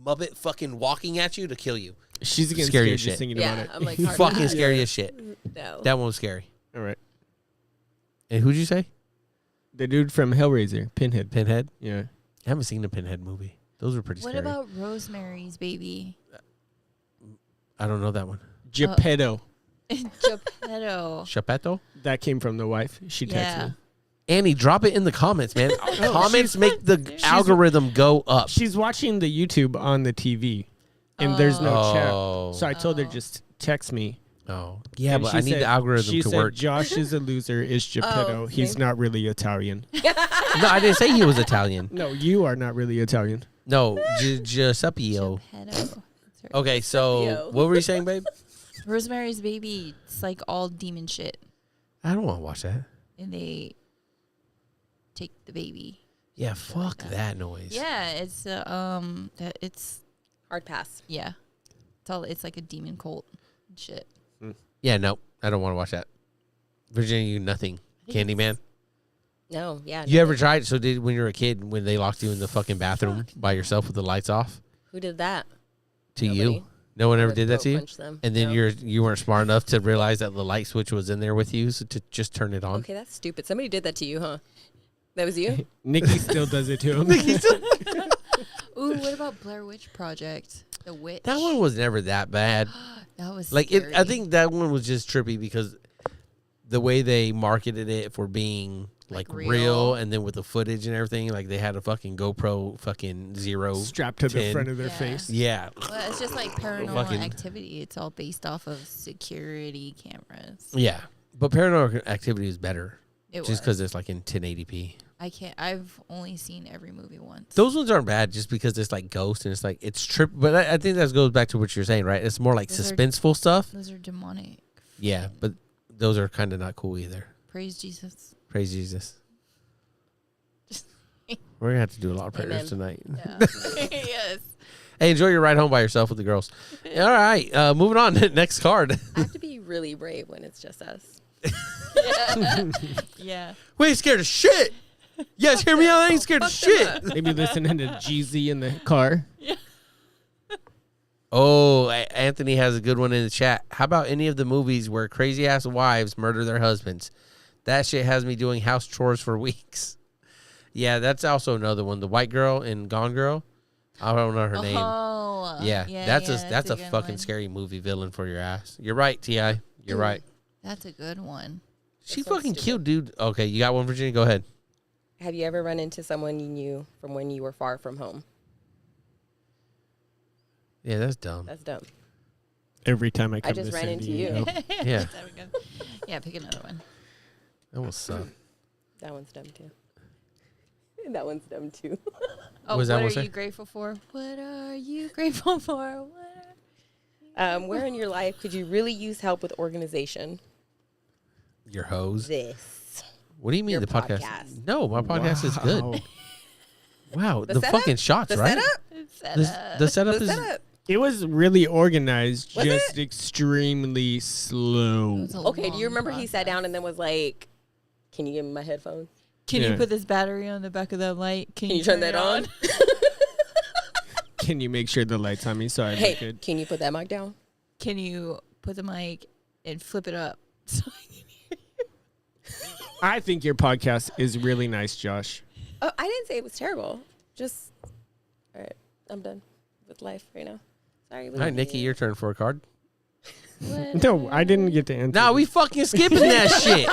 Speaker 1: Muppet fucking walking at you to kill you.
Speaker 2: She's getting
Speaker 1: Scary
Speaker 2: scared
Speaker 1: as
Speaker 2: just
Speaker 1: shit.
Speaker 2: thinking
Speaker 3: Yeah,
Speaker 2: about it.
Speaker 3: I'm like, hard
Speaker 1: Fucking
Speaker 3: pass.
Speaker 1: scary as shit.
Speaker 3: No.
Speaker 1: That one was scary.
Speaker 2: All right.
Speaker 1: And who'd you say?
Speaker 2: The dude from Hellraiser, Pinhead.
Speaker 1: Pinhead?
Speaker 2: Yeah.
Speaker 1: I haven't seen a Pinhead movie. Those were pretty
Speaker 4: What
Speaker 1: scary.
Speaker 4: about Rosemary's Baby?
Speaker 1: I don't know that one.
Speaker 2: Geppetto.
Speaker 4: Geppetto.
Speaker 1: Chapeto?
Speaker 2: That came from the wife. She texted
Speaker 4: Yeah.
Speaker 2: me.
Speaker 1: Annie, drop it in the comments, man. Comments
Speaker 2: she's-
Speaker 1: make the algorithm go up.
Speaker 2: She's watching the YouTube on the TV, and there's no
Speaker 1: Oh.
Speaker 2: chat. So I told her
Speaker 4: Oh.
Speaker 2: just text me.
Speaker 1: Oh. Yeah,
Speaker 2: And
Speaker 1: but
Speaker 2: she
Speaker 1: I need
Speaker 2: said-
Speaker 1: the algorithm
Speaker 2: she
Speaker 1: to
Speaker 2: said,
Speaker 1: work.
Speaker 2: Josh is a loser. Is Geppetto?
Speaker 3: Oh,
Speaker 2: He's
Speaker 3: same.
Speaker 2: not really Italian.
Speaker 1: No, I didn't say he was Italian.
Speaker 2: No, you are not really Italian.
Speaker 1: No, Giuseppe.
Speaker 4: Geppetto. That's right.
Speaker 1: Okay, so
Speaker 3: Giuseppe.
Speaker 1: what were you saying, babe?
Speaker 4: Rosemary's Baby. It's like all demon shit,
Speaker 1: I don't want to watch that.
Speaker 4: and they take the baby.
Speaker 1: Yeah, fuck that noise.
Speaker 4: Yeah, it's it's
Speaker 3: Hard pass.
Speaker 4: yeah, it's like a demon cult and shit.
Speaker 1: Yeah, no, I don't want to watch that. Virginia, you nothing.
Speaker 4: I think
Speaker 1: Candyman.
Speaker 3: No, yeah.
Speaker 1: You
Speaker 3: no.
Speaker 1: ever tried? So did when you were a kid when they locked you in the fucking bathroom by yourself with the lights off?
Speaker 3: Who did that?
Speaker 1: To
Speaker 3: Nobody.
Speaker 1: you? No one
Speaker 3: I
Speaker 1: ever
Speaker 3: would
Speaker 1: did that
Speaker 3: throat
Speaker 1: to you?
Speaker 3: punch them.
Speaker 1: And then
Speaker 3: No.
Speaker 1: you weren't smart enough to realize that the light switch was in there with you, so to just turn it on.
Speaker 3: Okay, that's stupid. Somebody did that to you, huh? That was you?
Speaker 2: Nikki still does it to him.
Speaker 4: Ooh, what about Blair Witch Project? The Witch.
Speaker 1: That one was never that bad.
Speaker 4: That was
Speaker 1: Like
Speaker 4: scary.
Speaker 1: I think that one was just trippy because the way they marketed it for being like
Speaker 4: Like
Speaker 1: real,
Speaker 4: real.
Speaker 1: and then with the footage and everything, like they had a fucking GoPro fucking 0.
Speaker 2: Strapped to the
Speaker 1: 10.
Speaker 2: front of their
Speaker 4: Yeah.
Speaker 2: face.
Speaker 1: Yeah.
Speaker 4: Well, it's just like paranormal
Speaker 1: Fucking-
Speaker 4: activity. It's all based off of security cameras.
Speaker 1: Yeah. But Paranormal Activity is better
Speaker 4: It
Speaker 1: just
Speaker 4: was.
Speaker 1: because it's like in 1080p.
Speaker 4: I've only seen every movie once.
Speaker 1: Those ones aren't bad just because it's like ghost and it's like it's trip. But I think that goes back to what you're saying, right? It's more like
Speaker 4: Those are-
Speaker 1: suspenseful stuff.
Speaker 4: Those are demonic.
Speaker 1: Yeah, but those are kind of not cool either.
Speaker 4: Praise Jesus.
Speaker 1: Praise Jesus. We're gonna have to do a lot of prayers
Speaker 3: Amen.
Speaker 1: tonight.
Speaker 4: Yeah. Yes.
Speaker 1: Hey, enjoy your ride home by yourself with the girls. All right, moving on. Next card.
Speaker 3: I have to be really brave when it's just us.
Speaker 4: Yeah.
Speaker 1: We ain't scared of shit. You guys hear me out? I ain't scared of
Speaker 3: Fuck them
Speaker 1: shit.
Speaker 3: up.
Speaker 2: Maybe listening to Jeezy in the car.
Speaker 1: Oh, Anthony has a good one in the chat. How about any of the movies where crazy ass wives murder their husbands? That shit has me doing house chores for weeks. Yeah, that's also another one. The white girl and Gone Girl. I don't know her name.
Speaker 4: Oh,
Speaker 1: Yeah, that's a
Speaker 4: good
Speaker 1: fucking
Speaker 4: one.
Speaker 1: scary movie villain for your ass. You're right, Ti. You're right.
Speaker 4: That's a good one.
Speaker 1: She
Speaker 3: That sounds
Speaker 1: fucking
Speaker 3: stupid.
Speaker 1: cute, dude. Okay, you got one, Virginia. Go ahead.
Speaker 3: Have you ever run into someone you knew from when you were far from home?
Speaker 1: Yeah, that's dumb.
Speaker 3: That's dumb.
Speaker 2: Every time I come
Speaker 3: just
Speaker 2: to
Speaker 3: ran
Speaker 2: San
Speaker 3: into
Speaker 2: Diego.
Speaker 3: you.
Speaker 1: Yeah,
Speaker 4: There we go. Yeah, pick another one.
Speaker 1: that will suck.
Speaker 3: That one's dumb too. That one's dumb too.
Speaker 4: Oh,
Speaker 1: Was that
Speaker 4: what
Speaker 1: one
Speaker 4: are
Speaker 1: say?
Speaker 4: you grateful for? What are you grateful for?
Speaker 3: Where in your life could you really use help with organization?
Speaker 1: Your hose.
Speaker 3: This.
Speaker 1: What do you mean
Speaker 3: Your
Speaker 1: the podcast?
Speaker 3: podcast.
Speaker 1: No, my podcast is good.
Speaker 2: Wow.
Speaker 1: Wow,
Speaker 3: The
Speaker 1: the
Speaker 3: setup?
Speaker 1: fucking shots,
Speaker 3: The
Speaker 1: right?
Speaker 3: setup?
Speaker 1: The setup
Speaker 3: The
Speaker 1: is.
Speaker 3: setup.
Speaker 2: It was really organized,
Speaker 3: Was
Speaker 2: just
Speaker 3: it?
Speaker 2: extremely slow.
Speaker 3: Okay, do you remember he sat down and then was like, "Can you give me my headphones?
Speaker 4: Can
Speaker 2: Yeah.
Speaker 4: you put this battery on the back of that light?
Speaker 3: Can you turn
Speaker 4: it
Speaker 3: that on?
Speaker 2: Can you make sure the light's on me so I look
Speaker 3: Hey,
Speaker 2: good?
Speaker 3: can you put that mic down?"
Speaker 4: Can you put the mic and flip it up? So
Speaker 2: I think your podcast is really nice, Josh.
Speaker 3: Oh, I didn't say it was terrible. Just, all right, I'm done with life right now. Sorry.
Speaker 1: All right, Nikki, your turn for a card.
Speaker 2: No, I didn't get to answer.
Speaker 1: Nah, we fucking skipping that shit.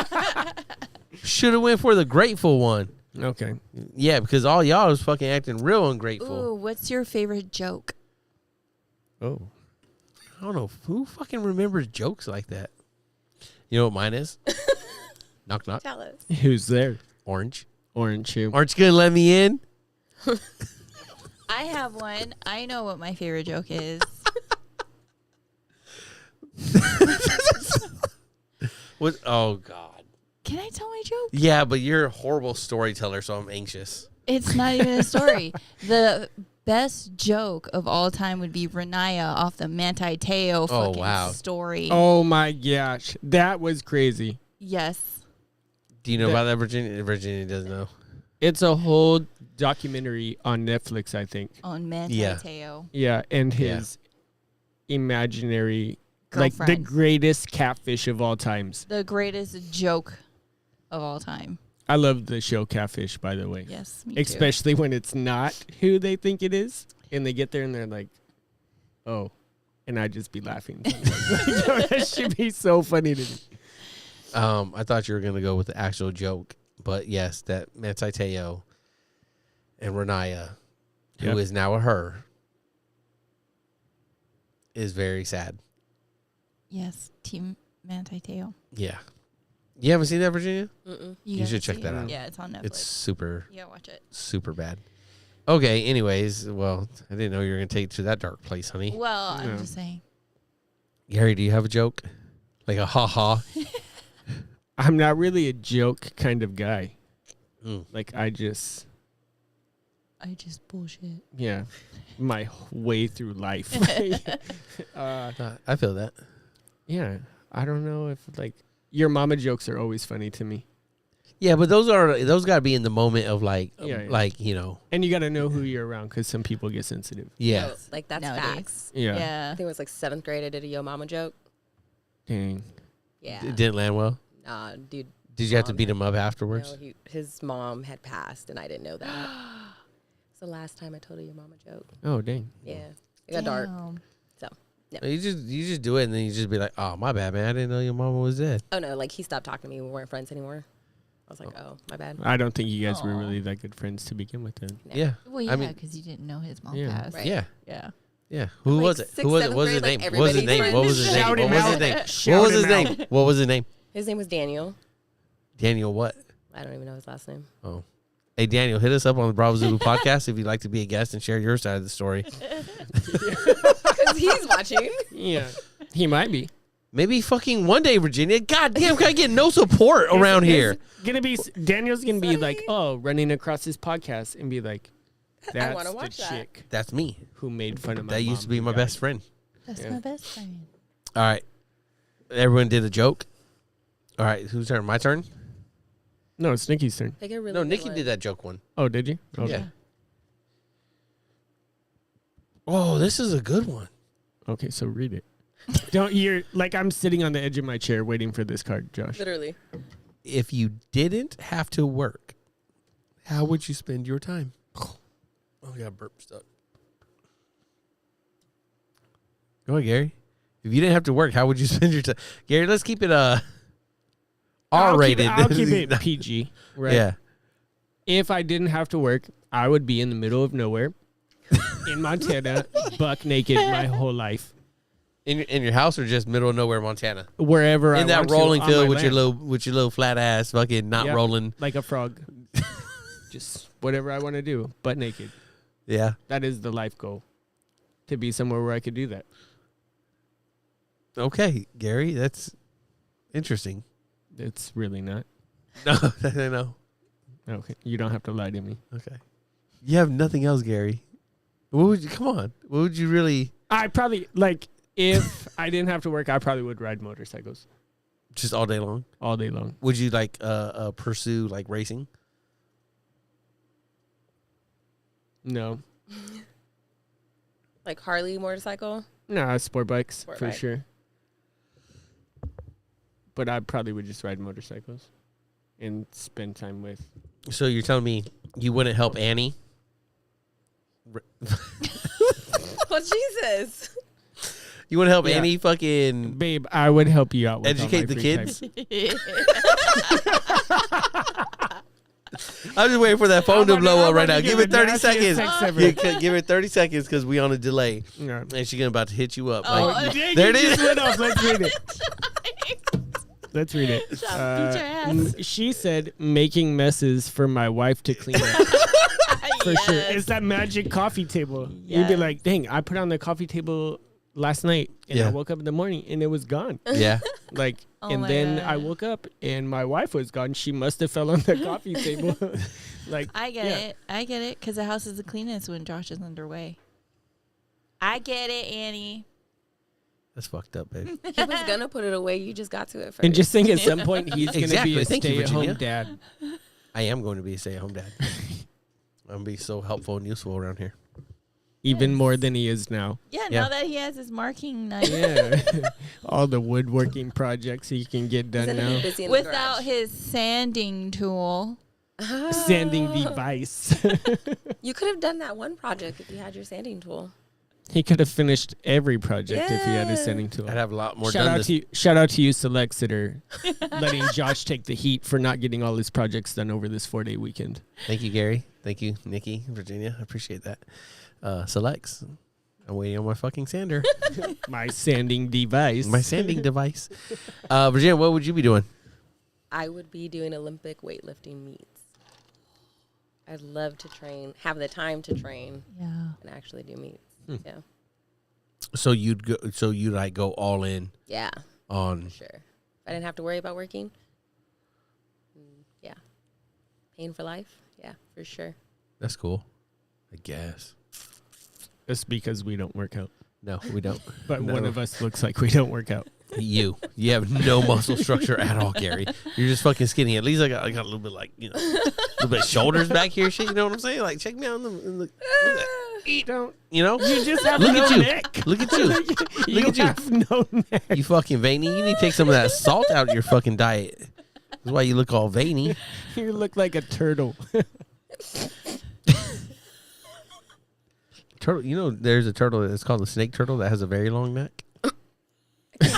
Speaker 1: Should have went for the grateful one.
Speaker 2: Okay.
Speaker 1: Yeah, because all y'all was fucking acting real ungrateful.
Speaker 4: Ooh, what's your favorite joke?
Speaker 2: Oh.
Speaker 1: I don't know who fucking remembers jokes like that. You know what mine is? Knock knock.
Speaker 3: Tell us.
Speaker 2: Who's there?
Speaker 1: Orange.
Speaker 2: Orange shoe.
Speaker 1: Aren't you gonna let me in?
Speaker 4: I have one. I know what my favorite joke is.
Speaker 1: What? Oh God.
Speaker 4: Can I tell my joke?
Speaker 1: Yeah, but you're a horrible storyteller, so I'm anxious.
Speaker 4: It's not even a story. The best joke of all time would be Renaya off the Manti Teo fucking
Speaker 1: wow.
Speaker 4: story.
Speaker 2: Oh my gosh. That was crazy.
Speaker 4: Yes.
Speaker 1: Do you know about that, Virginia? Virginia doesn't know.
Speaker 2: It's a whole documentary on Netflix, I think.
Speaker 4: On Manti
Speaker 1: Yeah.
Speaker 4: Teo.
Speaker 2: Yeah, and
Speaker 1: Yeah.
Speaker 2: his imaginary, like the
Speaker 4: Girlfriend.
Speaker 2: greatest catfish of all times.
Speaker 4: The greatest joke of all time.
Speaker 2: I love the show Catfish, by the way.
Speaker 4: Yes, me too.
Speaker 2: Especially when it's not who they think it is, and they get there and they're like, "Oh," and I just be laughing. That should be so funny to me.
Speaker 1: I thought you were gonna go with the actual joke, but yes, that Manti Teo and Renaya, who is
Speaker 2: Yep.
Speaker 1: now a her, is very sad.
Speaker 4: Yes, Team Manti Teo.
Speaker 1: Yeah. You haven't seen that, Virginia?
Speaker 3: Mm-mm.
Speaker 1: You
Speaker 4: gotta
Speaker 1: should check
Speaker 4: see
Speaker 1: that
Speaker 4: it.
Speaker 1: out.
Speaker 4: Yeah, it's on Netflix.
Speaker 1: It's super,
Speaker 4: You gotta watch it.
Speaker 1: super bad. Okay, anyways, well, I didn't know you were going to take it to that dark place, honey.
Speaker 4: Well,
Speaker 2: Yeah.
Speaker 4: I'm just saying.
Speaker 1: Gary, do you have a joke? Like a ha-ha?
Speaker 2: I'm not really a joke kind of guy.
Speaker 1: Mm.
Speaker 2: Like I just,
Speaker 4: bullshit.
Speaker 2: yeah, my way through life.
Speaker 1: I feel that.
Speaker 2: Yeah, I don't know if like your mama jokes are always funny to me,
Speaker 1: Yeah, but those got to be in the moment of like,
Speaker 2: Yeah.
Speaker 1: like, you know,
Speaker 2: and you got to know who you're around because some people get sensitive.
Speaker 1: yeah.
Speaker 3: No, like that's
Speaker 4: Nowadays.
Speaker 3: facts.
Speaker 2: Yeah.
Speaker 3: I
Speaker 4: Yeah.
Speaker 3: think it was like 7th grade. I did a Yo Mama joke.
Speaker 2: Dang.
Speaker 3: Yeah.
Speaker 1: It didn't land well.
Speaker 3: Nah, dude.
Speaker 1: Did you have to
Speaker 3: Mom
Speaker 1: beat
Speaker 3: had-
Speaker 1: him up afterwards?
Speaker 3: No, his mom had passed, and I didn't know that. It's the last time I told a Yo Mama joke.
Speaker 2: Oh dang.
Speaker 3: Yeah. It got dark.
Speaker 4: Damn.
Speaker 1: You just do it and then you just be like, oh, my bad, man. I didn't know your mama was dead.
Speaker 3: Oh, no. Like, he stopped talking to me. We weren't friends anymore. I was like, oh, my bad.
Speaker 2: I don't think you guys were
Speaker 4: Aw.
Speaker 2: really that good friends to begin with. Then.
Speaker 3: No.
Speaker 1: Yeah.
Speaker 4: Well,
Speaker 1: I
Speaker 4: yeah,
Speaker 1: mean-
Speaker 4: because you didn't know his mom
Speaker 2: Yeah.
Speaker 4: passed.
Speaker 3: Right.
Speaker 1: Yeah.
Speaker 4: Yeah.
Speaker 1: Yeah. Who
Speaker 3: Like
Speaker 1: was it?
Speaker 3: 6th,
Speaker 1: Who was it?
Speaker 3: 7th
Speaker 1: What was his
Speaker 3: grade,
Speaker 1: name?
Speaker 3: like,
Speaker 1: What was his
Speaker 3: everybody's
Speaker 1: name? What was his
Speaker 2: Shout
Speaker 1: name?
Speaker 2: him
Speaker 1: What was his
Speaker 2: out.
Speaker 1: name? What
Speaker 2: Shout
Speaker 1: was his
Speaker 2: him
Speaker 1: name?
Speaker 2: out.
Speaker 1: What was his name?
Speaker 3: His name was Daniel.
Speaker 1: Daniel what?
Speaker 3: I don't even know his last name.
Speaker 1: Oh. Hey, Daniel, hit us up on the Bravo Zulu podcast if you'd like to be a guest and share your side of the story.
Speaker 3: Because he's watching.
Speaker 2: Yeah. He might be.
Speaker 1: Maybe fucking one day, Virginia. God damn, can I get no support around here?
Speaker 2: Daniel's gonna be like,
Speaker 3: Sorry.
Speaker 2: oh, running across his podcast and be like, that's
Speaker 3: wanna
Speaker 2: the
Speaker 3: watch that.
Speaker 2: chick
Speaker 1: That's me.
Speaker 2: who made fun of my
Speaker 1: That used
Speaker 2: mom
Speaker 1: to be
Speaker 2: who
Speaker 1: my
Speaker 2: died."
Speaker 1: best friend.
Speaker 4: That's
Speaker 2: Yeah.
Speaker 4: my best friend.
Speaker 1: All right. Everyone did a joke. All right. Whose turn? My turn?
Speaker 2: No, it's Nikki's turn.
Speaker 3: Pick a really
Speaker 1: No,
Speaker 3: good
Speaker 1: Nikki
Speaker 3: one.
Speaker 1: did that joke one.
Speaker 2: Oh, did you? Okay.
Speaker 1: Yeah. Oh, this is a good one.
Speaker 2: Okay, so read it. You're like I'm sitting on the edge of my chair waiting for this card, Josh.
Speaker 3: Literally.
Speaker 1: If you didn't have to work, how would you spend your time? Oh, I got burp stuck. Go ahead, Gary. If you didn't have to work, how would you spend your time? Gary, let's keep it R-rated.
Speaker 2: I'll keep it PG, right?
Speaker 1: Yeah.
Speaker 2: If I didn't have to work, I would be in the middle of nowhere in Montana, buck naked my whole life.
Speaker 1: In your house or just middle of nowhere, Montana?
Speaker 2: Wherever I
Speaker 1: In that
Speaker 2: want to,
Speaker 1: rolling
Speaker 2: on
Speaker 1: field
Speaker 2: my
Speaker 1: with your
Speaker 2: land.
Speaker 1: little flat ass fucking not
Speaker 2: Yep.
Speaker 1: rolling.
Speaker 2: Like a frog. Just whatever I want to do, butt naked.
Speaker 1: Yeah.
Speaker 2: That is the life goal. To be somewhere where I could do that.
Speaker 1: Okay, Gary, that's interesting.
Speaker 2: It's really not.
Speaker 1: No, I know.
Speaker 2: Okay. You don't have to lie to me.
Speaker 1: Okay. You have nothing else, Gary. What would you? Come on. What would you really?
Speaker 2: I probably, like, if I didn't have to work, I probably would ride motorcycles
Speaker 1: Just all day long?
Speaker 2: all day long.
Speaker 1: Would you like pursue like racing?
Speaker 2: No.
Speaker 3: Like Harley motorcycle.
Speaker 2: No, sport bikes
Speaker 3: Sport
Speaker 2: for
Speaker 3: bike.
Speaker 2: sure. But I probably would just ride motorcycles and spend time with.
Speaker 1: So you're telling me you wouldn't help Annie?
Speaker 3: Well, Jesus.
Speaker 1: You wouldn't help
Speaker 2: Yeah.
Speaker 1: Annie fucking
Speaker 2: Babe, I would help you out with all
Speaker 1: educate
Speaker 2: my
Speaker 1: the
Speaker 2: free
Speaker 1: kids?
Speaker 2: time.
Speaker 1: I'm just waiting for that phone to blow up right now. Give it 30 seconds.
Speaker 2: Sex ever.
Speaker 1: Give it 30 seconds because we on a delay.
Speaker 2: Yeah.
Speaker 1: And she's about to hit you up.
Speaker 4: Oh,
Speaker 1: Like,
Speaker 2: Dang,
Speaker 1: there it
Speaker 2: just
Speaker 1: is.
Speaker 2: went off. Let's read it. Let's read it.
Speaker 4: Beat your ass.
Speaker 2: She said, making messes for my wife to clean up. For sure. It's that magic coffee table. You'd be
Speaker 4: Yes.
Speaker 2: like, dang, I put on the coffee table last night and
Speaker 1: Yeah.
Speaker 2: I woke up in the morning and it was gone.
Speaker 1: Yeah.
Speaker 2: Like,
Speaker 4: Oh
Speaker 2: and
Speaker 4: my
Speaker 2: then
Speaker 4: God.
Speaker 2: I woke up and my wife was gone. She must have fell on the coffee table. Like,
Speaker 4: I get
Speaker 2: yeah.
Speaker 4: it. I get it because the house is the cleanest when Josh is underway. I get it, Annie.
Speaker 1: That's fucked up, babe.
Speaker 3: He was gonna put it away. You just got to it first.
Speaker 2: And just think at some point he's going to
Speaker 1: Exactly.
Speaker 2: be a
Speaker 1: Thank you,
Speaker 2: stay-at-home
Speaker 1: Virginia.
Speaker 2: dad.
Speaker 1: I am going to be a stay-at-home dad. I'm going to be so helpful and useful around here.
Speaker 2: Even
Speaker 4: Yes.
Speaker 2: more than he is now.
Speaker 4: Yeah,
Speaker 1: Yeah.
Speaker 4: now that he has his marking knife.
Speaker 2: Yeah. All the woodworking projects he can get
Speaker 3: He's
Speaker 2: done
Speaker 3: gonna be
Speaker 2: now.
Speaker 3: busy in the
Speaker 4: Without
Speaker 3: garage.
Speaker 4: his sanding tool.
Speaker 2: Sanding device.
Speaker 3: You could have done that one project if you had your sanding tool.
Speaker 2: He could have finished every project if he had his
Speaker 3: Yeah.
Speaker 2: sanding tool.
Speaker 1: I'd have a lot more
Speaker 2: Shout
Speaker 1: done
Speaker 2: out
Speaker 1: this.
Speaker 2: to you, shout out to you, selects that are letting Josh take the heat for not getting all his projects done over this 4-day weekend.
Speaker 1: Thank you, Gary. Thank you, Nikki, Virginia. I appreciate that. Selects. I'm waiting on my fucking sander.
Speaker 2: My sanding device.
Speaker 1: My sanding device. Virginia, what would you be doing?
Speaker 3: I would be doing Olympic weightlifting meets. I'd love to train, have the time to train,
Speaker 4: Yeah.
Speaker 3: and actually do meets. Yeah,
Speaker 1: So you'd go. So you like go all in
Speaker 3: yeah,
Speaker 1: on.
Speaker 3: for sure. If I didn't have to worry about working, yeah, paying for life. Yeah, for sure.
Speaker 1: That's cool. I guess.
Speaker 2: Just because we don't work out.
Speaker 1: No, we don't.
Speaker 2: But
Speaker 1: No.
Speaker 2: one of us looks like we don't work out.
Speaker 1: You have no muscle structure at all, Gary. You're just fucking skinny. At least I got a little bit like a little bit shoulders back here. Shit, you know what I'm saying? Like check me out in the
Speaker 2: Don't.
Speaker 1: you know.
Speaker 2: You just have
Speaker 1: Look
Speaker 2: no
Speaker 1: at you.
Speaker 2: neck.
Speaker 1: Look at you.
Speaker 2: You
Speaker 1: at you.
Speaker 2: have no neck.
Speaker 1: You fucking veiny. You need to take some of that salt out of your fucking diet. That's why you look all veiny.
Speaker 2: You look like a turtle.
Speaker 1: Turtle. You know, there's a turtle that's called a snake turtle that has a very long neck.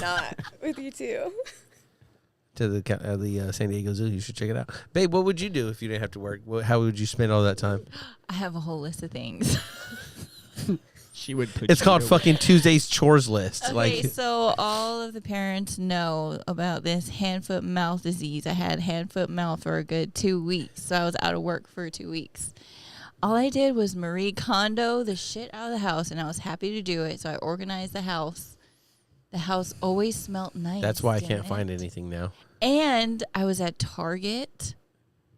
Speaker 3: Not with you too.
Speaker 1: To the San Diego Zoo, you should check it out, babe. What would you do if you didn't have to work? How would you spend all that time?
Speaker 4: I have a whole list of things.
Speaker 2: She would put
Speaker 1: It's
Speaker 2: you
Speaker 1: called
Speaker 2: to
Speaker 1: fucking Tuesday's chores list.
Speaker 4: Okay,
Speaker 1: Like,
Speaker 4: so all of the parents know about this hand, foot, mouth disease. I had hand, foot, mouth for a good 2 weeks. So I was out of work for 2 weeks. All I did was Marie Kondo the shit out of the house, and I was happy to do it. So I organized the house. The house always smelled nice.
Speaker 1: that's why I
Speaker 4: damn
Speaker 1: can't
Speaker 4: it.
Speaker 1: find anything now.
Speaker 4: And I was at Target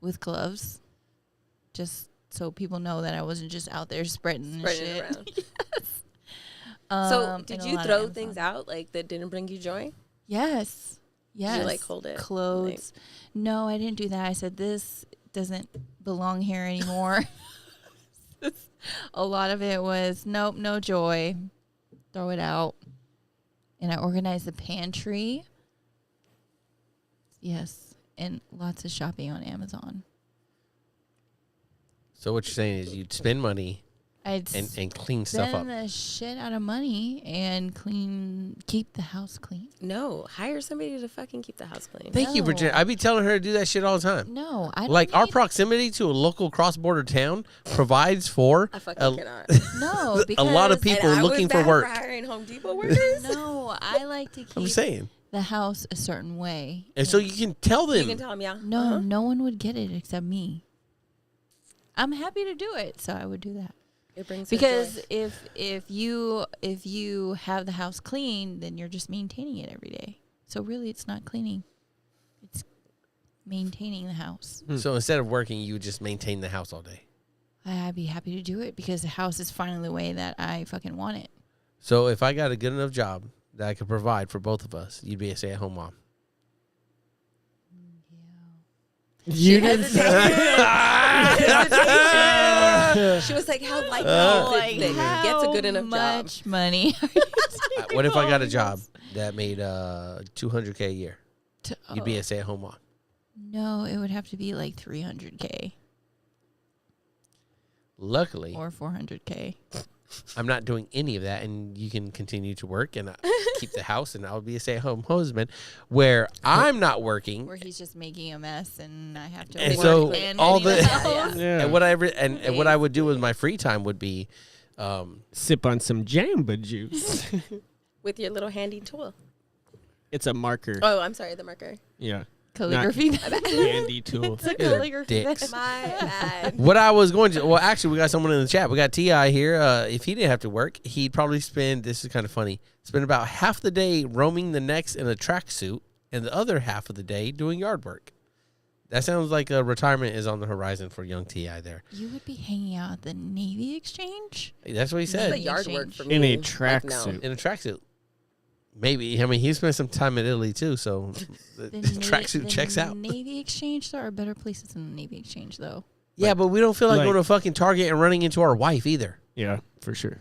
Speaker 4: with gloves, just so people know that I wasn't just out there spreading
Speaker 3: Spreading
Speaker 4: shit.
Speaker 3: it around.
Speaker 4: Um,
Speaker 3: So, did
Speaker 4: and a
Speaker 3: you
Speaker 4: lot of
Speaker 3: throw
Speaker 4: Amazon.
Speaker 3: things out like that didn't bring you joy?
Speaker 4: Yes. Yes.
Speaker 3: like, hold it?
Speaker 4: Clothes. No, I didn't do that. I said, this doesn't belong here anymore. A lot of it was, nope, no joy. Throw it out. And I organized the pantry. Yes. And lots of shopping on Amazon.
Speaker 1: So what you're saying is you'd spend money
Speaker 4: I'd
Speaker 1: and clean stuff up.
Speaker 4: spend the shit out of money and keep the house clean.
Speaker 3: No, hire somebody to fucking keep the house clean.
Speaker 1: Thank you, Virginia. I be telling her to do that shit all the time.
Speaker 4: No, I don't
Speaker 1: Like our
Speaker 4: need-
Speaker 1: proximity to a local cross-border town provides for
Speaker 3: I fucking cannot.
Speaker 4: No,
Speaker 1: a
Speaker 4: because
Speaker 1: lot of people
Speaker 3: And I was
Speaker 1: looking for
Speaker 3: bad
Speaker 1: work.
Speaker 3: hiring Home Depot workers.
Speaker 4: No, I like to
Speaker 1: I'm
Speaker 4: keep
Speaker 1: saying,
Speaker 4: the house a certain way.
Speaker 1: and so you can tell them.
Speaker 3: You can tell them, yeah.
Speaker 4: No, no one would get it except me. I'm happy to do it, so I would do that.
Speaker 3: It brings
Speaker 4: Because
Speaker 3: joy.
Speaker 4: if you have the house clean, then you're just maintaining it every day. So really, it's not cleaning; it's maintaining the house.
Speaker 1: So instead of working, you would just maintain the house all day.
Speaker 4: I'd be happy to do it because the house is finally the way that I fucking want it.
Speaker 1: So if I got a good enough job that I could provide for both of us, you'd be a stay-at-home mom.
Speaker 2: You didn't say
Speaker 3: She was like, "How likely
Speaker 4: Like,
Speaker 3: is it that he gets a good enough job?"
Speaker 4: much money?
Speaker 1: What if I got a job that made $200K a year? You'd be a stay-at-home mom.
Speaker 4: No, it would have to be like $300K
Speaker 1: Luckily,
Speaker 4: or $400K.
Speaker 1: I'm not doing any of that, and you can continue to work and keep the house, and I'll be a stay-at-home husband where I'm not working.
Speaker 4: Where he's just making a mess and I have to
Speaker 1: And
Speaker 4: work
Speaker 1: so
Speaker 4: and
Speaker 1: all
Speaker 4: clean
Speaker 1: the-
Speaker 4: house.
Speaker 2: Yeah.
Speaker 1: And what I would do with my free time would be,
Speaker 2: Sip on some Jamba juice.
Speaker 3: With your little handy tool.
Speaker 2: It's a marker.
Speaker 3: Oh, I'm sorry, the marker.
Speaker 2: Yeah.
Speaker 4: Calligraphy.
Speaker 2: Handy tool.
Speaker 4: It's a
Speaker 1: These are
Speaker 4: calligraphy.
Speaker 1: dicks.
Speaker 3: My bad.
Speaker 1: What I was going to, well, actually, we got someone in the chat. We got T.I. here. If he didn't have to work, he'd probably spend, this is kind of funny, spend about half the day roaming the necks in a tracksuit and the other half of the day doing yard work. That sounds like a retirement is on the horizon for young T.I. there.
Speaker 4: You would be hanging out at the Navy Exchange?
Speaker 1: That's what he
Speaker 3: That's
Speaker 1: said.
Speaker 3: the yard work for me.
Speaker 2: In a
Speaker 3: Like, no.
Speaker 2: tracksuit.
Speaker 1: In a tracksuit. Maybe. I mean, he spent some time in Italy, too, so the tracksuit checks out.
Speaker 4: Navy Exchange, there are better places than the Navy Exchange, though.
Speaker 1: Yeah, but we don't feel like
Speaker 2: like-
Speaker 1: going to fucking Target and running into our wife either.
Speaker 2: Yeah, for sure.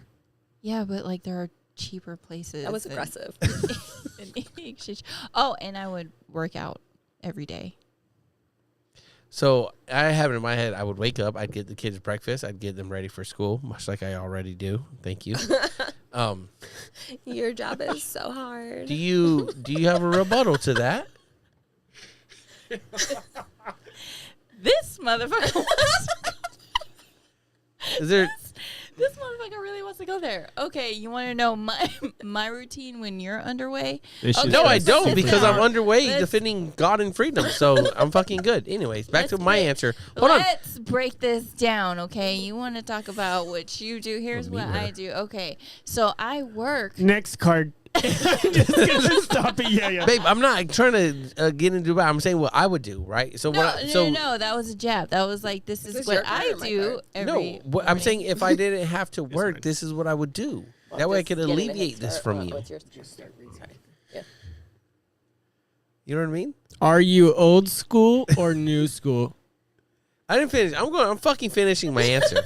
Speaker 4: Yeah, but like there are cheaper places.
Speaker 3: That was
Speaker 4: than-
Speaker 3: aggressive.
Speaker 4: than Navy Exchange. Oh, and I would work out every day.
Speaker 1: So I have it in my head. I would wake up. I'd get the kids breakfast. I'd get them ready for school, much like I already do. Thank you.
Speaker 3: Your job is so hard.
Speaker 1: Do you have a rebuttal to that?
Speaker 4: This motherfucker.
Speaker 1: Is there?
Speaker 4: This motherfucker really wants to go there. Okay, you want to know my routine when you're underway?
Speaker 2: This
Speaker 4: Okay,
Speaker 2: shit's
Speaker 1: No, I
Speaker 4: let's
Speaker 1: don't
Speaker 4: sit
Speaker 1: because
Speaker 4: down.
Speaker 1: I'm underway
Speaker 4: Let's-
Speaker 1: defending God and freedom. So I'm fucking good. Anyways, back to
Speaker 4: Let's
Speaker 1: my
Speaker 4: break-
Speaker 1: answer. Hold on.
Speaker 4: Let's break this down, okay? You want to talk about what you do. Here's
Speaker 1: Me
Speaker 4: what
Speaker 1: or
Speaker 4: I
Speaker 1: her?
Speaker 4: do. Okay, so I work.
Speaker 2: Next card. I'm just gonna stop it. Yeah, yeah.
Speaker 1: Babe, I'm not trying to get into Dubai. I'm saying what I would do, right? So
Speaker 4: No, that was a jab. That was like, this is
Speaker 3: this
Speaker 4: what
Speaker 3: your card
Speaker 4: I
Speaker 3: or my
Speaker 4: do
Speaker 3: card?
Speaker 4: every
Speaker 1: No, what I'm
Speaker 4: morning.
Speaker 1: saying if I didn't have to work,
Speaker 2: mine.
Speaker 1: this is what I would do.
Speaker 3: Well,
Speaker 1: That way I
Speaker 3: just
Speaker 1: could
Speaker 3: getting a head
Speaker 1: alleviate this
Speaker 3: start.
Speaker 1: from
Speaker 3: Oh,
Speaker 1: you.
Speaker 3: it's yours. Sorry. Yeah.
Speaker 1: You know what I mean?
Speaker 2: Are you old school or new school?
Speaker 1: I didn't finish. I'm fucking finishing my answer.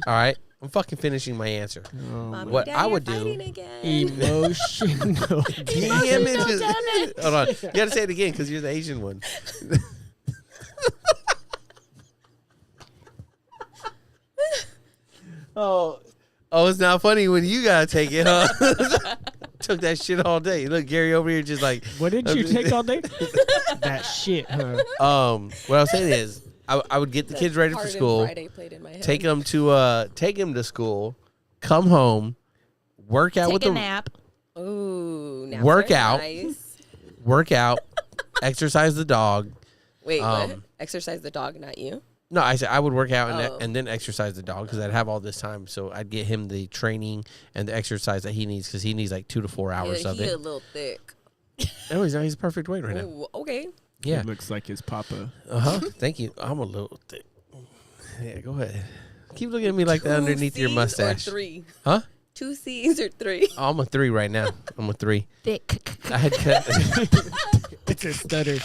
Speaker 1: All right, I'm fucking finishing my answer.
Speaker 3: Mommy,
Speaker 1: What
Speaker 3: Daddy
Speaker 1: I
Speaker 3: are
Speaker 1: would do-
Speaker 3: fighting again.
Speaker 2: Emotional.
Speaker 1: Damn it! Hold on, you got to say it again because you're the Asian one. oh, it's not funny when you gotta take it, huh? Took that shit all day. Look, Gary over here just like.
Speaker 2: What did you take all day? That shit, huh?
Speaker 1: What I was saying is, I would get the kids ready for
Speaker 3: Pardon
Speaker 1: school.
Speaker 3: Friday played in my head.
Speaker 1: Take them to school, come home, work out
Speaker 4: Take
Speaker 1: with
Speaker 4: a
Speaker 1: the
Speaker 4: nap.
Speaker 3: Ooh, naps
Speaker 1: Work
Speaker 3: are
Speaker 1: out.
Speaker 3: Nice.
Speaker 1: work out, exercise the dog.
Speaker 3: Wait, what?
Speaker 1: Um,
Speaker 3: Exercise the dog, not you.
Speaker 1: No, I said I would work out
Speaker 3: Oh.
Speaker 1: and then exercise the dog because I'd have all this time. So I'd get him the training and the exercise that he needs because he needs like 2 to 4 hours of
Speaker 3: He a
Speaker 1: it.
Speaker 3: little thick.
Speaker 1: Oh, he's perfect weight right now.
Speaker 3: Ooh, okay.
Speaker 1: Yeah.
Speaker 2: He looks like his papa.
Speaker 1: Thank you. I'm a little thick. Yeah, go ahead. Keep looking at me like that
Speaker 3: 2
Speaker 1: underneath your
Speaker 3: C's
Speaker 1: mustache.
Speaker 3: Or 3.
Speaker 1: Huh?
Speaker 3: 2 C's or 3.
Speaker 1: Oh, I'm a 3 right now. I'm a 3.
Speaker 4: Thick.
Speaker 1: I had cut.
Speaker 2: It's a stutter.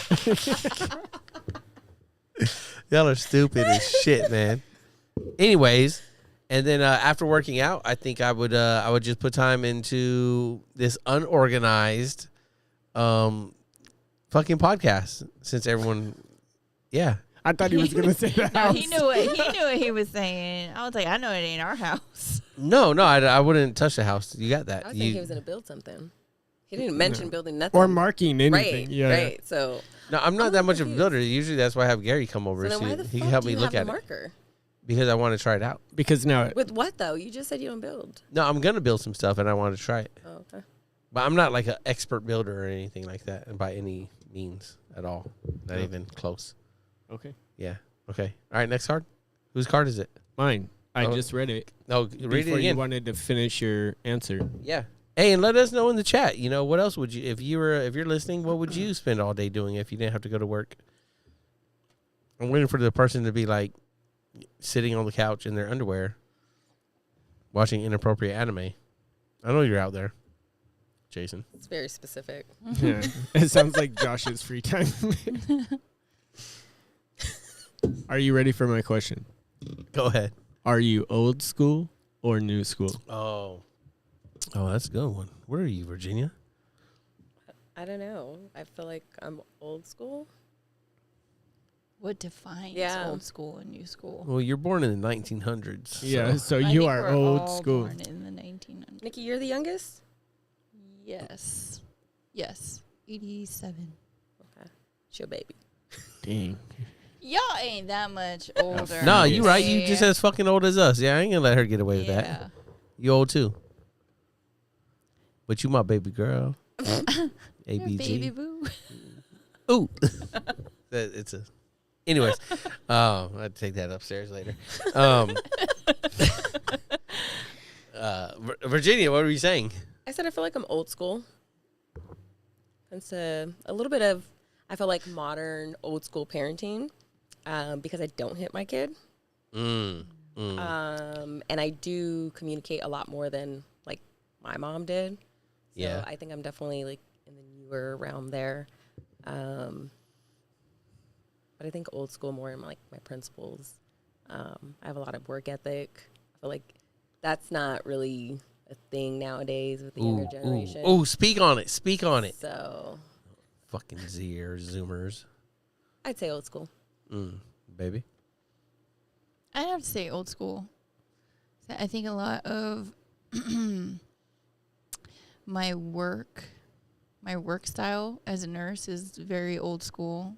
Speaker 1: Y'all are stupid as shit, man. Anyways, and then after working out, I think I would just put time into this unorganized fucking podcast since everyone
Speaker 2: I thought he was gonna say the
Speaker 4: No,
Speaker 2: house.
Speaker 4: he knew what he was saying. I was like, I know it ain't our house.
Speaker 1: No, I wouldn't touch the house. You got that.
Speaker 3: I was thinking he was gonna build something. He didn't mention building nothing.
Speaker 2: Or marking anything.
Speaker 3: Right,
Speaker 2: Yeah.
Speaker 3: right. So
Speaker 1: No, I'm not that
Speaker 3: I'm
Speaker 1: much of a
Speaker 3: confused.
Speaker 1: builder. Usually that's why I have Gary come over.
Speaker 3: then
Speaker 1: So
Speaker 3: why the
Speaker 1: he
Speaker 3: fuck
Speaker 1: can help
Speaker 3: do
Speaker 1: me
Speaker 3: you
Speaker 1: look
Speaker 3: have
Speaker 1: at
Speaker 3: a
Speaker 1: it
Speaker 3: marker?
Speaker 1: because I want to try it out.
Speaker 2: Because now
Speaker 3: With what though? You just said you don't build.
Speaker 1: No, I'm gonna build some stuff and I want to try it.
Speaker 3: Oh, okay.
Speaker 1: But I'm not like an expert builder or anything like that by any means at all. Not
Speaker 2: Yeah.
Speaker 1: even close.
Speaker 2: okay.
Speaker 1: Yeah. Okay. All right. Next card. Whose card is it?
Speaker 2: Mine. I
Speaker 1: Oh.
Speaker 2: just read it.
Speaker 1: No, read
Speaker 2: Before
Speaker 1: it
Speaker 2: you
Speaker 1: again.
Speaker 2: wanted to finish your answer.
Speaker 1: Yeah. Hey, and let us know in the chat. You know, what else would you, if you're listening, what would you spend all day doing if you didn't have to go to work? I'm waiting for the person to be like sitting on the couch in their underwear, watching inappropriate anime. I know you're out there, Jason.
Speaker 3: It's very specific.
Speaker 2: Yeah. It sounds like Josh's free time. Are you ready for my question?
Speaker 1: Go ahead.
Speaker 2: Are you old school or new school?
Speaker 1: Oh, that's a good one. Where are you, Virginia?
Speaker 3: I don't know. I feel like I'm old school.
Speaker 4: What defines
Speaker 3: Yeah.
Speaker 4: old school and new school?
Speaker 1: Well, you're born in the 1900s.
Speaker 2: Yeah,
Speaker 1: so-
Speaker 2: so
Speaker 4: I
Speaker 2: you
Speaker 4: think
Speaker 2: are
Speaker 4: we're
Speaker 2: old
Speaker 4: all
Speaker 2: school.
Speaker 4: Born in the 1900s.
Speaker 3: Nikki, you're the youngest.
Speaker 4: Yes. Yes. 87.
Speaker 3: Okay, she's your baby.
Speaker 2: Dang.
Speaker 4: Y'all ain't that much older.
Speaker 1: No, you right. You just as fucking old as us. Yeah, I ain't gonna let her get away with that.
Speaker 4: Yeah.
Speaker 1: You old too. But you my baby girl.
Speaker 4: Your
Speaker 1: ABG.
Speaker 4: baby boo.
Speaker 1: Ooh. It's a. Anyways, I'd take that upstairs later. Virginia, what were you saying?
Speaker 3: I said I feel like I'm old school. It's a little bit of, I feel like modern old school parenting because I don't hit my kid. And I do communicate a lot more than like my mom did. So
Speaker 1: Yeah.
Speaker 3: I think I'm definitely like in the newer realm there. But I think old school more in like my principles. I have a lot of work ethic. I feel like that's not really a thing nowadays with the younger generation.
Speaker 1: Ooh, speak on it. Speak on it.
Speaker 3: So
Speaker 1: Fucking Zoomers.
Speaker 3: I'd say old school.
Speaker 1: Baby.
Speaker 4: I'd have to say old school. I think a lot of my work style as a nurse is very old school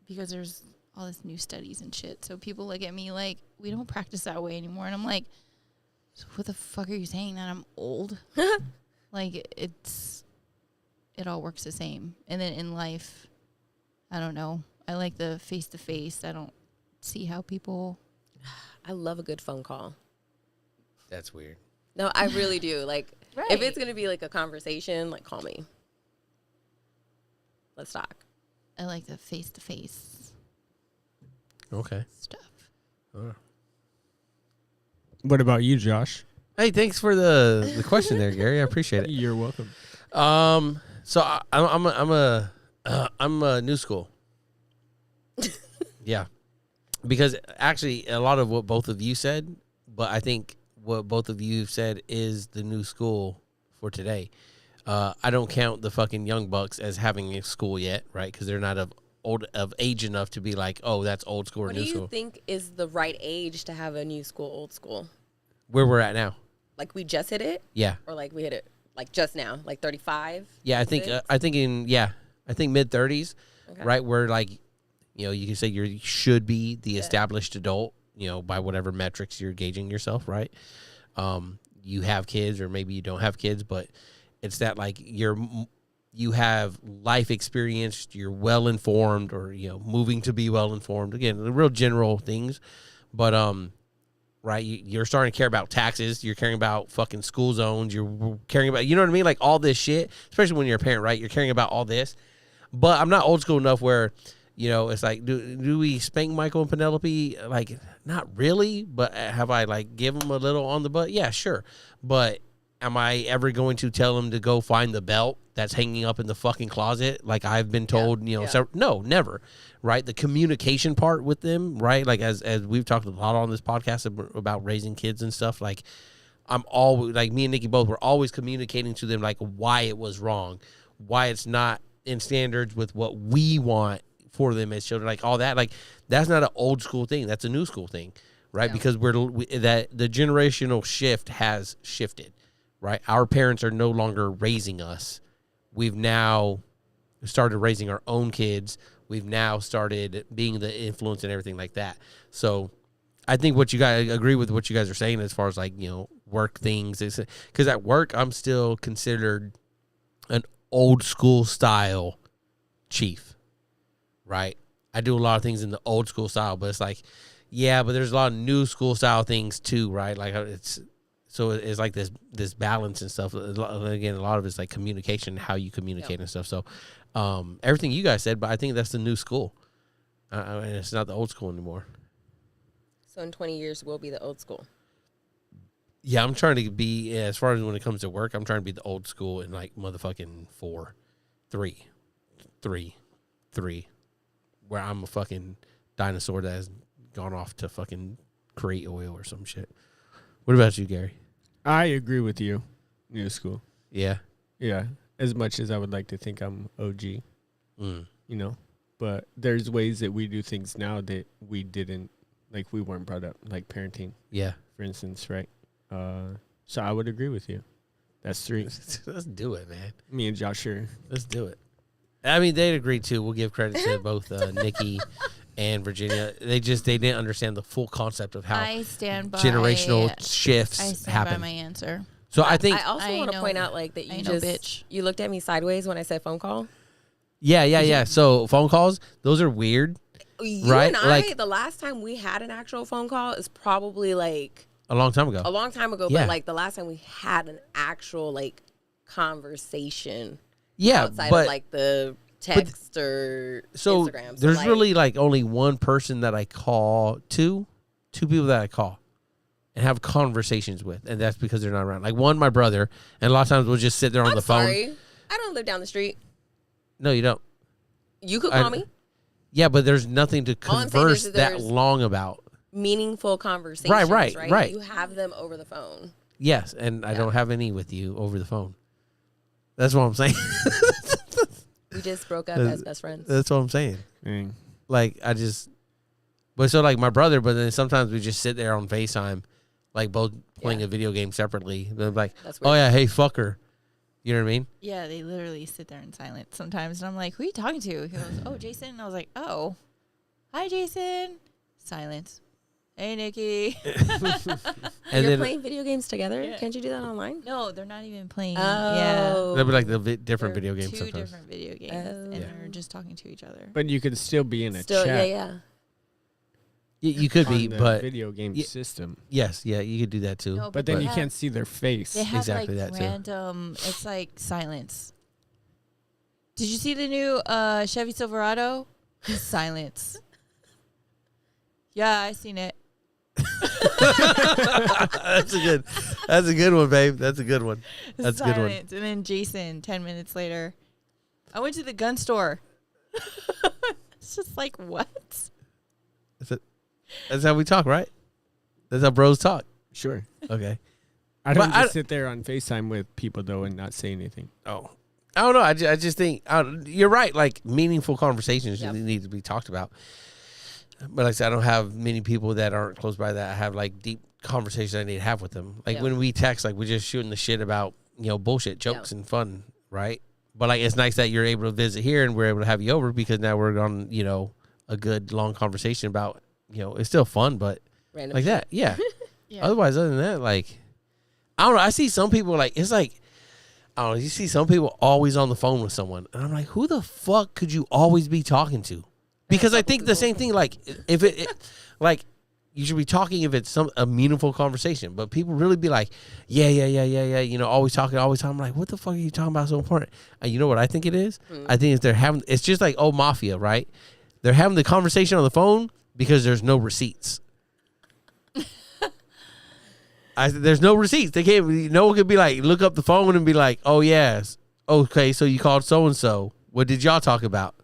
Speaker 4: because there's all this new studies and shit. So people look at me like, we don't practice that way anymore. And I'm like, so what the fuck are you saying, that I'm old? Like, it all works the same. And then in life, I don't know. I like the face-to-face. I don't see how people...
Speaker 3: I love a good phone call.
Speaker 1: That's weird.
Speaker 3: No, I really do. Like,
Speaker 4: Right.
Speaker 3: if it's going to be like a conversation, like, call me. Let's talk.
Speaker 4: I like the face-to-face
Speaker 1: Okay.
Speaker 4: stuff.
Speaker 2: What about you, Josh?
Speaker 1: Hey, thanks for the question there, Gary. I appreciate it.
Speaker 2: You're welcome.
Speaker 1: So I'm a new school. Yeah, because actually a lot of what both of you said, but I think what both of you said is the new school for today. I don't count the fucking young bucks as having a school yet, right? Because they're not of age enough to be like, oh, that's old school or
Speaker 3: What
Speaker 1: new
Speaker 3: do you
Speaker 1: school.
Speaker 3: think is the right age to have a new school, old school?
Speaker 1: Where we're at now.
Speaker 3: Like, we just hit it?
Speaker 1: Yeah,
Speaker 3: Or like we hit it like just now? Like 35?
Speaker 1: yeah. I think mid 30s,
Speaker 3: Okay.
Speaker 1: right? Where like, you know, you can say you should be the established adult, you know, by whatever metrics you're gauging yourself, right? You have kids or maybe you don't have kids, but it's that like you have life experience, you're well informed, or you know, moving to be well informed. Again, the real general things, but right, you're starting to care about taxes, you're caring about fucking school zones, you're caring about, you know what I mean, like all this shit. Especially when you're a parent, right? You're caring about all this. But I'm not old school enough where, you know, it's like, do we spank Michael and Penelope? Like, not really, but have I like give them a little on the butt? Yeah, sure. But am I ever going to tell them to go find the belt that's hanging up in the fucking closet? Like I've been told, you know, no, never. Right. The communication part with them, right? Like as we've talked a lot on this podcast about raising kids and stuff, like I'm always like me and Nikki both were always communicating to them like why it was wrong, why it's not in standards with what we want for them as children, like all that. Like that's not an old school thing. That's a new school thing, right?
Speaker 3: Yeah.
Speaker 1: Because that the generational shift has shifted, right? Our parents are no longer raising us. We've now started raising our own kids. We've now started being the influence and everything like that. So I think what you guys agree with what you guys are saying as far as like, work things is because at work, I'm still considered an old school style chief, right? I do a lot of things in the old school style, but it's like, yeah, but there's a lot of new school style things too, right? Like it's like this balance and stuff. Again, a lot of it's like communication, how you communicate and stuff. So everything you guys said, but I think that's the new school. And it's not the old school anymore.
Speaker 3: So in 20 years, we'll be the old school.
Speaker 1: Yeah, I'm trying to be, as far as when it comes to work, I'm trying to be the old school in like motherfucking 3, where I'm a fucking dinosaur that has gone off to fucking create oil or some shit. What about you, Gary?
Speaker 2: I agree with you. New school.
Speaker 1: Yeah.
Speaker 2: Yeah. As much as I would like to think I'm OG, but there's ways that we do things now that we didn't, like we weren't brought up, like parenting,
Speaker 1: Yeah.
Speaker 2: for instance, right? So I would agree with you. That's 3.
Speaker 1: Let's do it, man.
Speaker 2: Me and Josh are.
Speaker 1: Let's do it. I mean, they'd agree too. We'll give credit to both Nikki and Virginia. They didn't understand the full concept of how
Speaker 4: I stand by
Speaker 1: generational shifts
Speaker 4: I stand
Speaker 1: happen.
Speaker 4: by my answer.
Speaker 1: So I think,
Speaker 3: I also want to point out like that you just
Speaker 4: bitch.
Speaker 3: you looked at me sideways when I said phone call.
Speaker 1: yeah. So phone calls, those are weird.
Speaker 3: You
Speaker 1: Right?
Speaker 3: and I,
Speaker 1: Like-
Speaker 3: the last time we had an actual phone call is probably like
Speaker 1: A long time ago.
Speaker 3: a long time ago.
Speaker 1: Yeah.
Speaker 3: But like the last time we had an actual like conversation
Speaker 1: Yeah,
Speaker 3: outside
Speaker 1: but
Speaker 3: of like the text or
Speaker 1: so
Speaker 3: Instagram. So
Speaker 1: there's
Speaker 3: like,
Speaker 1: really like only one person that I call, two people that I call and have conversations with, and that's because they're not around. Like one, my brother, and a lot of times we'll just sit there on
Speaker 3: I'm
Speaker 1: the phone.
Speaker 3: sorry. I don't live down the street.
Speaker 1: No, you don't.
Speaker 3: You could call me.
Speaker 1: Yeah, but there's nothing to
Speaker 3: All I'm saying
Speaker 1: converse
Speaker 3: is
Speaker 1: that
Speaker 3: there's-
Speaker 1: long about.
Speaker 3: Meaningful conversations.
Speaker 1: Right.
Speaker 3: You have them over the phone.
Speaker 1: Yes, and I don't have any with you over the phone. That's what I'm saying.
Speaker 3: We just broke up as best friends.
Speaker 1: That's what I'm saying.
Speaker 2: Mm.
Speaker 1: Like but so like my brother, but then sometimes we just sit there on FaceTime, like both playing
Speaker 3: Yeah.
Speaker 1: a video game separately. They're like,
Speaker 3: That's
Speaker 1: oh
Speaker 3: weird.
Speaker 1: yeah, hey fucker. You know what I mean?
Speaker 4: Yeah, they literally sit there in silence sometimes. And I'm like, who are you talking to? He goes, oh, Jason. And I was like, oh, hi, Jason. Silence. Hey, Nikki.
Speaker 1: And
Speaker 3: You're
Speaker 1: then
Speaker 3: playing video games together?
Speaker 4: Yeah.
Speaker 3: Can't you do that online?
Speaker 4: No, they're not even playing.
Speaker 3: Oh.
Speaker 4: Yeah.
Speaker 1: they'll be like the different
Speaker 4: They're
Speaker 1: video games
Speaker 4: two
Speaker 1: sometimes.
Speaker 4: different video games.
Speaker 3: Oh.
Speaker 4: And
Speaker 1: Yeah.
Speaker 4: they're just talking to each other.
Speaker 2: But you could still be in a
Speaker 3: Still,
Speaker 2: chat.
Speaker 3: yeah.
Speaker 1: You could be,
Speaker 2: on the
Speaker 1: but
Speaker 2: video game
Speaker 1: Ye-
Speaker 2: system.
Speaker 1: yes, yeah, you could do that too.
Speaker 4: No,
Speaker 2: But then
Speaker 4: they
Speaker 2: you
Speaker 4: have-
Speaker 2: can't see their face.
Speaker 4: They have
Speaker 1: Exactly
Speaker 4: like
Speaker 1: that, too.
Speaker 4: random, it's like silence. Did you see the new Chevy Silverado? Silence. Yeah, I seen it.
Speaker 1: That's a good one, babe. That's a good one. That's a good one.
Speaker 4: Silence. And then Jason, 10 minutes later, I went to the gun store. It's just like, what?
Speaker 1: That's how we talk, right? That's how bros talk.
Speaker 2: Sure.
Speaker 1: Okay.
Speaker 2: I don't
Speaker 1: But
Speaker 2: just sit there on FaceTime with people, though, and not say anything.
Speaker 1: Oh, I don't know. I just think you're right. Like meaningful conversations
Speaker 3: Yep.
Speaker 1: need to be talked about. But like I said, I don't have many people that aren't close by that I have like deep conversations I need to have with them. Like
Speaker 3: Yeah.
Speaker 1: when we text, like we're just shooting the shit about bullshit jokes and fun, right? But like it's nice that you're able to visit here and we're able to have you over because now we're on a good long conversation about it's still fun, but
Speaker 3: Random
Speaker 1: like
Speaker 3: shit.
Speaker 1: that, yeah.
Speaker 4: Yeah.
Speaker 1: Otherwise, other than that, like I don't know. I see some people like it's like. I don't know. You see some people always on the phone with someone, and I'm like, who the fuck could you always be talking to? Because I think the same thing. Like, if it like, you should be talking if it's a meaningful conversation. But people really be like, yeah. Always talking. I'm like, what the fuck are you talking about? So important. And you know what I think it is? I think if they're having, it's just like old mafia, right? They're having the conversation on the phone because there's no receipts. There's no receipts. They can't. No one could be like, look up the phone and be like, oh yes, okay, so you called so and so. What did y'all talk about?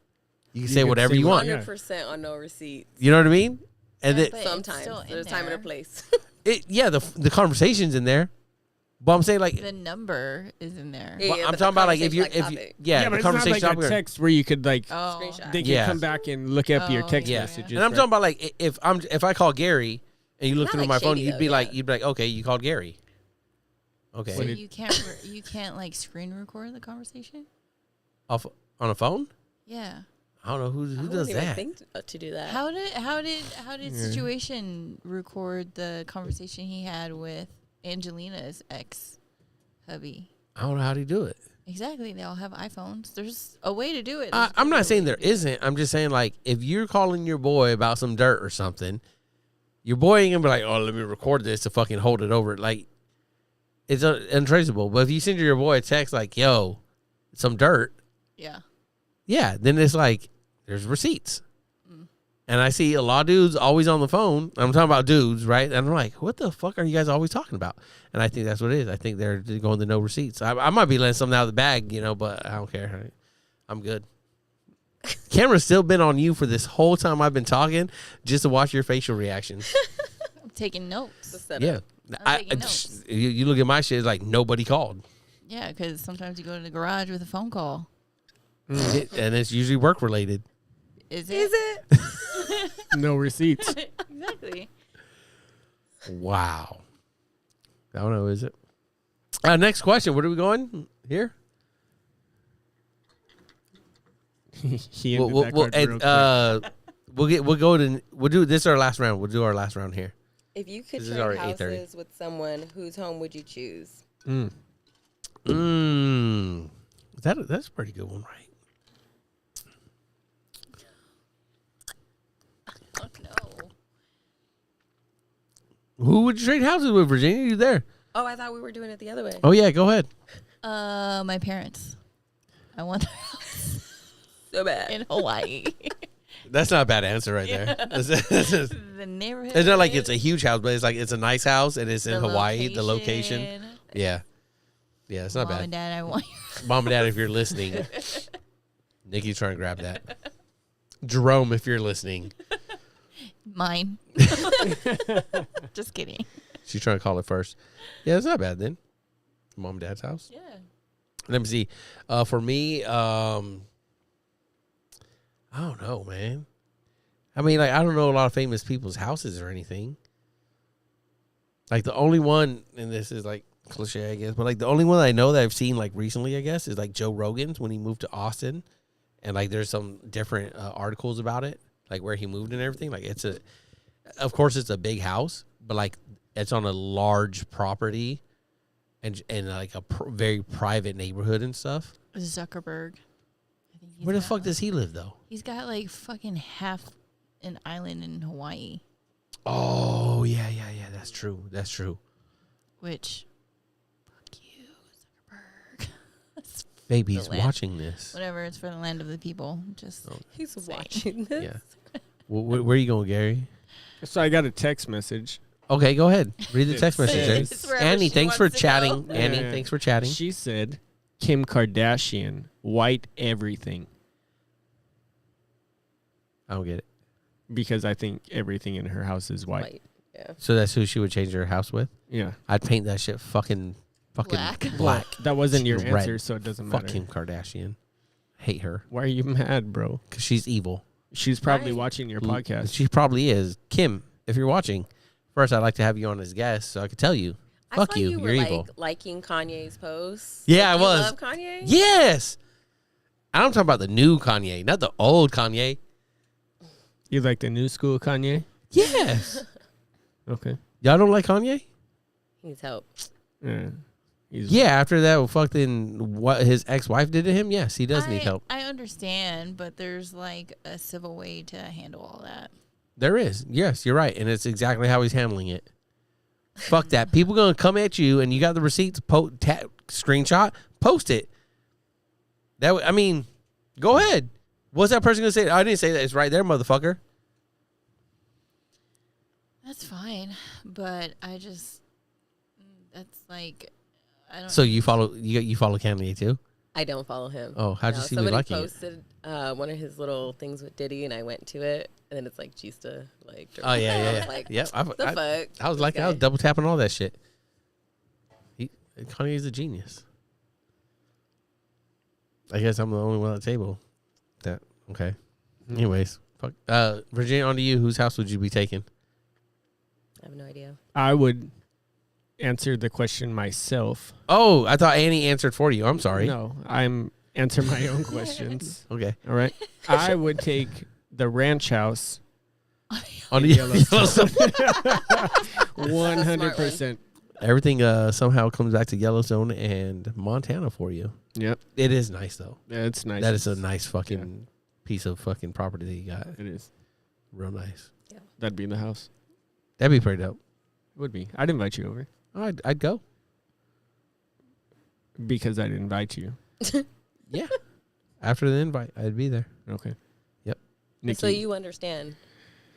Speaker 1: You can say
Speaker 2: could
Speaker 1: whatever
Speaker 2: say
Speaker 1: you want.
Speaker 3: 100% on no receipts.
Speaker 1: You know what I mean? And
Speaker 4: Yeah,
Speaker 1: then
Speaker 4: but it's
Speaker 3: Sometimes
Speaker 4: still in
Speaker 3: there's a time and a
Speaker 4: there.
Speaker 3: place.
Speaker 1: the conversation's in there. But I'm saying like,
Speaker 4: The number is in there.
Speaker 3: Yeah,
Speaker 1: well, I'm
Speaker 3: but
Speaker 1: talking
Speaker 3: the
Speaker 1: about like if you're
Speaker 3: conversation's
Speaker 1: if
Speaker 3: like
Speaker 1: you, yeah,
Speaker 2: but
Speaker 1: the
Speaker 2: it's not
Speaker 1: conversation
Speaker 2: like a
Speaker 1: topic.
Speaker 2: text where you could like
Speaker 4: Oh.
Speaker 3: Screenshot.
Speaker 2: they can
Speaker 1: Yeah.
Speaker 2: come back and look up your
Speaker 4: Oh,
Speaker 2: text
Speaker 4: yeah.
Speaker 2: messages.
Speaker 1: And I'm
Speaker 2: right?
Speaker 1: talking about like if I call Gary and you look
Speaker 3: Not
Speaker 1: through
Speaker 3: like
Speaker 1: my phone,
Speaker 3: shady,
Speaker 1: you'd
Speaker 3: though,
Speaker 1: be
Speaker 3: yeah.
Speaker 1: like, okay, you called Gary. Okay,
Speaker 4: So
Speaker 2: What did-
Speaker 4: you can't like screen record the conversation?
Speaker 1: off on a phone.
Speaker 4: Yeah.
Speaker 1: I don't know who
Speaker 3: I
Speaker 1: does
Speaker 3: wouldn't even
Speaker 1: that.
Speaker 3: think to do that.
Speaker 4: How did Situation record the conversation he had with Angelina's ex hubby?
Speaker 1: I don't know how to do it.
Speaker 4: Exactly. They all have iPhones. There's a way to do it.
Speaker 1: I'm not saying there isn't. I'm just saying like if you're calling your boy about some dirt or something, your boy ain't gonna be like, oh, let me record this to fucking hold it over. Like it's untraceable. But if you send your boy a text like, yo, some dirt,
Speaker 4: Yeah.
Speaker 1: yeah, then it's like there's receipts. And I see a lot of dudes always on the phone. I'm talking about dudes, right? And I'm like, what the fuck are you guys always talking about? And I think that's what it is. I think they're going to no receipts. I might be letting something out of the bag, but I don't care. I'm good. Camera's still been on you for this whole time I've been talking just to watch your facial reactions.
Speaker 4: I'm taking notes.
Speaker 1: Yeah.
Speaker 4: I'm taking notes.
Speaker 1: You look at my shit, it's like nobody called.
Speaker 4: Yeah, because sometimes you go to the garage with a phone call.
Speaker 1: And it's usually work related.
Speaker 4: Is it?
Speaker 3: Is it?
Speaker 2: No receipts.
Speaker 4: Exactly.
Speaker 1: Wow. I don't know, is it? Next question. Where are we going? Here?
Speaker 2: He ended that card real quick.
Speaker 1: We'll do this is our last round. We'll do our last round here.
Speaker 3: If you could
Speaker 1: This is
Speaker 3: trade
Speaker 1: already 8:30.
Speaker 3: houses with someone, whose home would you choose?
Speaker 1: That's a pretty good one, right?
Speaker 4: Oh, no.
Speaker 1: Who would you trade houses with, Virginia? You there?
Speaker 3: Oh, I thought we were doing it the other way.
Speaker 1: Oh yeah, go ahead.
Speaker 4: My parents. I want their house
Speaker 3: So bad.
Speaker 4: in Hawaii.
Speaker 1: That's not a bad answer right there.
Speaker 4: The neighborhood.
Speaker 1: It's not like it's a huge house, but it's like it's a nice house and it's in
Speaker 4: the
Speaker 1: Hawaii. The location. Yeah. Yeah, it's not
Speaker 4: Mom
Speaker 1: bad.
Speaker 4: and Dad, I want
Speaker 1: Mom and Dad, if you're listening, Nikki's trying to grab that. Jerome, if you're listening,
Speaker 4: mine. Just kidding.
Speaker 1: she's trying to call it first. Yeah, it's not bad then. Mom and Dad's house.
Speaker 4: Yeah.
Speaker 1: Let me see. For me, I don't know, man. I mean, like, I don't know a lot of famous people's houses or anything. Like, the only one, and this is like cliche, I guess, but like the only one I know that I've seen like recently, I guess, is like Joe Rogan's when he moved to Austin, and like there's some different articles about it, like where he moved and everything. Like of course, it's a big house, but like it's on a large property, and like a very private neighborhood and stuff.
Speaker 4: Zuckerberg. I think
Speaker 1: Where the fuck does he live though?
Speaker 4: He's got like fucking half an island in Hawaii,
Speaker 1: Oh yeah, that's true.
Speaker 4: which fuck you, Zuckerberg. It's
Speaker 1: Baby's
Speaker 4: The land.
Speaker 1: watching this.
Speaker 4: whatever, it's for the land of the people. Just
Speaker 3: He's
Speaker 4: Same.
Speaker 3: watching this.
Speaker 1: Yeah. Where are you going, Gary?
Speaker 2: So I got a text message.
Speaker 1: Okay, go ahead. Read the text message. Gary.
Speaker 4: It's wherever
Speaker 1: Annie,
Speaker 4: she
Speaker 1: thanks for
Speaker 4: wants to
Speaker 1: chatting.
Speaker 4: go.
Speaker 1: Annie,
Speaker 2: Yeah.
Speaker 1: thanks for chatting.
Speaker 2: She said, Kim Kardashian, white everything.
Speaker 1: I don't get it.
Speaker 2: Because I think everything in her house is white.
Speaker 3: White. Yeah.
Speaker 1: So that's who she would change her house with?
Speaker 2: Yeah.
Speaker 1: I'd paint that shit fucking
Speaker 4: Black.
Speaker 1: black.
Speaker 2: That wasn't your
Speaker 1: Red.
Speaker 2: answer, so it doesn't matter.
Speaker 1: Fuck Kim Kardashian. Hate her
Speaker 2: Why are you mad, bro?
Speaker 1: because she's evil.
Speaker 2: She's probably
Speaker 3: Why?
Speaker 2: watching your podcast.
Speaker 1: She probably is. Kim, if you're watching, first I'd like to have you on as guest so I could tell you.
Speaker 3: I
Speaker 1: Fuck
Speaker 3: saw
Speaker 1: you.
Speaker 3: you were
Speaker 1: You're
Speaker 3: like
Speaker 1: evil.
Speaker 3: liking Kanye's posts.
Speaker 1: Yeah, I
Speaker 3: You
Speaker 1: was.
Speaker 3: love Kanye?
Speaker 1: Yes. I'm talking about the new Kanye, not the old Kanye.
Speaker 2: You like the new school Kanye?
Speaker 1: Yes.
Speaker 2: Okay.
Speaker 1: Y'all don't like Kanye?
Speaker 3: He needs help.
Speaker 2: Yeah. He's
Speaker 1: Yeah, after that fucking what his ex-wife did to him, yes, he does need help.
Speaker 4: I understand, but there's like a civil way to handle all that.
Speaker 1: There is. Yes, you're right. And it's exactly how he's handling it. Fuck that. People going to come at you and you got the receipts, screenshot, post it. I mean, go ahead. What's that person going to say? I didn't say that. It's right there, motherfucker.
Speaker 4: That's fine, but that's like, I don't.
Speaker 1: So you follow Kanye too?
Speaker 3: I don't follow him.
Speaker 1: Oh, how'd you see me
Speaker 3: somebody
Speaker 1: liking it?
Speaker 3: posted one of his little things with Diddy, and I went to it, and then it's like Gista, like.
Speaker 1: Oh yeah,
Speaker 3: I
Speaker 1: yeah,
Speaker 3: was
Speaker 1: yeah.
Speaker 3: Like,
Speaker 1: Yep.
Speaker 3: the fuck?
Speaker 1: I was
Speaker 3: This
Speaker 1: like, I was
Speaker 3: guy.
Speaker 1: double tapping all that shit. Kanye's a genius. I guess I'm the only one at the table. That okay. Anyways, fuck. Virginia, on to you. Whose house would you be taking?
Speaker 3: I have no idea.
Speaker 2: I would answer the question myself.
Speaker 1: Oh, I thought Annie answered for you. I'm sorry.
Speaker 2: No, I'm answering my own questions.
Speaker 1: Okay.
Speaker 2: All right. I would take the ranch house.
Speaker 1: On the
Speaker 2: Yellowstone.
Speaker 1: Yellowstone.
Speaker 2: 100%.
Speaker 1: Everything somehow comes back to Yellowstone and Montana for you.
Speaker 2: Yep.
Speaker 1: It is nice though.
Speaker 2: Yeah, it's nice.
Speaker 1: That is a nice fucking piece of fucking property that you got.
Speaker 2: It is.
Speaker 1: Real nice.
Speaker 2: That'd be in the house.
Speaker 1: That'd be pretty dope.
Speaker 2: It would be. I'd invite you over.
Speaker 1: I'd go.
Speaker 2: Because I'd invite you.
Speaker 1: Yeah. After the invite, I'd be there.
Speaker 2: Okay.
Speaker 1: Yep.
Speaker 2: Nikki.
Speaker 3: So you understand.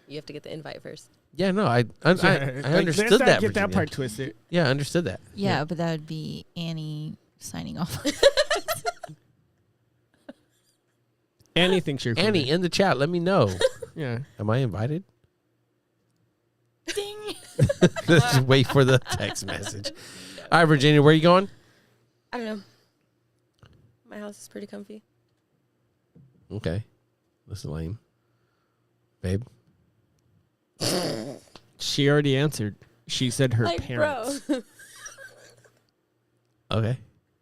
Speaker 3: You have to get the invite first.
Speaker 1: Yeah, no, I
Speaker 2: Like,
Speaker 1: understood
Speaker 2: let's not
Speaker 1: that.
Speaker 2: Get that
Speaker 1: Virginia.
Speaker 2: part twisted.
Speaker 1: Yeah, I understood that.
Speaker 4: Yeah, but that would be Annie signing off.
Speaker 2: Annie thinks you're cool.
Speaker 1: Annie, in the chat, let me know.
Speaker 2: Yeah.
Speaker 1: Am I invited?
Speaker 4: Ding.
Speaker 1: Let's just wait for the text message. All right, Virginia, where you going?
Speaker 3: I don't know. My house is pretty comfy.
Speaker 1: Okay. That's lame. Babe?
Speaker 2: She already answered. She said her
Speaker 3: Like,
Speaker 2: parents.
Speaker 3: bro.
Speaker 1: Okay.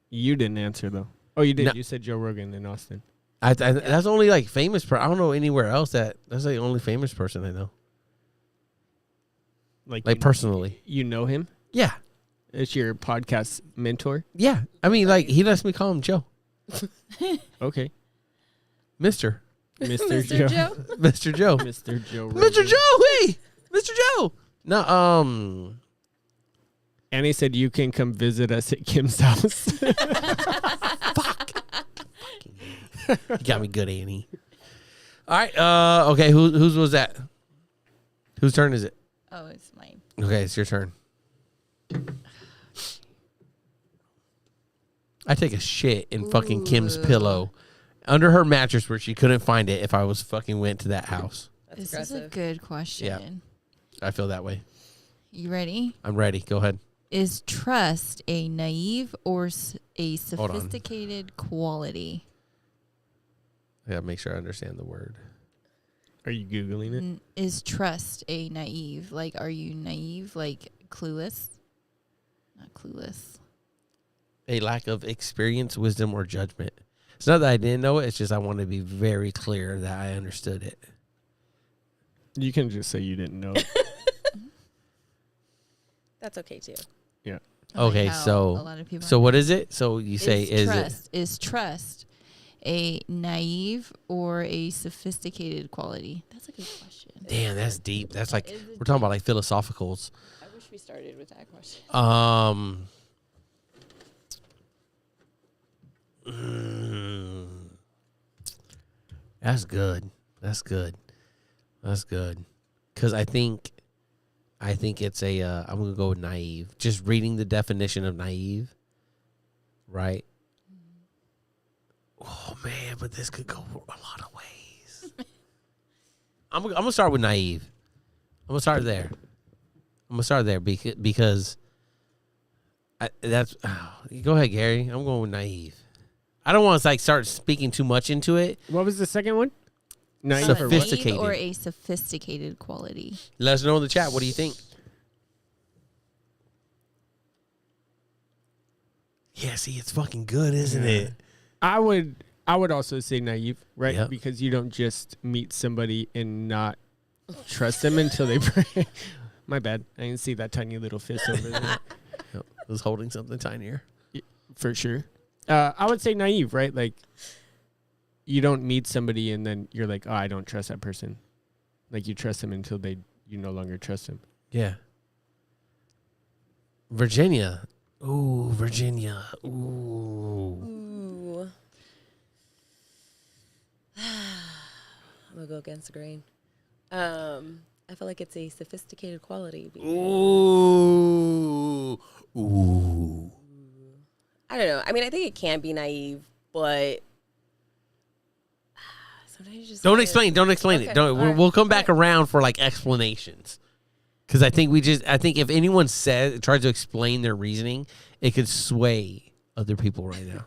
Speaker 2: You didn't answer, though. Oh, you did.
Speaker 1: No.
Speaker 2: You said Joe Rogan in Austin.
Speaker 1: That's only like famous. I don't know anywhere else that's the only famous person I know. Like
Speaker 2: you,
Speaker 1: personally.
Speaker 2: You know him?
Speaker 1: Yeah.
Speaker 2: It's your podcast mentor?
Speaker 1: Yeah. I mean, like, he lets me call him Joe.
Speaker 2: Okay.
Speaker 1: Mr.
Speaker 2: Mr.
Speaker 3: Mr.
Speaker 2: Joe.
Speaker 3: Joe.
Speaker 1: Mr. Joe.
Speaker 2: Mr. Joe Rogan.
Speaker 1: Mr. Joe, hey! Mr. Joe! No,
Speaker 2: Annie said you can come visit us at Kim's house.
Speaker 1: fuck. You got me good, Annie. All right, okay, whose was that? Whose turn is it?
Speaker 4: Oh, it's mine.
Speaker 1: Okay, it's your turn. I take a shit in fucking Kim's
Speaker 4: Ooh.
Speaker 1: pillow under her mattress where she couldn't find it if I was fucking went to that house.
Speaker 3: That's
Speaker 4: This
Speaker 3: aggressive.
Speaker 4: is a good question.
Speaker 1: I feel that way.
Speaker 4: You ready?
Speaker 1: I'm ready. Go ahead.
Speaker 4: Is trust a naive or a
Speaker 1: Hold on.
Speaker 4: sophisticated quality?
Speaker 1: I gotta make sure I understand the word.
Speaker 2: Are you Googling it?
Speaker 4: Is trust a naive? Like, are you naive? Like, clueless? Not clueless.
Speaker 1: A lack of experience, wisdom, or judgment. It's not that I didn't know it. It's just I want to be very clear that I understood it.
Speaker 2: You can just say you didn't know it.
Speaker 3: That's okay too.
Speaker 2: Yeah.
Speaker 4: I like
Speaker 1: Okay,
Speaker 4: how
Speaker 1: so
Speaker 4: a lot of people
Speaker 1: so what is it? So you say
Speaker 4: is trust a naive or a sophisticated quality? That's a good question.
Speaker 1: Damn, that's deep. That's like
Speaker 4: Is it
Speaker 1: we're talking about like philosophicals.
Speaker 4: I wish we started with that question.
Speaker 1: That's good. That's good. That's good. Because I think it's a. I'm gonna go with naive. Just reading the definition of naive, right? Oh man, but this could go a lot of ways. I'm gonna start with naive. I'm gonna start there because that's. Go ahead, Gary. I'm going with naive. I don't want to like start speaking too much into it.
Speaker 2: What was the second one? Naive or what?
Speaker 1: Sophisticated.
Speaker 4: Or a sophisticated quality.
Speaker 1: Let us know in the chat. What do you think? Yeah, see, it's fucking good, isn't it?
Speaker 2: I would also say naive, right?
Speaker 1: Yep.
Speaker 2: Because you don't just meet somebody and not trust them until they pray. My bad. I didn't see that tiny little fist over there.
Speaker 1: Yep. I was holding something tinier.
Speaker 2: For sure. I would say naive, right? Like, you don't meet somebody and then you're like, oh, I don't trust that person. Like, you trust them until you no longer trust them.
Speaker 1: Yeah. Virginia. Ooh, Virginia. Ooh.
Speaker 3: Ooh. I'm gonna go against the grain. I feel like it's a sophisticated quality.
Speaker 1: Ooh. Ooh.
Speaker 3: I don't know. I mean, I think it can be naive, but sometimes you just
Speaker 1: Don't
Speaker 3: gotta-
Speaker 1: explain. Don't explain
Speaker 3: Okay,
Speaker 1: it. Don't.
Speaker 3: all right,
Speaker 1: We'll come back
Speaker 3: all right.
Speaker 1: around for like explanations. Because I think if anyone tries to explain their reasoning, it could sway other people right now.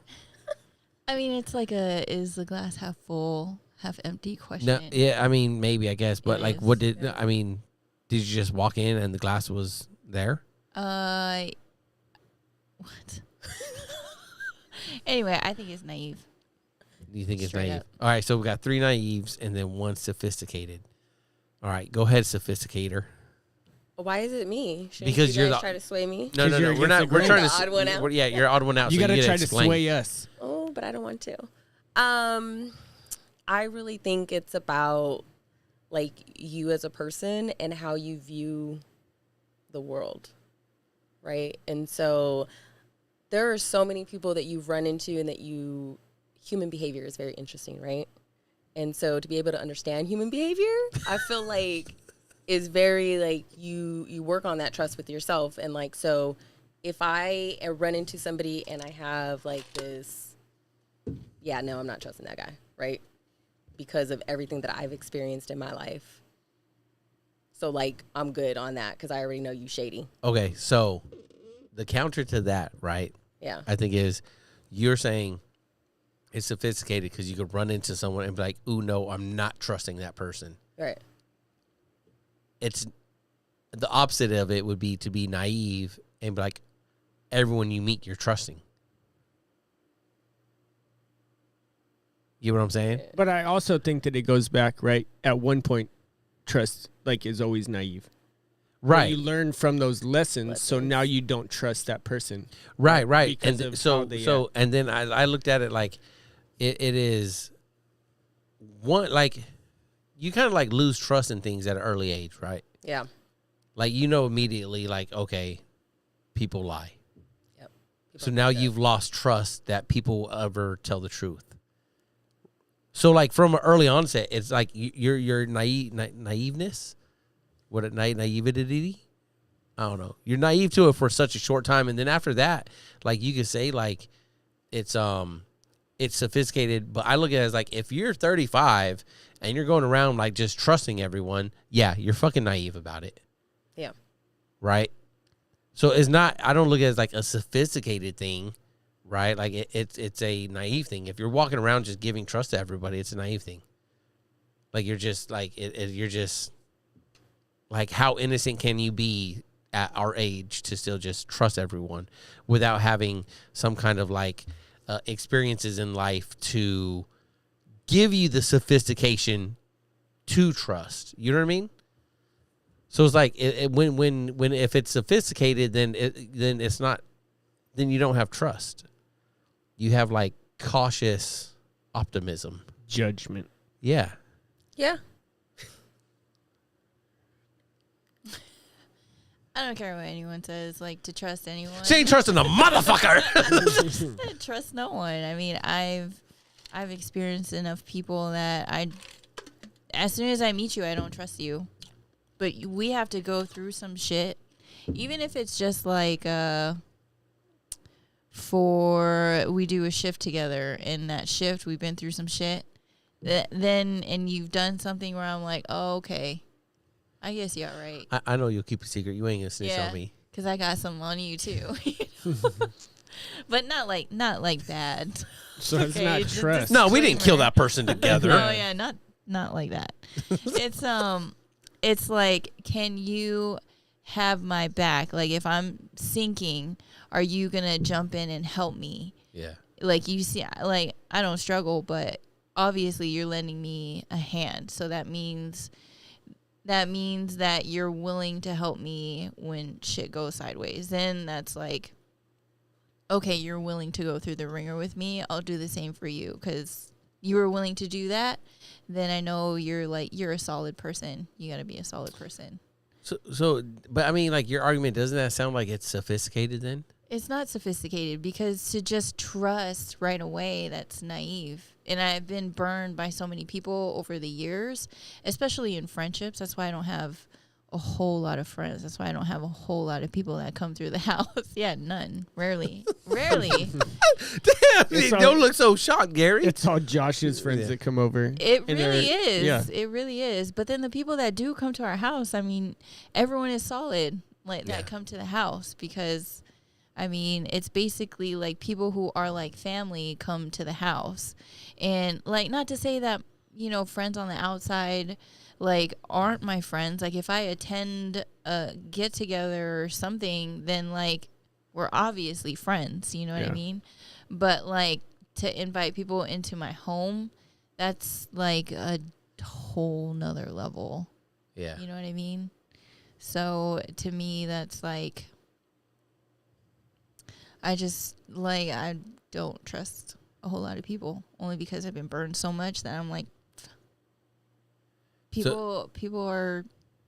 Speaker 4: I mean, it's like is the glass half full, half empty question.
Speaker 1: No, yeah, I mean, maybe, I guess. But,
Speaker 4: It
Speaker 1: like,
Speaker 4: is,
Speaker 1: what did,
Speaker 3: yeah.
Speaker 1: I mean, did you just walk in and the glass was there?
Speaker 4: What? Anyway, I think it's naive.
Speaker 1: You think it's
Speaker 4: Straight
Speaker 1: naive?
Speaker 4: up.
Speaker 1: All right, so we got 3 naives and then 1 sophisticated. All right, go ahead, sophisticator.
Speaker 3: Why is it me? Shouldn't
Speaker 1: Because
Speaker 3: you
Speaker 1: you're
Speaker 3: guys
Speaker 1: the-
Speaker 3: try to sway me?
Speaker 1: No,
Speaker 2: 'Cause
Speaker 1: no,
Speaker 2: you're
Speaker 1: no. We're
Speaker 2: against
Speaker 1: not.
Speaker 2: the
Speaker 1: We're
Speaker 2: grain.
Speaker 1: trying
Speaker 3: The
Speaker 1: to.
Speaker 3: odd one out.
Speaker 1: Yeah, you're odd one out.
Speaker 2: You
Speaker 1: so
Speaker 2: got to try to
Speaker 1: explain.
Speaker 2: sway us.
Speaker 3: Oh, but I don't want to. I really think it's about like you as a person and how you view the world, right? And so there are so many people that you've run into and that human behavior is very interesting, right? And so to be able to understand human behavior, I feel like is very like you work on that trust with yourself. And like, so if I run into somebody and I have like this, yeah, no, I'm not trusting that guy, right? Because of everything that I've experienced in my life. So like, I'm good on that because I already know you shady.
Speaker 1: Okay, so the counter to that, right?
Speaker 3: Yeah.
Speaker 1: I think is you're saying it's sophisticated because you could run into someone and be like, "Ooh, no, I'm not trusting that person."
Speaker 3: Right.
Speaker 1: It's the opposite of it would be to be naive and be like, everyone you meet, you're trusting. You know what I'm saying?
Speaker 2: But I also think that it goes back, right? At one point, trust like is always naive. But
Speaker 1: Right.
Speaker 2: you learn from those lessons, so
Speaker 3: Lessons.
Speaker 2: now you don't trust that person.
Speaker 1: Right.
Speaker 2: Because
Speaker 1: And
Speaker 2: of
Speaker 1: so
Speaker 2: how they
Speaker 1: and then I looked at it like it is one, like you kind of like lose trust in things at an early age, right?
Speaker 3: Yeah.
Speaker 1: Like, you know, immediately, like, okay, people lie.
Speaker 3: Yep.
Speaker 1: So
Speaker 3: People
Speaker 1: now
Speaker 3: like that.
Speaker 1: you've lost trust that people will ever tell the truth. So, like, from an early onset, it's like your naiveness, naivety. I don't know. You're naive to it for such a short time, and then after that, like, you could say like it's sophisticated. But I look at it as like, if you're 35 and you're going around like just trusting everyone, yeah, you're fucking naive about it.
Speaker 3: Yeah.
Speaker 1: Right? So it's not, I don't look at it as like a sophisticated thing, right? Like it's a naive thing. If you're walking around just giving trust to everybody, it's a naive thing. Like you're just like, you're just like, how innocent can you be at our age to still just trust everyone without having some kind of like experiences in life to give you the sophistication to trust. You know what I mean? So it's like when if it's sophisticated, then it's not. Then you don't have trust. You have like cautious optimism.
Speaker 2: judgment.
Speaker 1: Yeah.
Speaker 3: Yeah.
Speaker 4: I don't care what anyone says, like to trust anyone.
Speaker 1: She ain't trusting a motherfucker.
Speaker 4: I trust no one. I mean, I've experienced enough people that as soon as I meet you, I don't trust you. But we have to go through some shit, even if it's just like we do a shift together. In that shift, we've been through some shit. Then you've done something where I'm like, oh, okay, I guess you're right.
Speaker 1: I know you'll keep a secret. You ain't gonna snitch on me.
Speaker 4: Because I got some on you too. But not like bad.
Speaker 2: So it's
Speaker 4: Okay,
Speaker 2: not
Speaker 4: just-
Speaker 2: trust.
Speaker 1: No, we didn't kill
Speaker 4: Disclaimer.
Speaker 1: that person together.
Speaker 4: Oh yeah, not like that. It's like, can you have my back? Like if I'm sinking, are you gonna jump in and help me?
Speaker 1: Yeah.
Speaker 4: Like you see, like I don't struggle, but obviously you're lending me a hand. So that means that you're willing to help me when shit goes sideways. Then that's like, okay, you're willing to go through the ringer with me. I'll do the same for you because you were willing to do that. Then I know you're a solid person. You got to be a solid person.
Speaker 1: So, but I mean, like your argument, doesn't that sound like it's sophisticated then?
Speaker 4: It's not sophisticated because to just trust right away, that's naive. And I've been burned by so many people over the years, especially in friendships. That's why I don't have a whole lot of friends. That's why I don't have a whole lot of people that come through the house. Yeah, none. Rarely.
Speaker 1: Damn,
Speaker 2: It's
Speaker 1: don't
Speaker 2: all-
Speaker 1: look so shocked, Gary.
Speaker 2: It's all Josh's friends
Speaker 1: Yeah.
Speaker 2: that come over.
Speaker 4: It
Speaker 2: And
Speaker 4: really
Speaker 2: they're-
Speaker 4: is.
Speaker 2: yeah.
Speaker 4: It really is. But then the people that do come to our house, I mean, everyone is solid
Speaker 1: Yeah.
Speaker 4: that come to the house because, I mean, it's basically like people who are like family come to the house. And like, not to say that, you know, friends on the outside like aren't my friends. Like if I attend a get together or something, then like we're obviously friends, you know what I
Speaker 2: Yeah.
Speaker 4: mean? But like to invite people into my home, that's like a whole nother level.
Speaker 1: Yeah.
Speaker 4: You know what I mean? So to me, that's like, I just like, I don't trust a whole lot of people only because I've been burned so much that I'm like, people are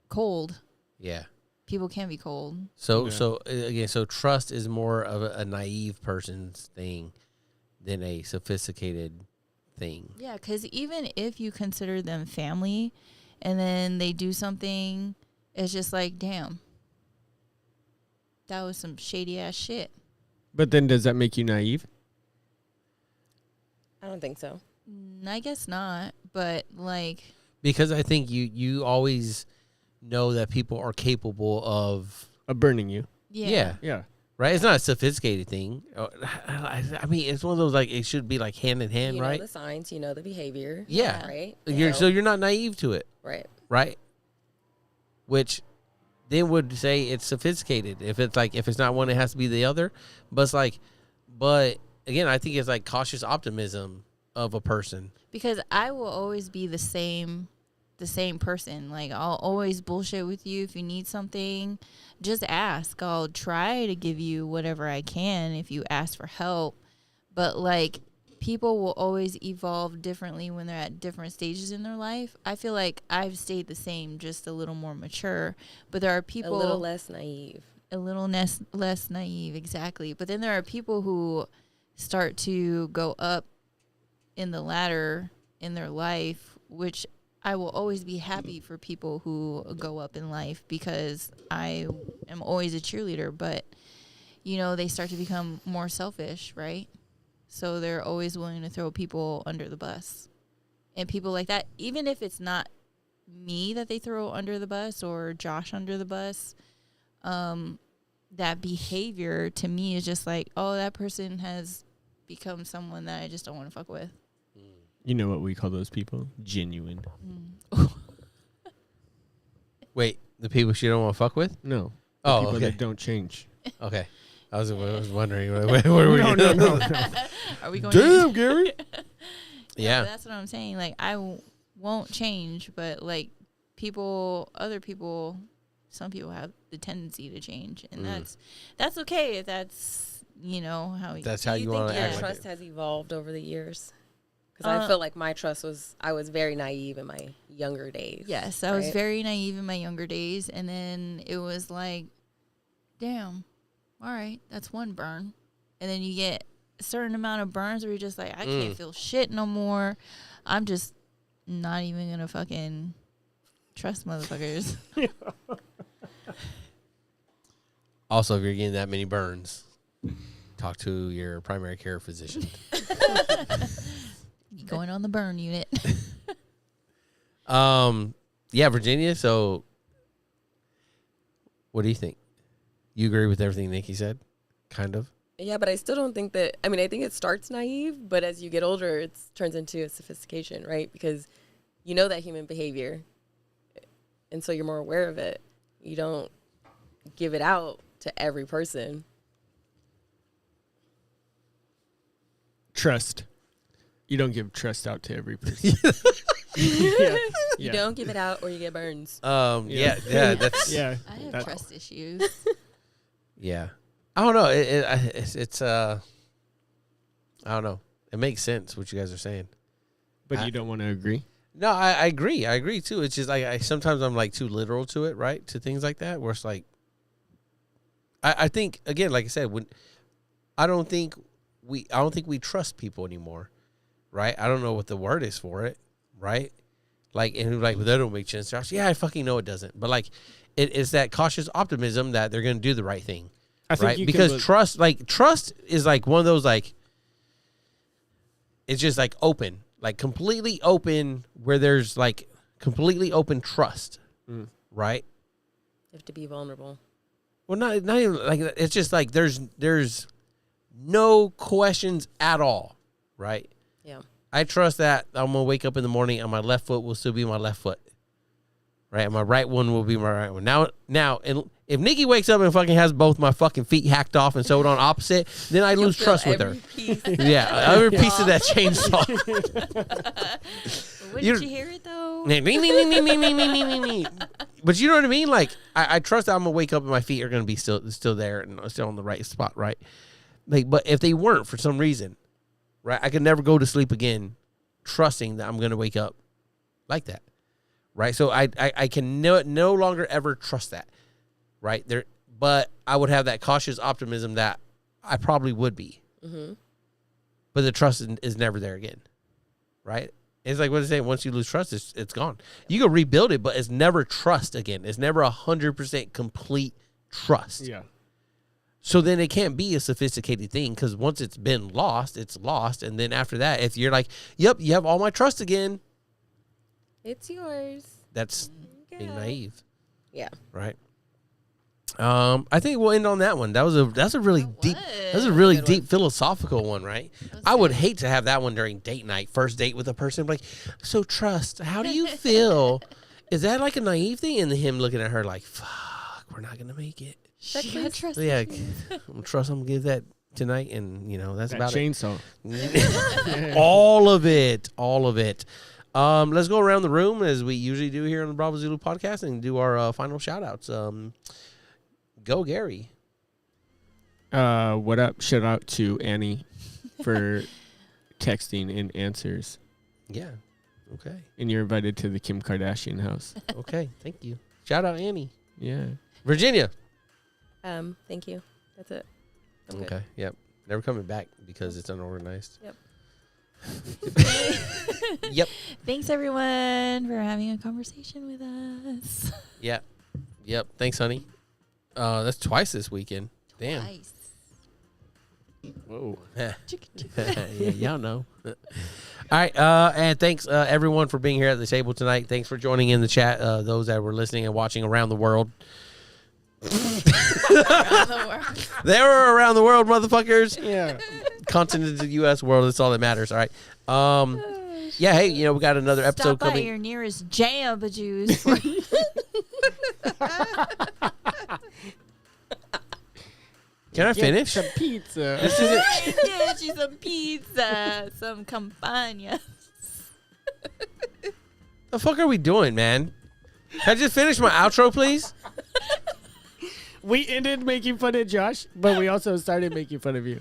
Speaker 4: cold.
Speaker 1: Yeah.
Speaker 4: People can be cold.
Speaker 1: So
Speaker 2: Yeah.
Speaker 1: so again, so trust is more of a naive person's thing than a sophisticated thing.
Speaker 4: Yeah, because even if you consider them family and then they do something, it's just like, damn, that was some shady ass shit.
Speaker 2: But then does that make you naive?
Speaker 3: I don't think so.
Speaker 4: I guess not, but like,
Speaker 1: Because I think you always know that people are capable of
Speaker 2: Of burning you.
Speaker 4: yeah.
Speaker 2: Yeah.
Speaker 1: right. It's not a sophisticated thing. I mean, it's one of those like it should be like hand in hand,
Speaker 3: You
Speaker 1: right?
Speaker 3: know the signs, you know the behavior.
Speaker 1: Yeah.
Speaker 3: Right?
Speaker 1: So you're not naive to it,
Speaker 3: Right.
Speaker 1: right? Which then would say it's sophisticated. If it's not one, it has to be the other. But it's like, but again, I think it's like cautious optimism of a person.
Speaker 4: Because I will always be the same person. Like I'll always bullshit with you if you need something. Just ask. I'll try to give you whatever I can if you ask for help. But like people will always evolve differently when they're at different stages in their life. I feel like I've stayed the same, just a little more mature. But there are people
Speaker 3: A little less naive.
Speaker 4: less naive, exactly. But then there are people who start to go up in the ladder in their life, which I will always be happy for people who go up in life because I am always a cheerleader. But, you know, they start to become more selfish, right? So they're always willing to throw people under the bus. And people like that, even if it's not me that they throw under the bus or Josh under the bus, that behavior to me is just like, oh, that person has become someone that I just don't want to fuck with.
Speaker 2: You know what we call those people? Genuine.
Speaker 1: Wait, the people she don't want to fuck with?
Speaker 2: No. The
Speaker 1: Oh,
Speaker 2: people
Speaker 1: okay.
Speaker 2: that don't change.
Speaker 1: Okay. I was wondering where were you?
Speaker 2: No.
Speaker 4: Are we going
Speaker 1: Damn, Gary.
Speaker 4: But
Speaker 1: Yeah.
Speaker 4: that's what I'm saying. Like, I won't change, but like other people, some people have the tendency to change, and that's okay if that's, you know, how
Speaker 1: That's
Speaker 3: Do
Speaker 1: how
Speaker 3: you
Speaker 1: you
Speaker 3: think
Speaker 1: want to
Speaker 3: your
Speaker 1: act. Like
Speaker 3: trust
Speaker 1: it.
Speaker 3: has evolved over the years? Because I feel like my trust I was very naive in my younger days.
Speaker 4: Yes, I was
Speaker 3: right?
Speaker 4: very naive in my younger days, and then it was like, damn, all right, that's one burn. And then you get a certain amount of burns where you're just like, I can't feel shit no more. I'm just not even going to fucking trust motherfuckers.
Speaker 1: Also, if you're getting that many burns, talk to your primary care physician.
Speaker 4: You going on the burn unit.
Speaker 1: Yeah, Virginia. So, what do you think? You agree with everything Nikki said? Kind of.
Speaker 3: Yeah, but I still don't think that. I mean, I think it starts naive, but as you get older, it turns into a sophistication, right? Because you know that human behavior, and so you're more aware of it. You don't give it out to every person.
Speaker 2: Trust. You don't give trust out to every person. Yeah.
Speaker 3: You don't give it out, or you get burns.
Speaker 1: Yeah. That's
Speaker 2: Yeah.
Speaker 4: I have
Speaker 2: That-
Speaker 4: trust issues.
Speaker 1: yeah. I don't know. It's I don't know. It makes sense what you guys are saying.
Speaker 2: But you don't want to agree?
Speaker 1: No, I agree. I agree too. It's just like I sometimes I'm like too literal to it, right? To things like that, where it's like, I think again, like I said, when I don't think we trust people anymore, right? I don't know what the word is for it, right? Like, and like, well, that don't make sense, Josh. Yeah, I fucking know it doesn't. But like, it's that cautious optimism that they're going to do the right thing.
Speaker 2: I think
Speaker 1: Right? Because trust is like one of those, like, it's just like open, like completely open, where there's like completely open trust. Right?
Speaker 3: You have to be vulnerable.
Speaker 1: Well, not even like, it's just like there's no questions at all, right?
Speaker 3: Yeah.
Speaker 1: I trust that I'm gonna wake up in the morning and my left foot will still be my left foot, right? And my right one will be my right one. Now, and if Nikki wakes up and fucking has both my fucking feet hacked off and sewed on opposite, then I lose trust with her. Yeah, every piece of that chainsaw.
Speaker 4: Wouldn't you hear it though?
Speaker 1: But you know what I mean? Like, I trust that I'm gonna wake up and my feet are gonna be still there and still on the right spot, right? Like, but if they weren't for some reason, right, I could never go to sleep again, trusting that I'm gonna wake up like that, right? So I can no longer ever trust that, right there. But I would have that cautious optimism that I probably would be, but the trust is never there again, right? It's like what I say. Once you lose trust, it's gone. You can rebuild it, but it's never trust again. It's never 100% complete trust.
Speaker 2: Yeah.
Speaker 1: So then it can't be a sophisticated thing, because once it's been lost, it's lost. And then after that, if you're like, yep, you have all my trust again,
Speaker 3: It's yours.
Speaker 1: that's being naive,
Speaker 3: Yeah.
Speaker 1: right? I think we'll end on that one. That's a really deep, that's a really deep philosophical one, right? I would hate to have that one during date night, first date with a person. Like, so trust, how do you feel? Is that like a naive thing? And him looking at her like, fuck, we're not gonna make it.
Speaker 4: She got trust.
Speaker 1: So yeah, I'm gonna give that tonight, and that's
Speaker 2: That
Speaker 1: about
Speaker 2: chainsaw.
Speaker 1: it. All of it. Let's go around the room as we usually do here on the Bravo Zulu podcast and do our final shout outs. Go Gary.
Speaker 2: What up? Shout out to Annie for texting in answers.
Speaker 1: Yeah. Okay.
Speaker 2: And you're invited to the Kim Kardashian house.
Speaker 1: Okay. Thank you. Shout out Annie.
Speaker 2: Yeah.
Speaker 1: Virginia.
Speaker 3: Thank you. That's it. I'm good.
Speaker 1: Okay. Yep. Never coming back because it's unorganized.
Speaker 3: Yep.
Speaker 1: Yep.
Speaker 4: Thanks everyone for having a conversation with us.
Speaker 1: Yep. Thanks, honey. That's twice this weekend. Damn.
Speaker 4: Nice.
Speaker 2: Whoa.
Speaker 1: Yeah, y'all know. All right, and thanks everyone for being here at the table tonight. Thanks for joining in the chat. Those that were listening and watching around the world. They were around the world, motherfuckers.
Speaker 2: Yeah.
Speaker 1: Continent of the U.S. world. That's all that matters. All right. Yeah. Hey, we got another episode
Speaker 4: Stop by
Speaker 1: coming.
Speaker 4: your nearest Jamba Juice.
Speaker 1: Can I finish?
Speaker 2: Some pizza.
Speaker 1: This isn't.
Speaker 4: Get you some pizza, some campagna.
Speaker 1: The fuck are we doing, man? Can I just finish my outro, please?
Speaker 2: We ended making fun of Josh, but we also started making fun of you.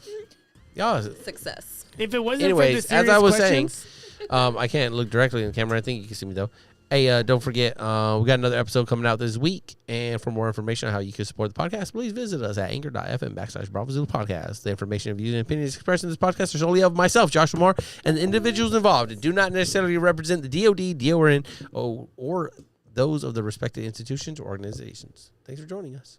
Speaker 1: Y'all.
Speaker 3: Success.
Speaker 2: If it wasn't
Speaker 1: Anyways,
Speaker 2: for the
Speaker 1: as
Speaker 2: serious
Speaker 1: I was
Speaker 2: questions,
Speaker 1: I can't look directly in the camera. I think you can see me though. Hey, don't forget, we got another episode coming out this week. And for more information on how you can support the podcast, please visit us at anchor.fm/Bravo Zulu Podcast. The information, views, and opinions expressed in this podcast are solely of myself, Joshua Moore, and the individuals involved, and do not necessarily represent the DOD, DORN, or those of the respected institutions or organizations. Thanks for joining us.